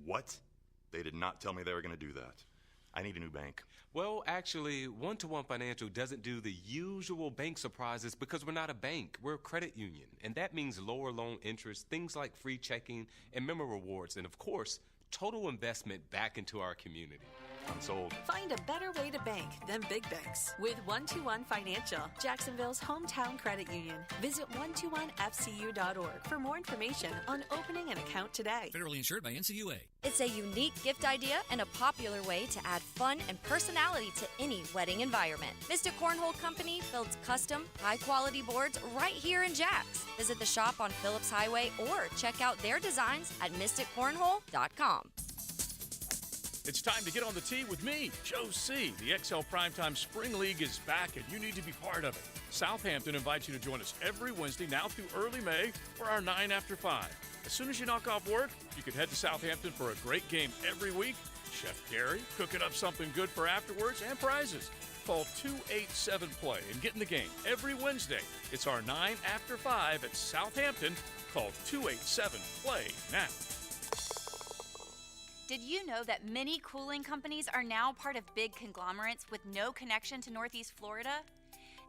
What? They did not tell me they were going to do that. I need a new bank. Well, actually, One-to-One Financial doesn't do the usual bank surprises because we're not a bank. We're a credit union, and that means lower loan interest, things like free checking and member rewards, and of course, total investment back into our community. I'm sold. Find a better way to bank than big banks with One-to-One Financial, Jacksonville's hometown credit union. Visit 121fcu.org for more information on opening an account today. Federally insured by NCUA. It's a unique gift idea and a popular way to add fun and personality to any wedding environment. Mystic Cornhole Company builds custom, high-quality boards right here in Jacks. Visit the shop on Phillips Highway or check out their designs at mysticcornhole.com. It's time to get on the tee with me, Joe C. The XL Primetime Spring League is back, and you need to be part of it. Southampton invites you to join us every Wednesday now through early May for our 9 after 5. As soon as you knock off work, you can head to Southampton for a great game every week. Chef Gary cooking up something good for afterwards and prizes. Call 287-PLAY and get in the game every Wednesday. It's our 9 after 5 at Southampton. Call 287-PLAY now. Did you know that many cooling companies are now part of big conglomerates with no connection to Northeast Florida?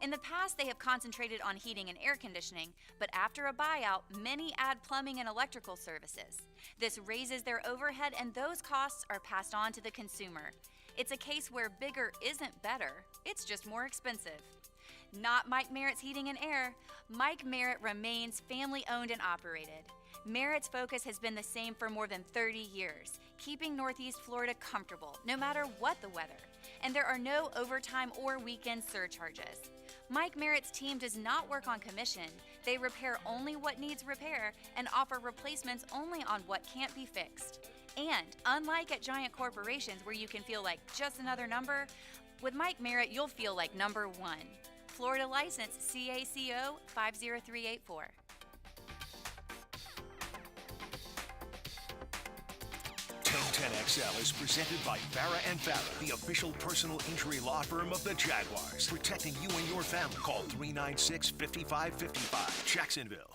In the past, they have concentrated on heating and air conditioning, but after a buyout, many add plumbing and electrical services. This raises their overhead, and those costs are passed on to the consumer. It's a case where bigger isn't better, it's just more expensive. Not Mike Merritt's Heating and Air. Mike Merritt remains family-owned and operated. Merritt's focus has been the same for more than 30 years, keeping Northeast Florida comfortable, no matter what the weather. And there are no overtime or weekend surcharges. Mike Merritt's team does not work on commission. They repair only what needs repair and offer replacements only on what can't be fixed. And unlike at giant corporations where you can feel like just another number, with Mike Merritt, you'll feel like number one. Florida license CACO 50384. 1010XL is presented by Farah & Farah, the official personal injury law firm of the Jaguars. Protecting you and your family. Call 396-5555. Jacksonville.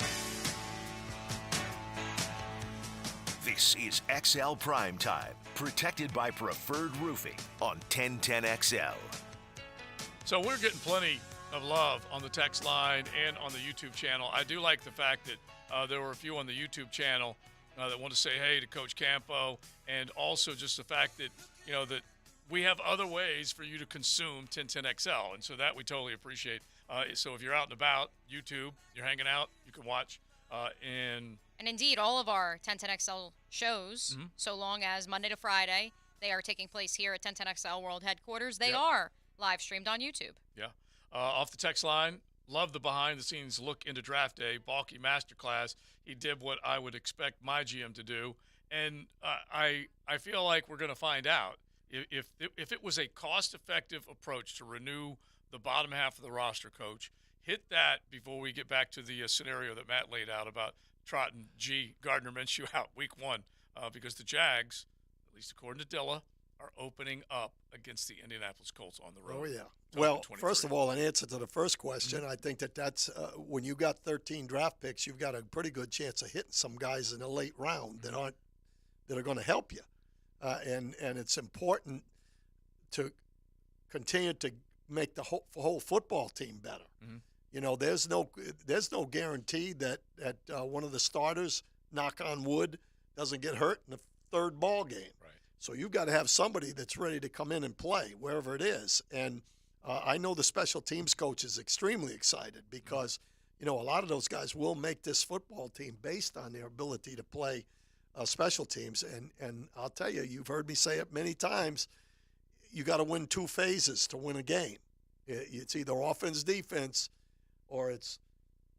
This is XL Primetime, protected by Preferred Roofing on 1010XL. So we're getting plenty of love on the text line and on the YouTube channel. I do like the fact that there were a few on the YouTube channel that want to say hey to Coach Campo, and also just the fact that, that we have other ways for you to consume 1010XL, and so that we totally appreciate. So if you're out and about, YouTube, you're hanging out, you can watch And indeed, all of our 1010XL shows, so long as Monday to Friday, they are taking place here at 1010XL World Headquarters. They are live streamed on YouTube. Yeah. Off the text line, love the behind-the-scenes look into draft day. Balky masterclass. He did what I would expect my GM to do. And I feel like we're going to find out. If it was a cost-effective approach to renew the bottom half of the roster, Coach, hit that before we get back to the scenario that Matt laid out about trotting Gardner Minshew out week one, because the Jags, at least according to Dilla, are opening up against the Indianapolis Colts on the road. Oh, yeah. Well, first of all, in answer to the first question, I think that's when you got 13 draft picks, you've got a pretty good chance of hitting some guys in the late round that are going to help you. And it's important to continue to make the whole football team better. You know, there's no guarantee that one of the starters, knock on wood, doesn't get hurt in the third ball game. Right. So you've got to have somebody that's ready to come in and play wherever it is. And I know the special teams coach is extremely excited because, you know, a lot of those guys will make this football team based on their ability to play special teams. And I'll tell you, you've heard me say it many times, you got to win two phases to win a game. It's either offense, defense, or it's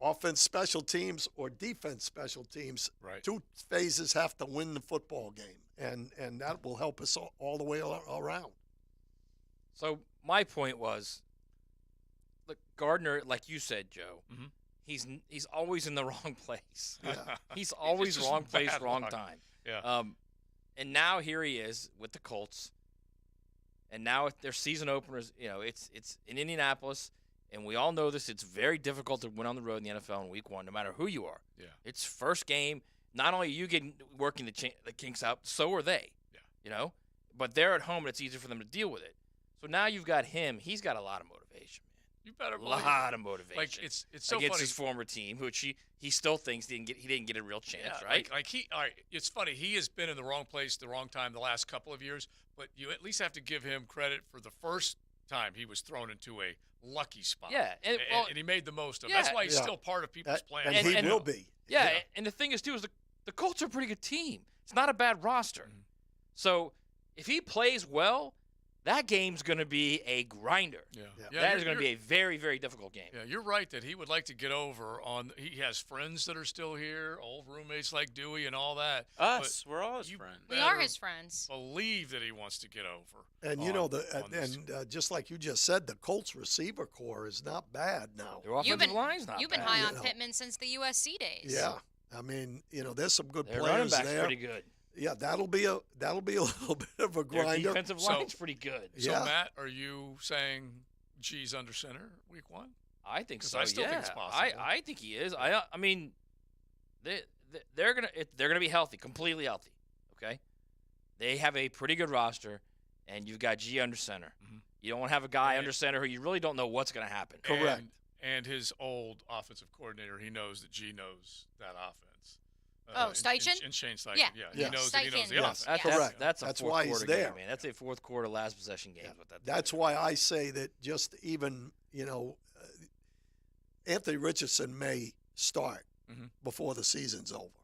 offense, special teams, or defense, special teams. Right. Two phases have to win the football game, and that will help us all the way around. So my point was, look, Gardner, like you said, Joe, he's always in the wrong place. Yeah. He's always wrong place, wrong time. Yeah. And now here he is with the Colts, and now if their season openers, you know, it's in Indianapolis. And we all know this. It's very difficult to win on the road in the NFL in week one, no matter who you are. Yeah. It's first game. Not only are you getting working the kinks out, so are they. Yeah. You know? But they're at home, and it's easier for them to deal with it. So now you've got him. He's got a lot of motivation, man. You better believe a lot of motivation. Like it's so against funny. His former team, which he still thinks he didn't get a real chance, right? All right, it's funny. He has been in the wrong place at the wrong time the last couple of years, but you at least have to give him credit for the first time he was thrown into a lucky spot. Yeah, and he made the most of it. That's why he's still part of people's plans. And he will be. Yeah, and the thing is, too, is the Colts are a pretty good team. It's not a bad roster. So if he plays well, that game's going to be a grinder. Yeah, that is going to be a very, very difficult game. Yeah, you're right that he would like to get over on. He has friends that are still here, old roommates like Dewey and all that. We're all his friends. We are his friends. Believe that he wants to get over. And you know, just like you just said, the Colts receiver core is not bad now. Their offensive line's not bad. You've been high on Pittman since the USC days. Yeah, I mean, you know, there's some good Their players running back's there. pretty good. Yeah, that'll be a little bit of a grinder. Their defensive line's pretty good. So Matt, are you saying G's under center week one? I think so. I still think it's possible. I think he is. I mean, they're gonna be healthy, completely healthy. Okay, they have a pretty good roster, and you've got G under center. You don't have a guy under center who you really don't know what's gonna happen. Correct. And his old offensive coordinator, he knows that G knows that offense. Steichen? And Shane Steichen, yeah. He knows that he knows the offense. Correct. That's why he's there. Game, man. That's a fourth quarter, last possession game. That's why I say that just even, you know, Anthony Richardson may start before the season's over.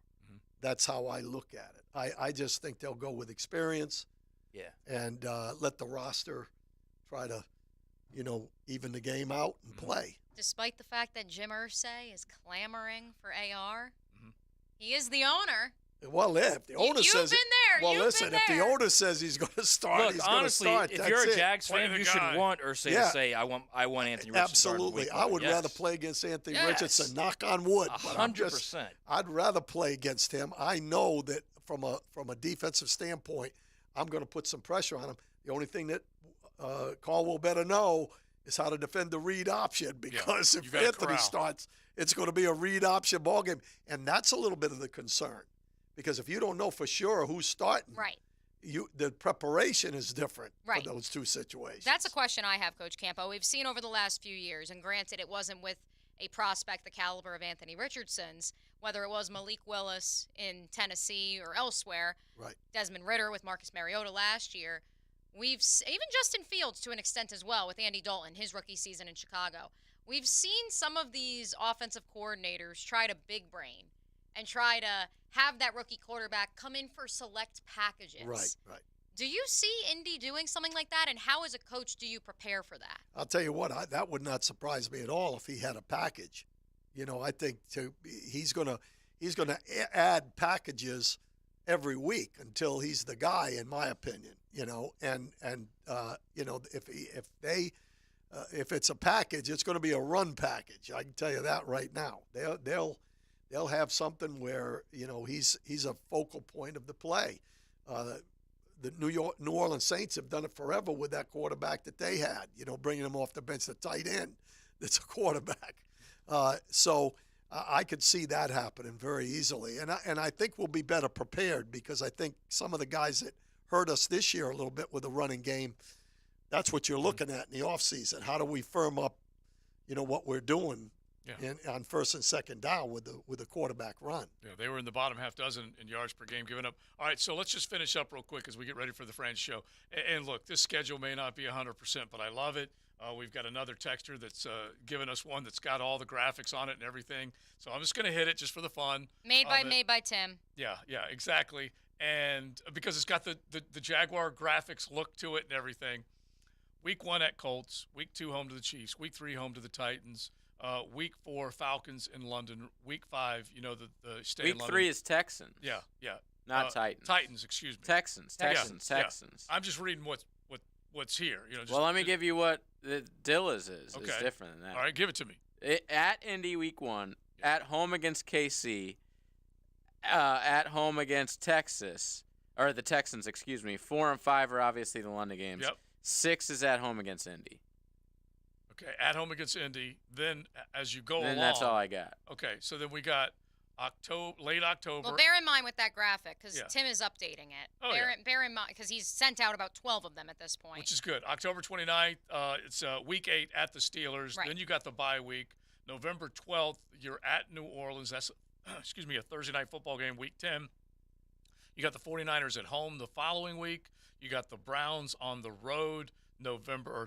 That's how I look at it. I just think they'll go with experience. Yeah. And let the roster try to, you know, even the game out and play. Despite the fact that Jim Irsay is clamoring for AR, he is the owner. Well, if the owner says, been there. Well, listen, if the owner says he's going to start, look, he's honestly, going to start. If That's you're a it. Jags fan, you should want Irsay to say, "I want Anthony Richardson." Absolutely, I would rather play against Anthony Richardson. Knock on wood. 100%. I'd rather play against him. I know that from a defensive standpoint, I'm going to put some pressure on him. The only thing that Caldwell better know is how to defend the read option, because if Anthony starts, it's going to be a read option ball game, and that's a little bit of the concern, because if you don't know for sure who's starting, right, the preparation is different right. for those two situations. That's a question I have, Coach Campo. We've seen over the last few years, and granted, it wasn't with a prospect the caliber of Anthony Richardson's, whether it was Malik Willis in Tennessee or elsewhere, right. Desmond Ridder with Marcus Mariota last year. We've even Justin Fields to an extent as well with Andy Dalton, his rookie season in Chicago. We've seen some of these offensive coordinators try to big brain and try to have that rookie quarterback come in for select packages. Right. Do you see Indy doing something like that, and how as a coach do you prepare for that? I'll tell you what, that would not surprise me at all if he had a package. You know, I think he's gonna add packages every week until he's the guy, in my opinion. You know, and you know, if it's a package, it's going to be a run package. I can tell you that right now. They'll have something where, you know, he's a focal point of the play. The New Orleans Saints have done it forever with that quarterback that they had. You know, bringing him off the bench, the tight end that's a quarterback. So I could see that happening very easily, and I think we'll be better prepared, because I think some of the guys that hurt us this year a little bit with the running game, that's what you're looking at in the offseason. How do we firm up, you know, what we're doing on first and second down with the quarterback run? Yeah, they were in the bottom half dozen in yards per game given up. All right, so let's just finish up real quick as we get ready for the Friends show. And look, this schedule may not be 100%, but I love it. We've got another texter that's given us one that's got all the graphics on it and everything. So I'm just going to hit it just for the fun. Made by Tim. Yeah, exactly. And because it's got the Jaguar graphics look to it and everything. Week 1 at Colts. Week 2 home to the Chiefs. Week 3 home to the Titans. Week 4 Falcons in London. Week 5, you know, the stay in London. Week 3 is Texans. Yeah. Not Titans. Titans, excuse me. Texans. Yeah. I'm just reading what's here. You know. Well, let me give you what the Dilla's is. Okay. It's different than that. All right, give it to me. At Indy Week 1, at home against KC, at home against Texas, or the Texans, excuse me. 4 and 5 are obviously the London games. Yep. 6 is at home against Indy. Okay, at home against Indy. Then as you go along. That's all I got. Okay, so then we got late October. Well, bear in mind with that graphic, because Tim is updating it. Oh, bear in mind, because he's sent out about 12 of them at this point. Which is good. October 29th, it's Week 8 at the Steelers. Right. Then you got the bye week. November 12th, you're at New Orleans. That's, a Thursday night football game, Week 10. You got the 49ers at home the following week. You got the Browns on the road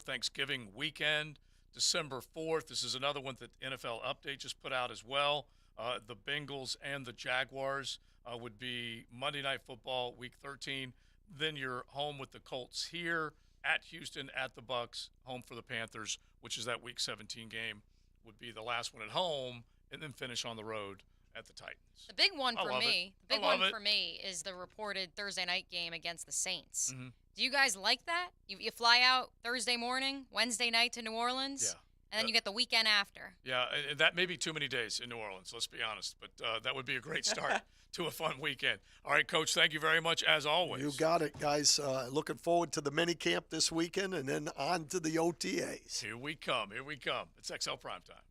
Thanksgiving weekend. December 4th, this is another one that NFL Update just put out as well. The Bengals and the Jaguars would be Monday Night Football, Week 13. Then you're home with the Colts here, at Houston, at the Bucs, home for the Panthers, which is that Week 17 game, would be the last one at home, and then finish on the road at the Titans. The big one for me is the reported Thursday night game against the Saints. Mm-hmm. Do you guys like that? You fly out Thursday morning, Wednesday night to New Orleans, and then you get the weekend after. Yeah, and that may be too many days in New Orleans, let's be honest, but that would be a great start to a fun weekend. All right, Coach, thank you very much, as always. You got it, guys. Looking forward to the mini camp this weekend, and then on to the OTAs. Here we come. It's XL Primetime.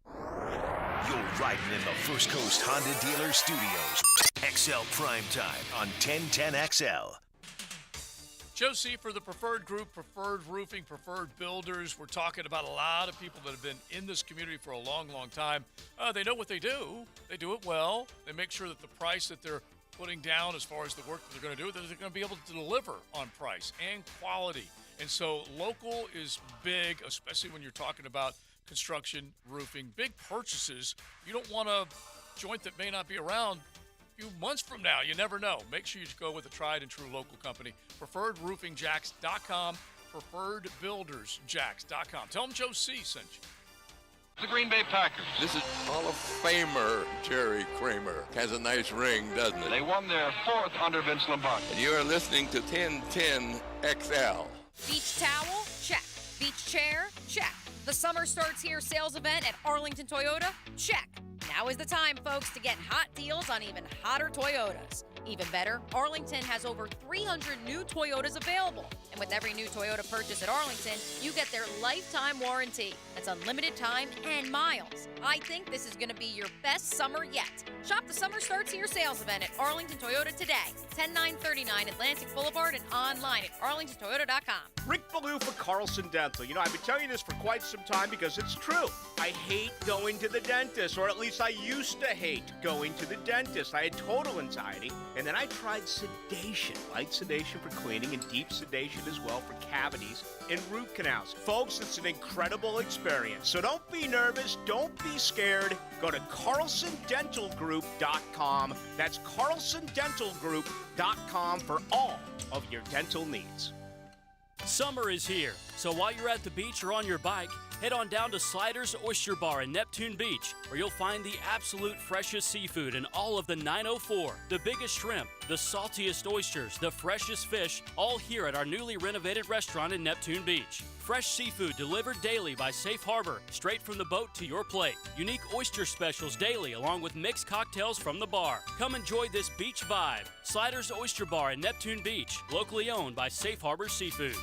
You're riding in the First Coast Honda Dealer Studios. XL Primetime on 1010XL. Joe C. for the Preferred Group, Preferred Roofing, Preferred Builders. We're talking about a lot of people that have been in this community for a long, long time. They know what they do. They do it well. They make sure that the price that they're putting down as far as the work that they're going to do, that they're going to be able to deliver on price and quality. And so local is big, especially when you're talking about construction, roofing, big purchases. You don't want a joint that may not be around a few months from now. You never know. Make sure you go with a tried and true local company. PreferredRoofingJacks.com, PreferredBuildersJacks.com. Tell them Joe C. sent you. The Green Bay Packers. This is Hall of Famer Jerry Kramer. Has a nice ring, doesn't it? They won their 4th under Vince Lombardi. And you are listening to 1010 XL. Beach towel? Check. Beach chair? Check. The Summer Starts Here sales event at Arlington Toyota? Check. Now is the time, folks, to get hot deals on even hotter Toyotas. Even better, Arlington has over 300 new Toyotas available. And with every new Toyota purchase at Arlington, you get their lifetime warranty. That's unlimited time and miles. I think this is going to be your best summer yet. Shop the Summer Starts Here sales event at Arlington Toyota today. 10939 Atlantic Boulevard and online at arlingtontoyota.com. Rick Ballou for Carlson Dental. You know, I've been telling you this for quite some time because it's true. I hate going to the dentist, or at least I used to hate going to the dentist. I had total anxiety, and then I tried sedation, light sedation for cleaning and deep sedation as well for cavities and root canals. Folks, it's an incredible experience. So don't be nervous, don't be scared. Go to carlsondentalgroup.com. That's carlsondentalgroup.com for all of your dental needs. Summer is here, so while you're at the beach or on your bike, head on down to Sliders Oyster Bar in Neptune Beach, where you'll find the absolute freshest seafood in all of the 904. The biggest shrimp, the saltiest oysters, the freshest fish, all here at our newly renovated restaurant in Neptune Beach. Fresh seafood delivered daily by Safe Harbor, straight from the boat to your plate. Unique oyster specials daily, along with mixed cocktails from the bar. Come enjoy this beach vibe. Sliders Oyster Bar in Neptune Beach, locally owned by Safe Harbor Seafood.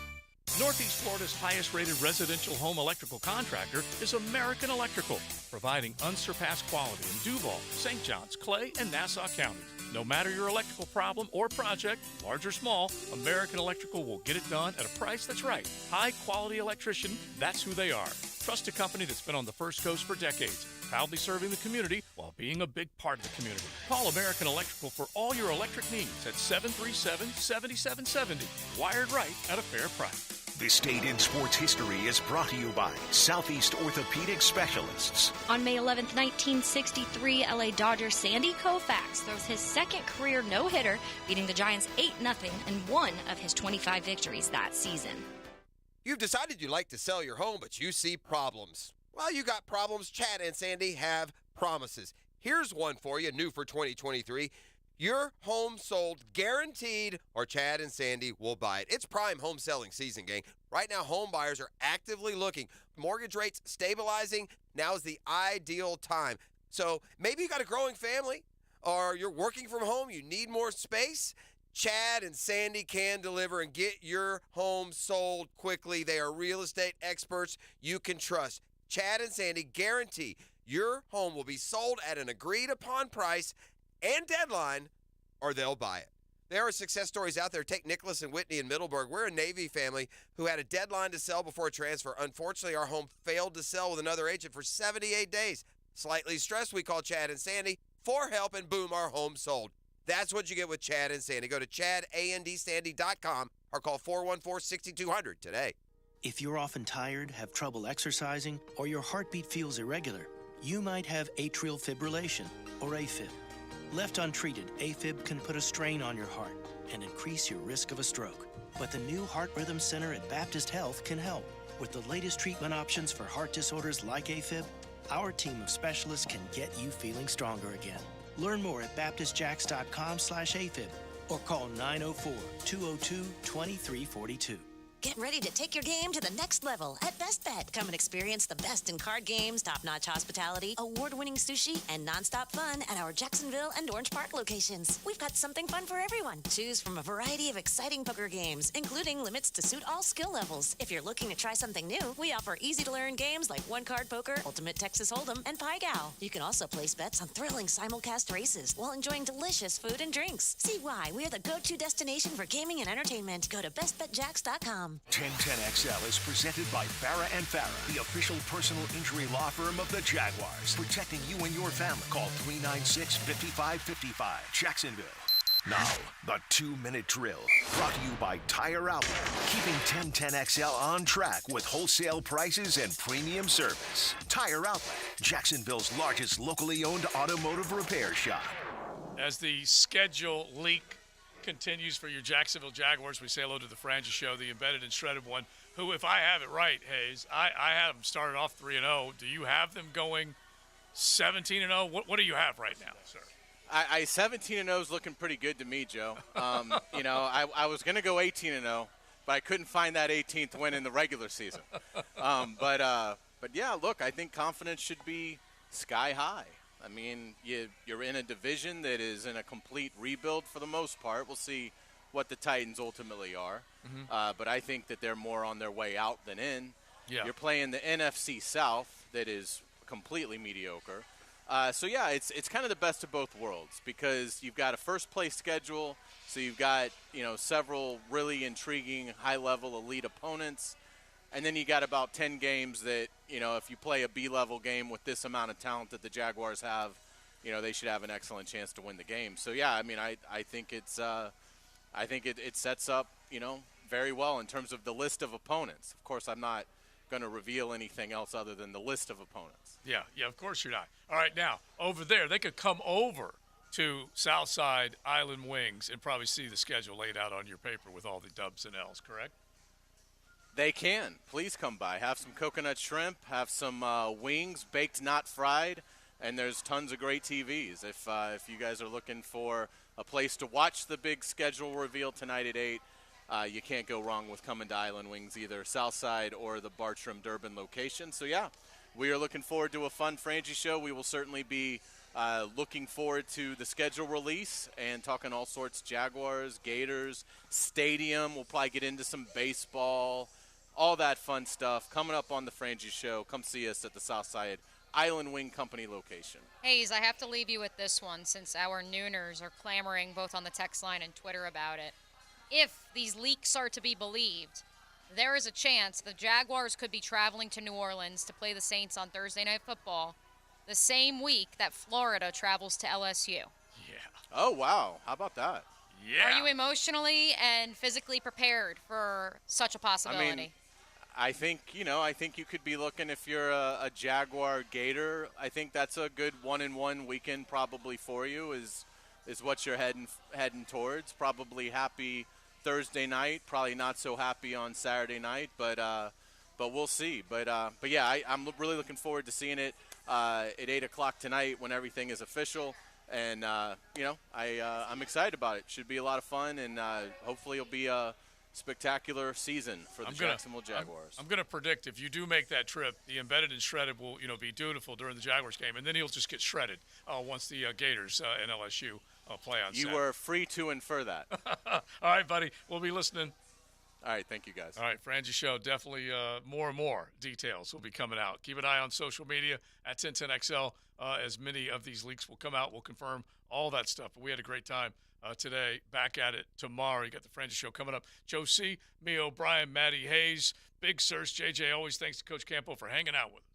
Northeast Florida's highest-rated residential home electrical contractor is American Electrical, providing unsurpassed quality in Duval, St. Johns, Clay, and Nassau counties. No matter your electrical problem or project, large or small, American Electrical will get it done at a price that's right. High-quality electrician, that's who they are. Trust a company that's been on the First Coast for decades, proudly serving the community while being a big part of the community. Call American Electrical for all your electric needs at 737-7770. Wired right at a fair price. This Date in Sports History is brought to you by Southeast Orthopedic Specialists. On May 11th, 1963, LA Dodger Sandy Koufax throws his second career no-hitter, beating the Giants 8-0 in one of his 25 victories that season. You've decided you like to sell your home, but you see problems. Well, you got problems. Chad and Sandy have promises. Here's one for you, new for 2023. Your home sold guaranteed, or Chad and Sandy will buy it. It's prime home selling season, gang. Right now, home buyers are actively looking. Mortgage rates stabilizing. Now is the ideal time. So maybe you got a growing family, or you're working from home, you need more space. Chad and Sandy can deliver and get your home sold quickly. They are real estate experts you can trust. Chad and Sandy guarantee your home will be sold at an agreed upon price and deadline, or they'll buy it. There are success stories out there. Take Nicholas and Whitney in Middleburg. We're a Navy family who had a deadline to sell before transfer. Unfortunately, our home failed to sell with another agent for 78 days. Slightly stressed, we called Chad and Sandy for help, and boom, our home sold. That's what you get with Chad and Sandy. Go to chadandsandy.com or call 414-6200 today. If you're often tired, have trouble exercising, or your heartbeat feels irregular, you might have atrial fibrillation, or AFib. Left untreated, AFib can put a strain on your heart and increase your risk of a stroke. But the new Heart Rhythm Center at Baptist Health can help. With the latest treatment options for heart disorders like AFib, our team of specialists can get you feeling stronger again. Learn more at baptistjacks.com/AFib or call 904-202-2342. Get ready to take your game to the next level at Best Bet. Come and experience the best in card games, top-notch hospitality, award-winning sushi, and nonstop fun at our Jacksonville and Orange Park locations. We've got something fun for everyone. Choose from a variety of exciting poker games, including limits to suit all skill levels. If you're looking to try something new, we offer easy-to-learn games like one-card poker, Ultimate Texas Hold'em, and Pai Gow. You can also place bets on thrilling simulcast races while enjoying delicious food and drinks. See why we're the go-to destination for gaming and entertainment. Go to bestbetjacks.com. 1010XL is presented by Farah & Farah, the official personal injury law firm of the Jaguars. Protecting you and your family. Call 396-5555. Jacksonville. Now, the 2-minute drill. Brought to you by Tire Outlet. Keeping 1010XL on track with wholesale prices and premium service. Tire Outlet, Jacksonville's largest locally owned automotive repair shop. As the schedule leak continues for your Jacksonville Jaguars, we say hello to the Frangie Show, the embedded and shredded one, who, if I have it right, Hayes, I had them started off 3-0. Do you have them going 17-0? What do you have right now, sir? 17-0 is looking pretty good to me, Joe. You know, I was going to go 18-0, but I couldn't find that 18th win in the regular season. But yeah, look, I think confidence should be sky high. I mean, you're in a division that is in a complete rebuild for the most part. We'll see what the Titans ultimately are. But I think that they're more on their way out than in. Yeah. You're playing the NFC South that is completely mediocre. So, yeah, it's kind of the best of both worlds because you've got a first-place schedule, so you've got, several really intriguing high-level elite opponents, and then you got about 10 games that, if you play a B-level game with this amount of talent that the Jaguars have, they should have an excellent chance to win the game. So, yeah, I mean, I think it's I think it sets up, very well in terms of the list of opponents. Of course, I'm not going to reveal anything else other than the list of opponents. Yeah, of course you're not. All right, now, over there, they could come over to Southside Island Wings and probably see the schedule laid out on your paper with all the dubs and L's, correct? They can. Please come by. Have some coconut shrimp, have some wings, baked not fried, and there's tons of great TVs. If you guys are looking for a place to watch the big schedule reveal tonight at 8, you can't go wrong with coming to Island Wings, either Southside or the Bartram Durbin location. So, yeah, we are looking forward to a fun Frangie show. We will certainly be looking forward to the schedule release and talking all sorts Jaguars, Gators, Stadium. We'll probably get into some baseball, all that fun stuff coming up on the Frangie show. Come see us at the Southside Island Wing Company location. Hayes, I have to leave you with this one since our nooners are clamoring both on the text line and Twitter about it. If these leaks are to be believed, there is a chance the Jaguars could be traveling to New Orleans to play the Saints on Thursday Night Football the same week that Florida travels to LSU. Yeah. Oh, wow. How about that? Yeah. Are you emotionally and physically prepared for such a possibility? I mean, I think you could be looking, if you're a Jaguar Gator, I think that's a good 1-1 weekend probably for you is what you're heading towards. Probably happy Thursday night, probably not so happy on Saturday night, but we'll see. But yeah, I'm really looking forward to seeing it at 8 o'clock tonight when everything is official. And, I'm excited about it. Should be a lot of fun, and hopefully it'll be a spectacular season for the Jacksonville Jaguars. I'm going to predict if you do make that trip, the embedded and shredded will, be dutiful during the Jaguars game, and then he'll just get shredded once the Gators and LSU play on Saturday. You are free to infer that. All right, buddy. We'll be listening. All right, thank you, guys. All right, Frangie Show, definitely more and more details will be coming out. Keep an eye on social media at 1010XL. As many of these leaks will come out, we'll confirm all that stuff. But we had a great time today. Back at it tomorrow. You got the Frangie Show coming up. Joe C., me, O'Brien, Maddie Hayes, Big Search, JJ. Always thanks to Coach Campo for hanging out with us.